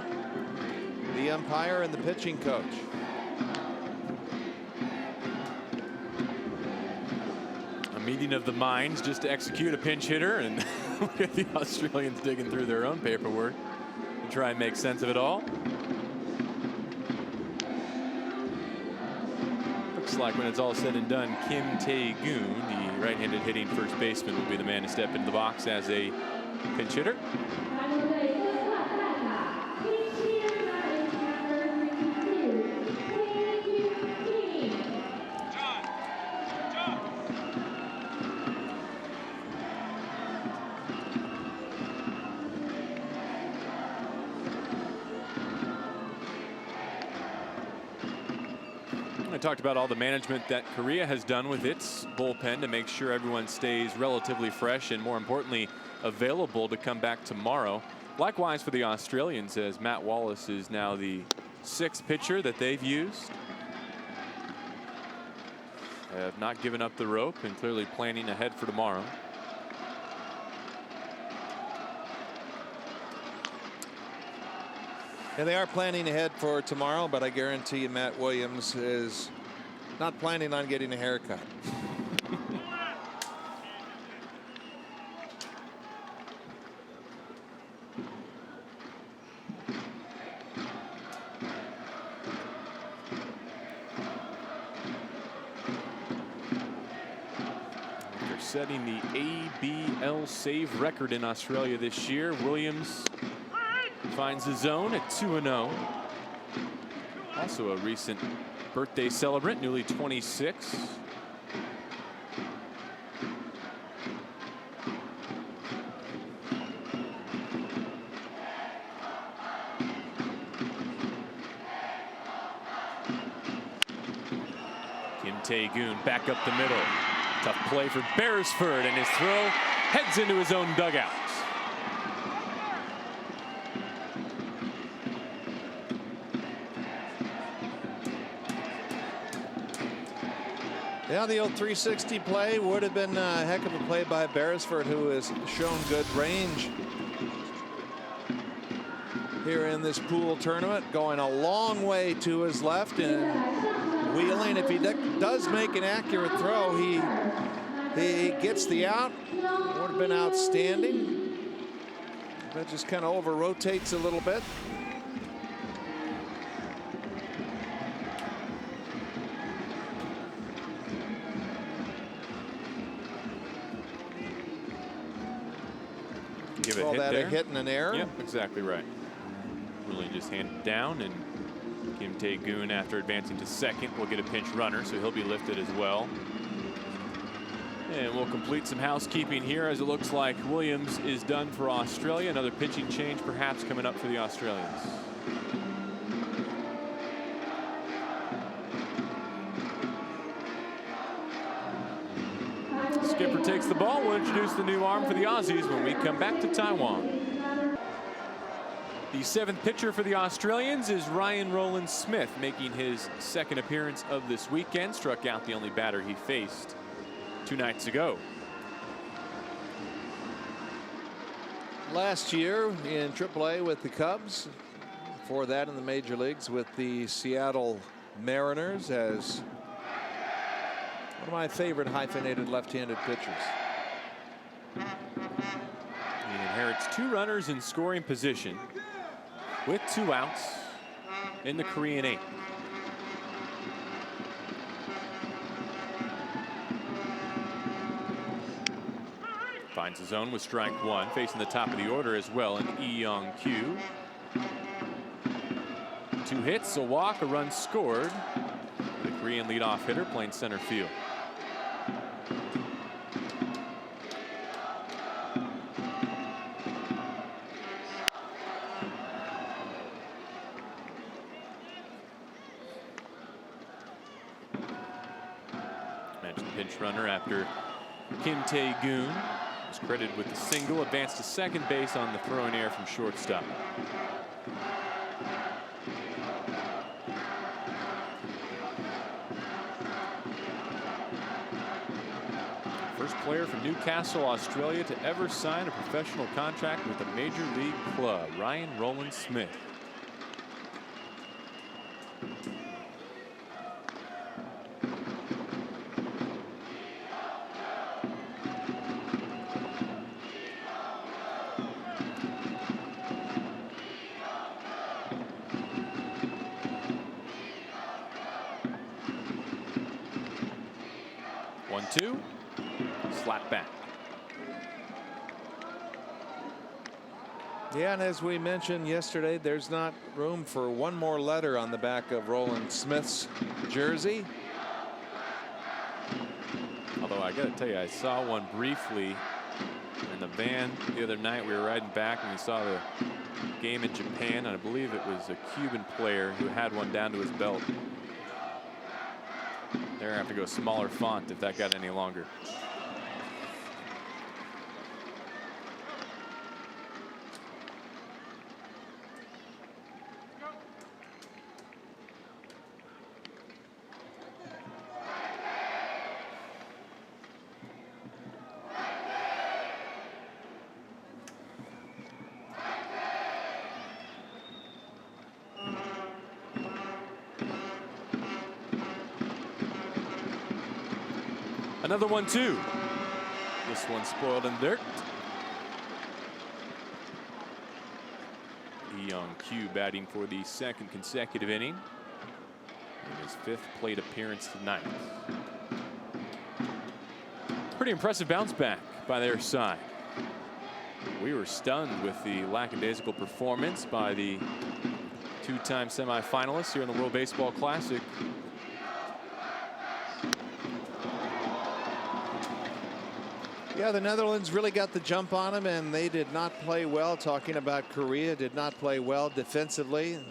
the umpire, and the pitching coach. Meeting of the minds just to execute a pinch hitter, and look at the Australians digging through their own paperwork to try and make sense of it all. Looks like when it's all said and done, Kim Tae-goon, the right-handed hitting first baseman, will be the man to step into the box as a pinch hitter. Talked about all the management that Korea has done with its bullpen to make sure everyone stays relatively fresh and, more importantly, available to come back tomorrow. Likewise for the Australians, as Matt Wallace is now the 6th pitcher that they've used. Have not given up the rope and clearly planning ahead for tomorrow. And they are planning ahead for tomorrow, but I guarantee you Matt Williams is not planning on getting a haircut. They're setting the ABL save record in Australia this year. Williams finds his zone at 2-0. Also a recent birthday celebrant, newly 26. Kim Tae-goon back up the middle. Tough play for Beresford, and his throw heads into his own dugout. Yeah, the old 360 play would have been a heck of a play by Beresford, who has shown good range here in this pool tournament, going a long way to his left and wheeling. If he does make an accurate throw, he gets the out. Would have been outstanding. That just kind of over rotates a little bit. Give Call a hit that there. A hit and an error. Yep, exactly right. Really just hand it down, and Kim Tae-goon, after advancing to second, will get a pinch runner, so he'll be lifted as well. And we'll complete some housekeeping here as it looks like Williams is done for Australia. Another pitching change perhaps coming up for the Australians. Skipper takes the ball. We'll introduce the new arm for the Aussies when we come back to Taiwan. The seventh pitcher for the Australians is Ryan Roland Smith, making his second appearance of this weekend. Struck out the only batter he faced 2 nights ago. Last year in AAA with the Cubs. Before that in the major leagues with the Seattle Mariners as one of my favorite hyphenated left-handed pitchers. He inherits 2 runners in scoring position with 2 outs in the Korean 8th. Finds his own with strike 1, facing the top of the order as well in Lee-Young-Kyu. 2 hits, a walk, a run scored. The Korean leadoff hitter playing center field. Mentioned pinch runner after Kim Tae-goon was credited with the single, advanced to second base on the throw in air from shortstop. First player from Newcastle, Australia to ever sign a professional contract with a major league club, Ryan Roland Smith. One-two, slap back. Yeah, and as we mentioned yesterday, there's not room for one more letter on the back of Roland Smith's jersey. Although I got to tell you, I saw one briefly in the van the other night. We were riding back and we saw the game in Japan, and I believe it was a Cuban player who had one down to his belt. They're going to have to go smaller font if that got any longer. Another 1-2. This one spoiled in dirt. Lee-Young-Kyu batting for the second consecutive inning in his 5th plate appearance tonight. Pretty impressive bounce back by their side. We were stunned with the lackadaisical performance by the 2-time semifinalists here in the World Baseball Classic. Yeah, the Netherlands really got the jump on them, and they did not play well. Talking about Korea, did not play well defensively.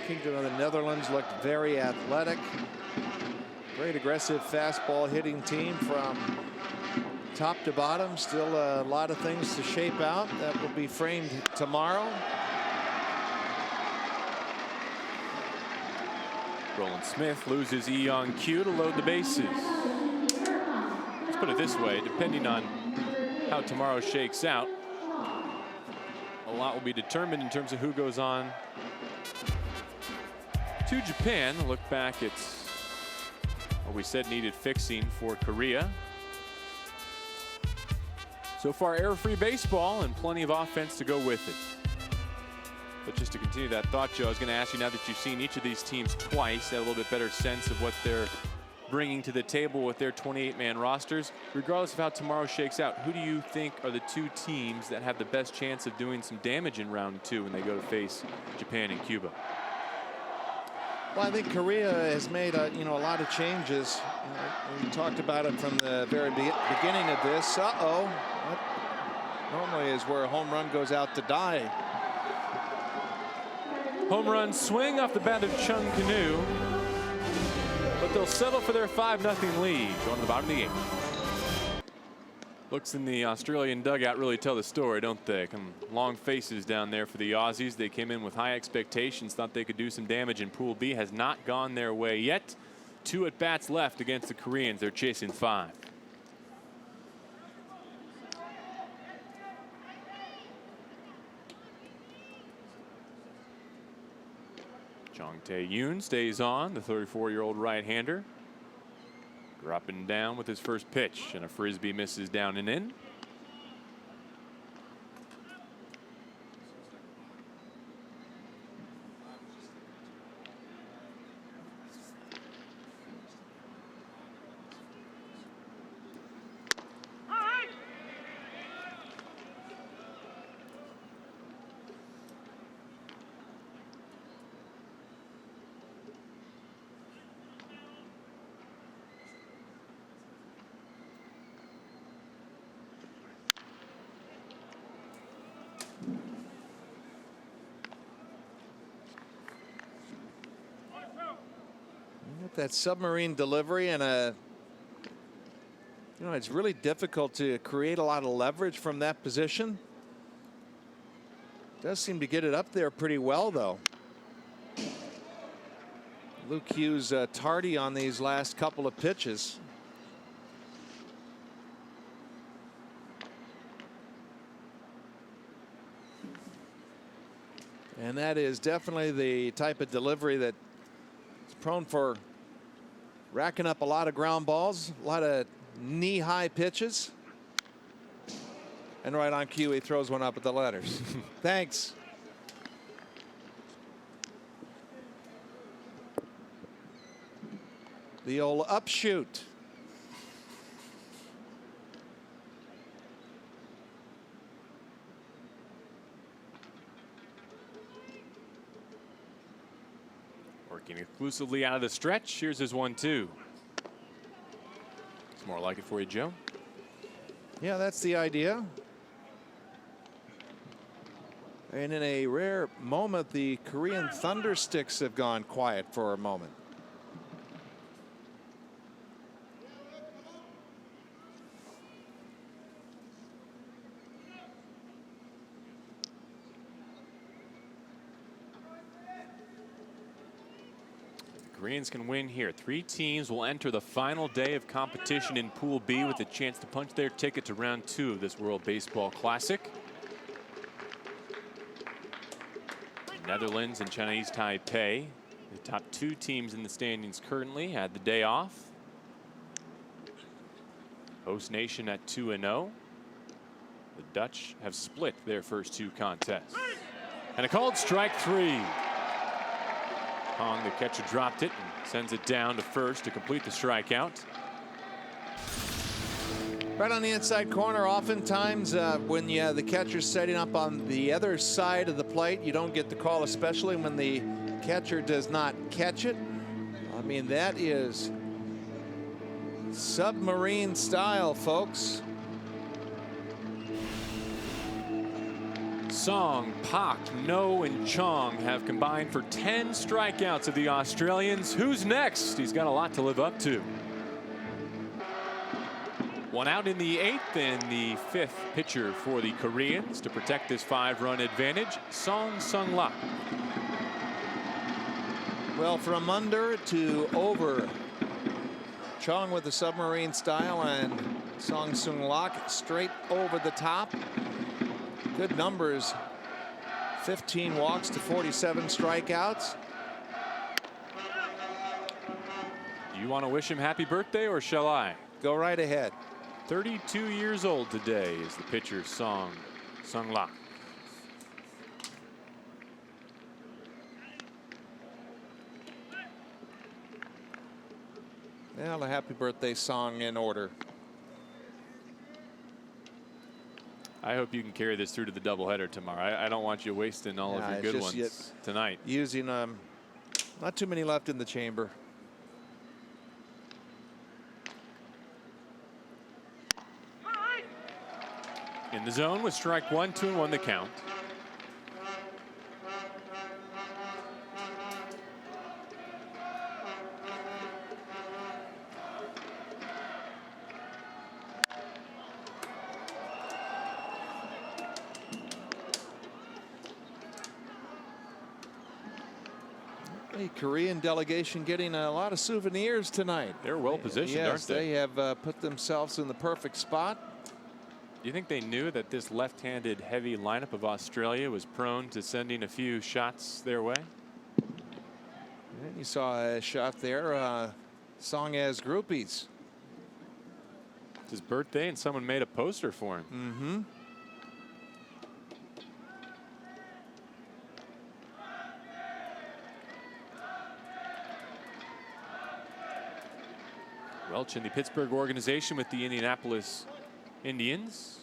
Kingdom of the Netherlands looked very athletic. Great aggressive fastball hitting team from top to bottom. Still a lot of things to shape out. That will be framed tomorrow. Roland Smith loses Lee-Young-Kyu to load the bases. Let's put it this way, depending on how tomorrow shakes out, a lot will be determined in terms of who goes on to Japan. Look back at what we said needed fixing for Korea. So far, error-free baseball and plenty of offense to go with it. But just to continue that thought, Joe, I was going to ask you, now that you've seen each of these teams twice, have a little bit better sense of what they're bringing to the table with their 28-man rosters. Regardless of how tomorrow shakes out, who do you think are the 2 teams that have the best chance of doing some damage in round 2 when they go to face Japan and Cuba? Well, I think Korea has made a lot of changes. We talked about it from the very beginning of this. Uh-oh. That normally is where a home run goes out to die. Home run swing off the bat of Chung Kanu, but they'll settle for their 5-0 lead going to the bottom of the 8th. Looks in the Australian dugout really tell the story, don't they? Long faces down there for the Aussies. They came in with high expectations, thought they could do some damage in Pool B. Has not gone their way yet. 2 at-bats left against the Koreans. They're chasing 5. Jong Tae-yoon stays on, the 34-year-old right-hander. Dropping down with his first pitch, and a frisbee misses down and in. That submarine delivery and it's really difficult to create a lot of leverage from that position. Does seem to get it up there pretty well, though. Luke Hughes tardy on these last couple of pitches. And that is definitely the type of delivery that is prone for racking up a lot of ground balls, a lot of knee-high pitches. And right on cue, he throws one up at the letters. Thanks. The old upshoot. Working exclusively out of the stretch. Here's his 1-2. It's more like it for you, Joe. Yeah, that's the idea. And in a rare moment, the Korean Thundersticks have gone quiet for a moment. Koreans can win here. 3 teams will enter the final day of competition in Pool B with a chance to punch their ticket to round 2 of this World Baseball Classic. Netherlands and Chinese Taipei, the top 2 teams in the standings currently, had the day off. Host nation at 2-0. The Dutch have split their first 2 contests. And a called strike 3. Hong, the catcher, dropped it and sends it down to first to complete the strikeout. Right on the inside corner. Oftentimes when the catcher's setting up on the other side of the plate, you don't get the call, especially when the catcher does not catch it. I mean, that is submarine style, folks. Song, Pak, No, and Chong have combined for 10 strikeouts of the Australians. Who's next? He's got a lot to live up to. 1 out in the 8th, and the 5th pitcher for the Koreans to protect this 5-run advantage, Song Sung-lak. Well, from under to over. Chong with the submarine style and Song Sung-lak straight over the top. Good numbers. 15 walks to 47 strikeouts. Do you want to wish him happy birthday, or shall I? Go right ahead. 32 years old today is the pitcher, Song Sung-lak. Well, a happy birthday song in order. I hope you can carry this through to the doubleheader tomorrow. I don't want you wasting all of your good ones tonight. Using Not too many left in the chamber. In the zone with strike one, 2-1 the count. The Korean delegation getting a lot of souvenirs tonight. They're well positioned, yes, aren't they? They have put themselves in the perfect spot. Do you think they knew that this left-handed heavy lineup of Australia was prone to sending a few shots their way? And you saw a shot there, song as groupies. It's his birthday and someone made a poster for him. Mm-hmm. Welch in the Pittsburgh organization with the Indianapolis Indians.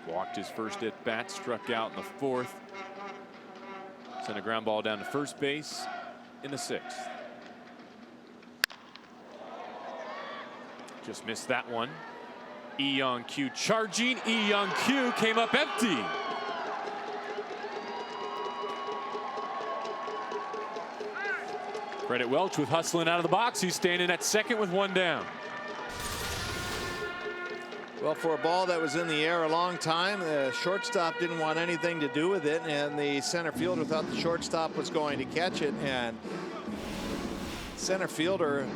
Walked his first at bat, struck out in the fourth. Sent a ground ball down to first base in the sixth. Just missed that one. Young-Kyu charging. Young-Kyu came up empty. Credit Welch with hustling out of the box. He's standing at second with one down. Well, for a ball that was in the air a long time, the shortstop didn't want anything to do with it, and the center fielder thought the shortstop was going to catch it, and center fielder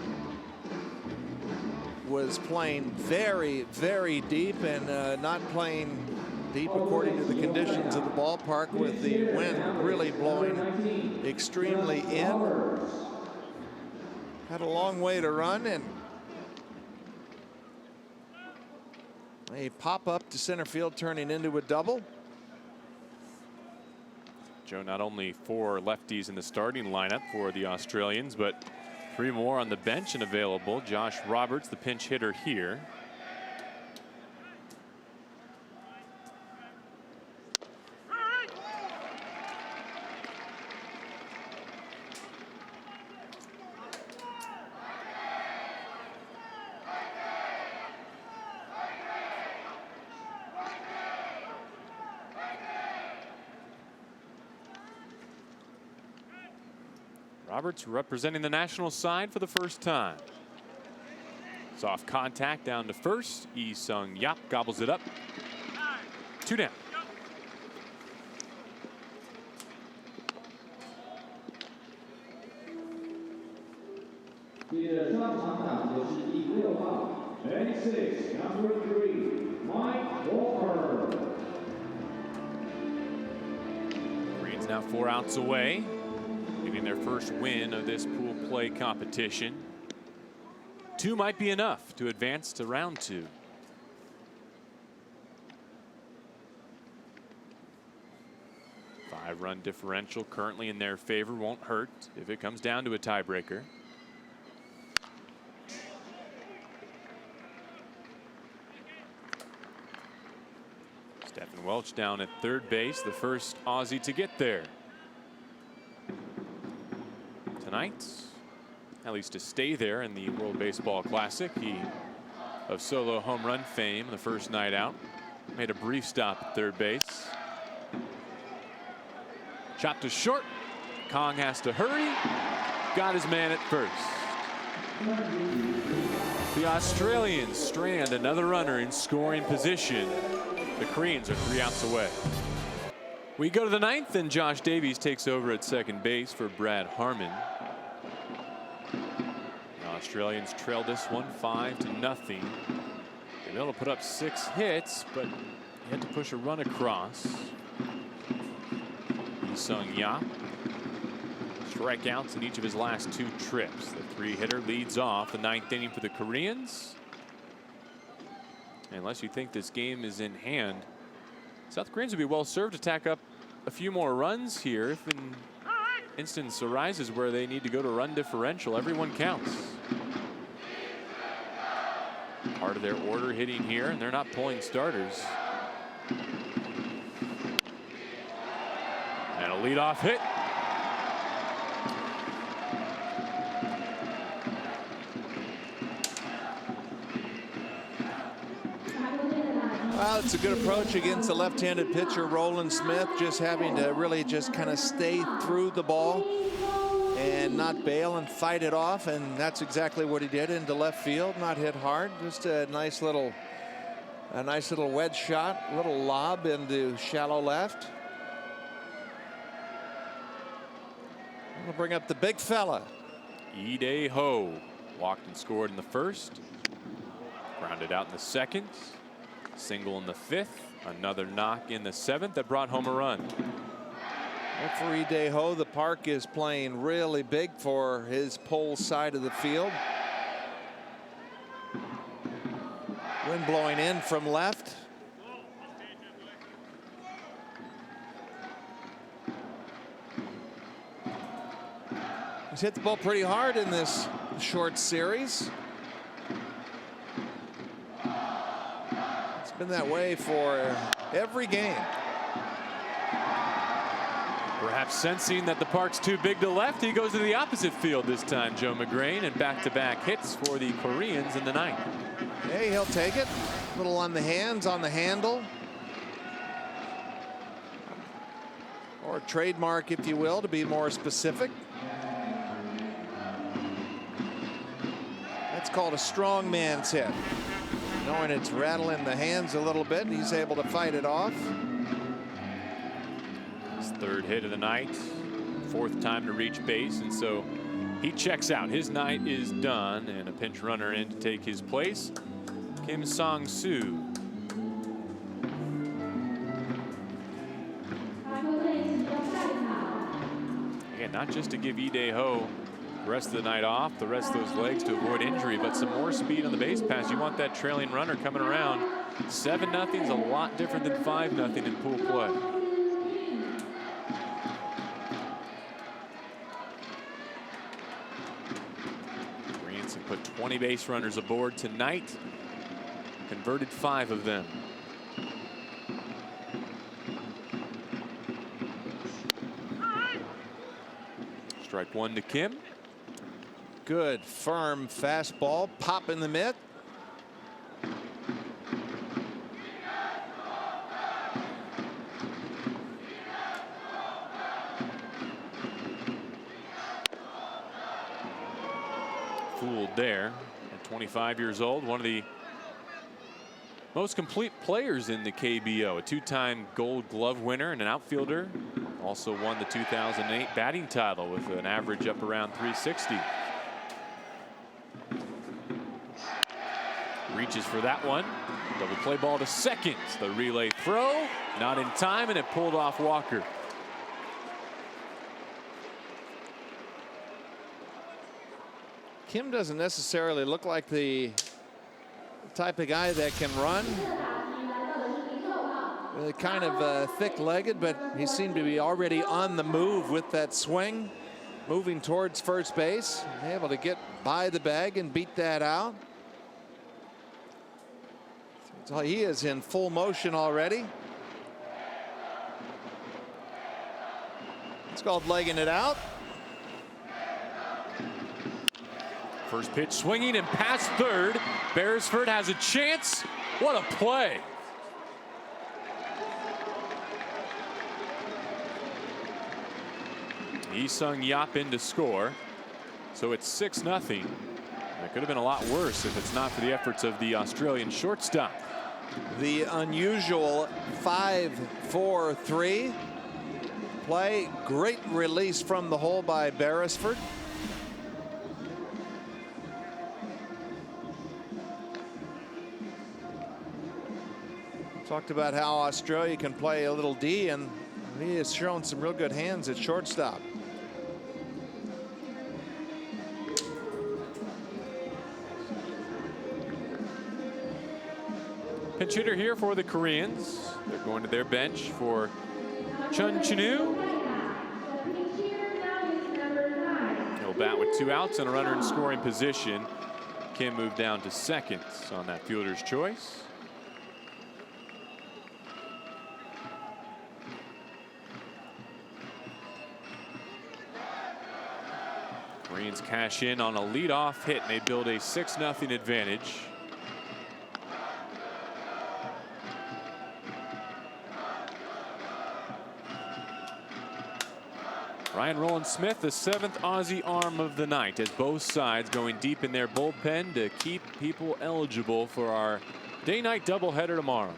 was playing very, very deep and not playing deep according to the conditions of the ballpark, with the wind really blowing extremely in. Had a long way to run, and a pop up to center field turning into a double. Joe, not only 4 lefties in the starting lineup for the Australians, but 3 more on the bench and available. Josh Roberts, the pinch hitter here. Roberts representing the national side for the first time. Soft contact down to first. Sung Yap gobbles it up. 2 down. Green's now 4 outs away, getting their first win of this pool play competition. 2 might be enough to advance to round 2. Five-run differential currently in their favor won't hurt if it comes down to a tiebreaker. Stephen Welch down at third base, the first Aussie to get there tonight, at least to stay there in the World Baseball Classic. He of solo home run fame the first night out. Made a brief stop at third base. Chopped to short. Kong has to hurry. Got his man at first. The Australians strand another runner in scoring position. The Koreans are 3 outs away. We go to the 9th, and Josh Davies takes over at second base for Brad Harmon. The Australians trailed this one 5-0. They were able to put up 6 hits, but he had to push a run across. Sung Yap. Strikeouts in each of his last 2 trips. The 3-hitter leads off the 9th inning for the Koreans. Unless you think this game is in hand, South Koreans would be well served to tack up a few more runs here. If an instance arises where they need to go to run differential, everyone counts. Part of their order hitting here, and they're not pulling starters. leadoff hit. Well, it's a good approach against the left-handed pitcher, Roland Smith, just having to really just kind of stay through the ball and not bail and fight it off, and that's exactly what he did into left field. Not hit hard, just a nice little wedge shot, little lob into shallow left. We'll bring up the big fella. Ide Ho walked and scored in the first, grounded out in the second, single in the fifth, another knock in the seventh that brought home a run. Well, for Ide Ho, the park is playing really big for his pole side of the field. Wind blowing in from left. He's hit the ball pretty hard in this short series. It's been that way for every game. Perhaps sensing that the park's too big to left, he goes to the opposite field this time, Joe McGrain, and back-to-back hits for the Koreans in the ninth. Hey, he'll take it. A little on the hands, on the handle. Or trademark, if you will, to be more specific. That's called a strong man's hit. Knowing it's rattling the hands a little bit, he's able to fight it off. His third hit of the night, fourth time to reach base, and so he checks out. His night is done, and a pinch runner in to take his place, Kim Sang-soo. Again, not just to give Ide Ho the rest of the night off, the rest of those legs to avoid injury, but some more speed on the base pass. You want that trailing runner coming around. 7-0 is a lot different than 5-0 in pool play. Koreans have put 20 base runners aboard tonight, converted 5 of them. Strike one to Kim. Good firm fastball, pop in the mitt. Fooled there. At 25 years old, one of the most complete players in the KBO, a 2-time Gold Glove winner and an outfielder. Also won the 2008 batting title with an average up around 360. Reaches for that one. Double play ball to second. The relay throw, not in time, and it pulled off Walker. Kim doesn't necessarily look like the type of guy that can run. Kind of thick-legged, but he seemed to be already on the move with that swing, moving towards first base, able to get by the bag and beat that out. So he is in full motion already. It's called legging it out. First pitch swinging and past third. Beresford has a chance. What a play. Lee-Sung Yap in to score. So it's 6-0. It could have been a lot worse if it's not for the efforts of the Australian shortstop. The unusual 5-4-3 play. Great release from the hole by Beresford. Talked about how Australia can play a little D, and he has shown some real good hands at shortstop. Pinch hitter here for the Koreans. They're going to their bench for Chun Chinu. He'll bat with 2 outs and a runner in scoring position. Kim moved down to second on that fielder's choice. Koreans cash in on a leadoff hit, and they build a 6-0 advantage. Ryan Rowland-Smith, the 7th Aussie arm of the night, as both sides going deep in their bullpen to keep people eligible for our day-night doubleheader tomorrow.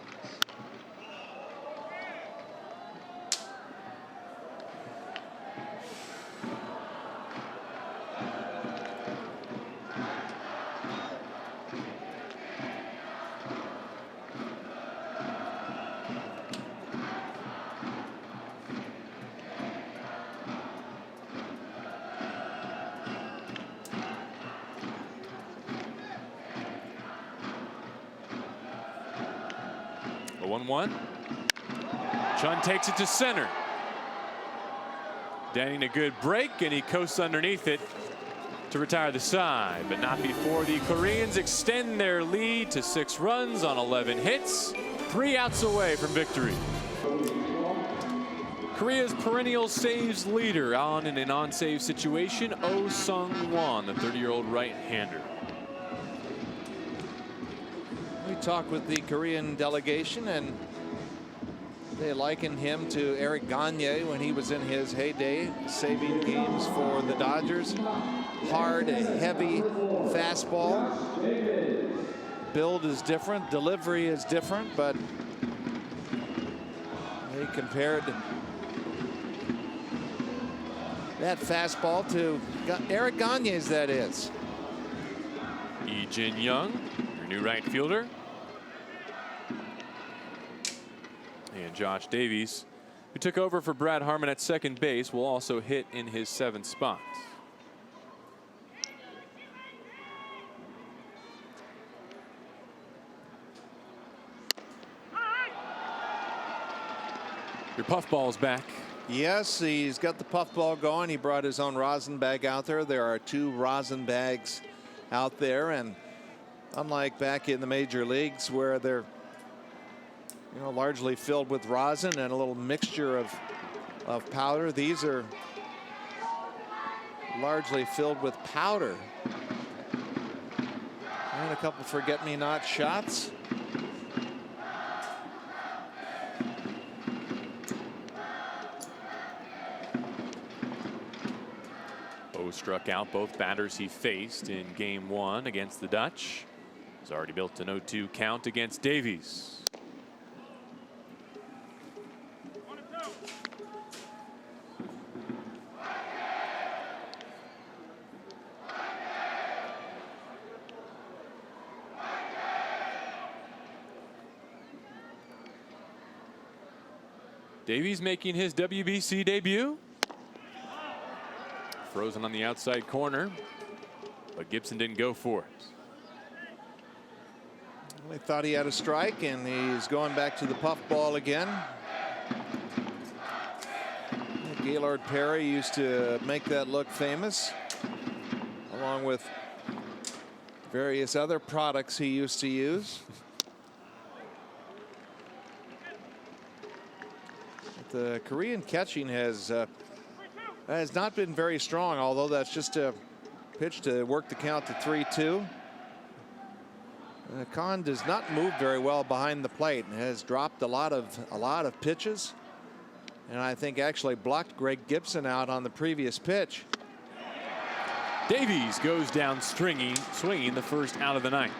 The 1-1. Chun takes it to center. Danning a good break, and he coasts underneath it to retire the side, but not before the Koreans extend their lead to 6 runs on 11 hits, 3 outs away from victory. Korea's perennial saves leader on in an on-save situation, Oh Sung-won, the 30-year-old right-hander. We talked with the Korean delegation, and they likened him to Eric Gagne when he was in his heyday, saving games for the Dodgers. Hard, heavy fastball. Build is different, delivery is different, but they compared that fastball to Eric Gagne's, that is. Lee Jin-young, your new right fielder. And Josh Davies, who took over for Brad Harmon at second base, will also hit in his 7th spot. Your puffball's back. Yes, he's got the puffball going. He brought his own rosin bag out there. There are 2 rosin bags out there, and unlike back in the major leagues where they're largely filled with rosin and a little mixture of powder, these are largely filled with powder. And a couple forget-me-not shots. Bo struck out both batters he faced in game 1 against the Dutch. He's already built an 0-2 count against Davies. Davies making his WBC debut. Frozen on the outside corner, but Gibson didn't go for it. He thought he had a strike, and he's going back to the puff ball again. Gaylord Perry used to make that look famous, along with various other products he used to use. The Korean catching has not been very strong, although that's just a pitch to work the count to 3-2. Khan does not move very well behind the plate and has dropped a lot of pitches, and I think actually blocked Greg Gibson out on the previous pitch. Davies goes down swinging the first out of the 9th.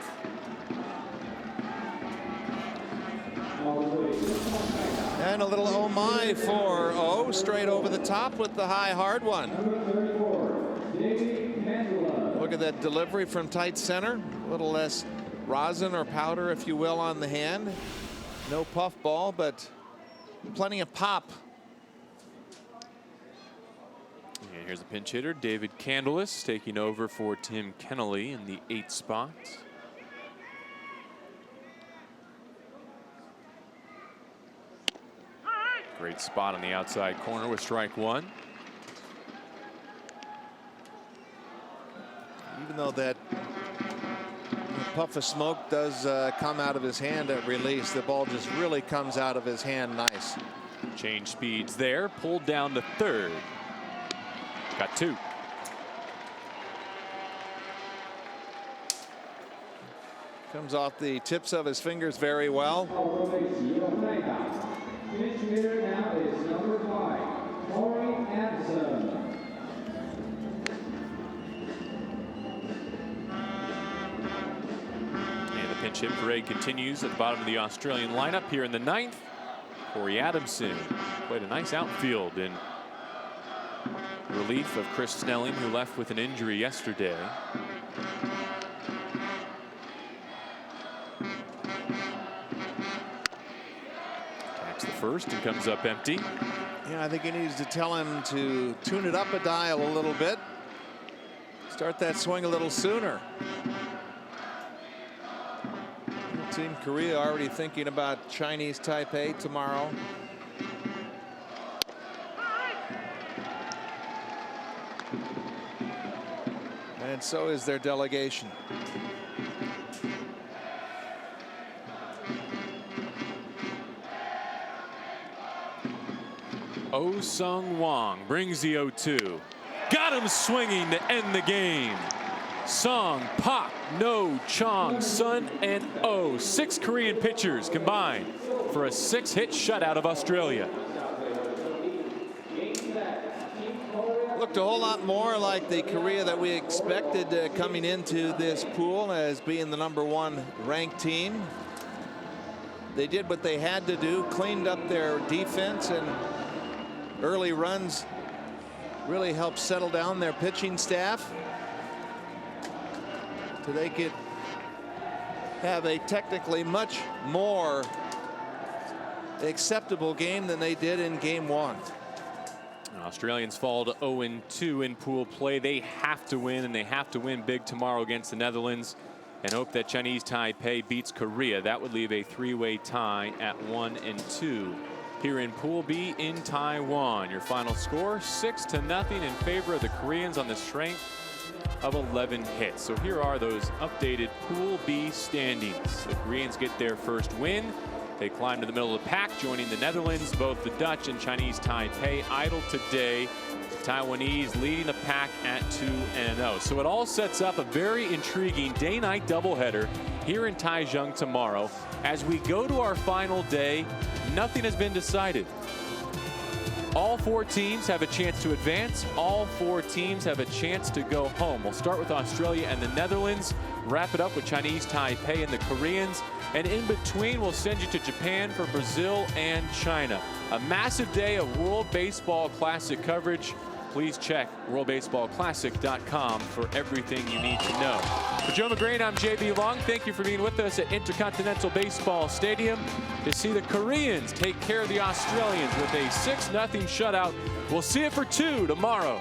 And a little oh my for O, straight over the top with the high hard one. Look at that delivery from tight center. A little less rosin or powder, if you will, on the hand. No puff ball, but plenty of pop. And here's a pinch hitter, David Candelas, taking over for Tim Kennelly in the 8th spot. Great spot on the outside corner with strike 1. Even though that puff of smoke does come out of his hand at release, the ball just really comes out of his hand nice. Change speeds there, pulled down to 3rd. Got 2. Comes off the tips of his fingers very well. Finish hitter now is number 5, Corey Anderson. And the pinch hit parade continues at the bottom of the Australian lineup here in the 9th. Corey Adamson played a nice outfield in relief of Chris Snelling, who left with an injury yesterday. Attacks the first and comes up empty. Yeah, I think he needs to tell him to tune it up a dial a little bit. Start that swing a little sooner. Team Korea already thinking about Chinese Taipei tomorrow. And so is their delegation. Oh Sung Wong brings the 0-2. Got him swinging to end the game. Song, Pak, No, Chong, Sun, and Oh. 6 Korean pitchers combined for a 6-hit shutout of Australia. Looked a whole lot more like the Korea that we expected coming into this pool as being the #1 ranked team. They did what they had to do, cleaned up their defense, and early runs really helped settle down their pitching staff so they could have a technically much more acceptable game than they did in game 1. Australians fall to 0-2 in pool play. They have to win, and they have to win big tomorrow against the Netherlands and hope that Chinese Taipei beats Korea. That would leave a 3-way tie at 1-2 here in Pool B in Taiwan. Your final score 6-0 in favor of the Koreans on the strength of 11 hits. So here are those updated Pool B standings. The Koreans get their first win. They climb to the middle of the pack, joining the Netherlands. Both the Dutch and Chinese Taipei idle today. The Taiwanese leading the pack at 2-0. So it all sets up a very intriguing day-night doubleheader here in Taichung tomorrow. As we go to our final day, nothing has been decided. All 4 teams have a chance to advance. All 4 teams have a chance to go home. We'll start with Australia and the Netherlands, wrap it up with Chinese Taipei and the Koreans, and in between we'll send you to Japan for Brazil and China. A massive day of World Baseball Classic coverage. Please check worldbaseballclassic.com for everything you need to know. For Joe McGrain, I'm JB Long. Thank you for being with us at Intercontinental Baseball Stadium to see the Koreans take care of the Australians with a 6-0 shutout. We'll see it for 2 tomorrow.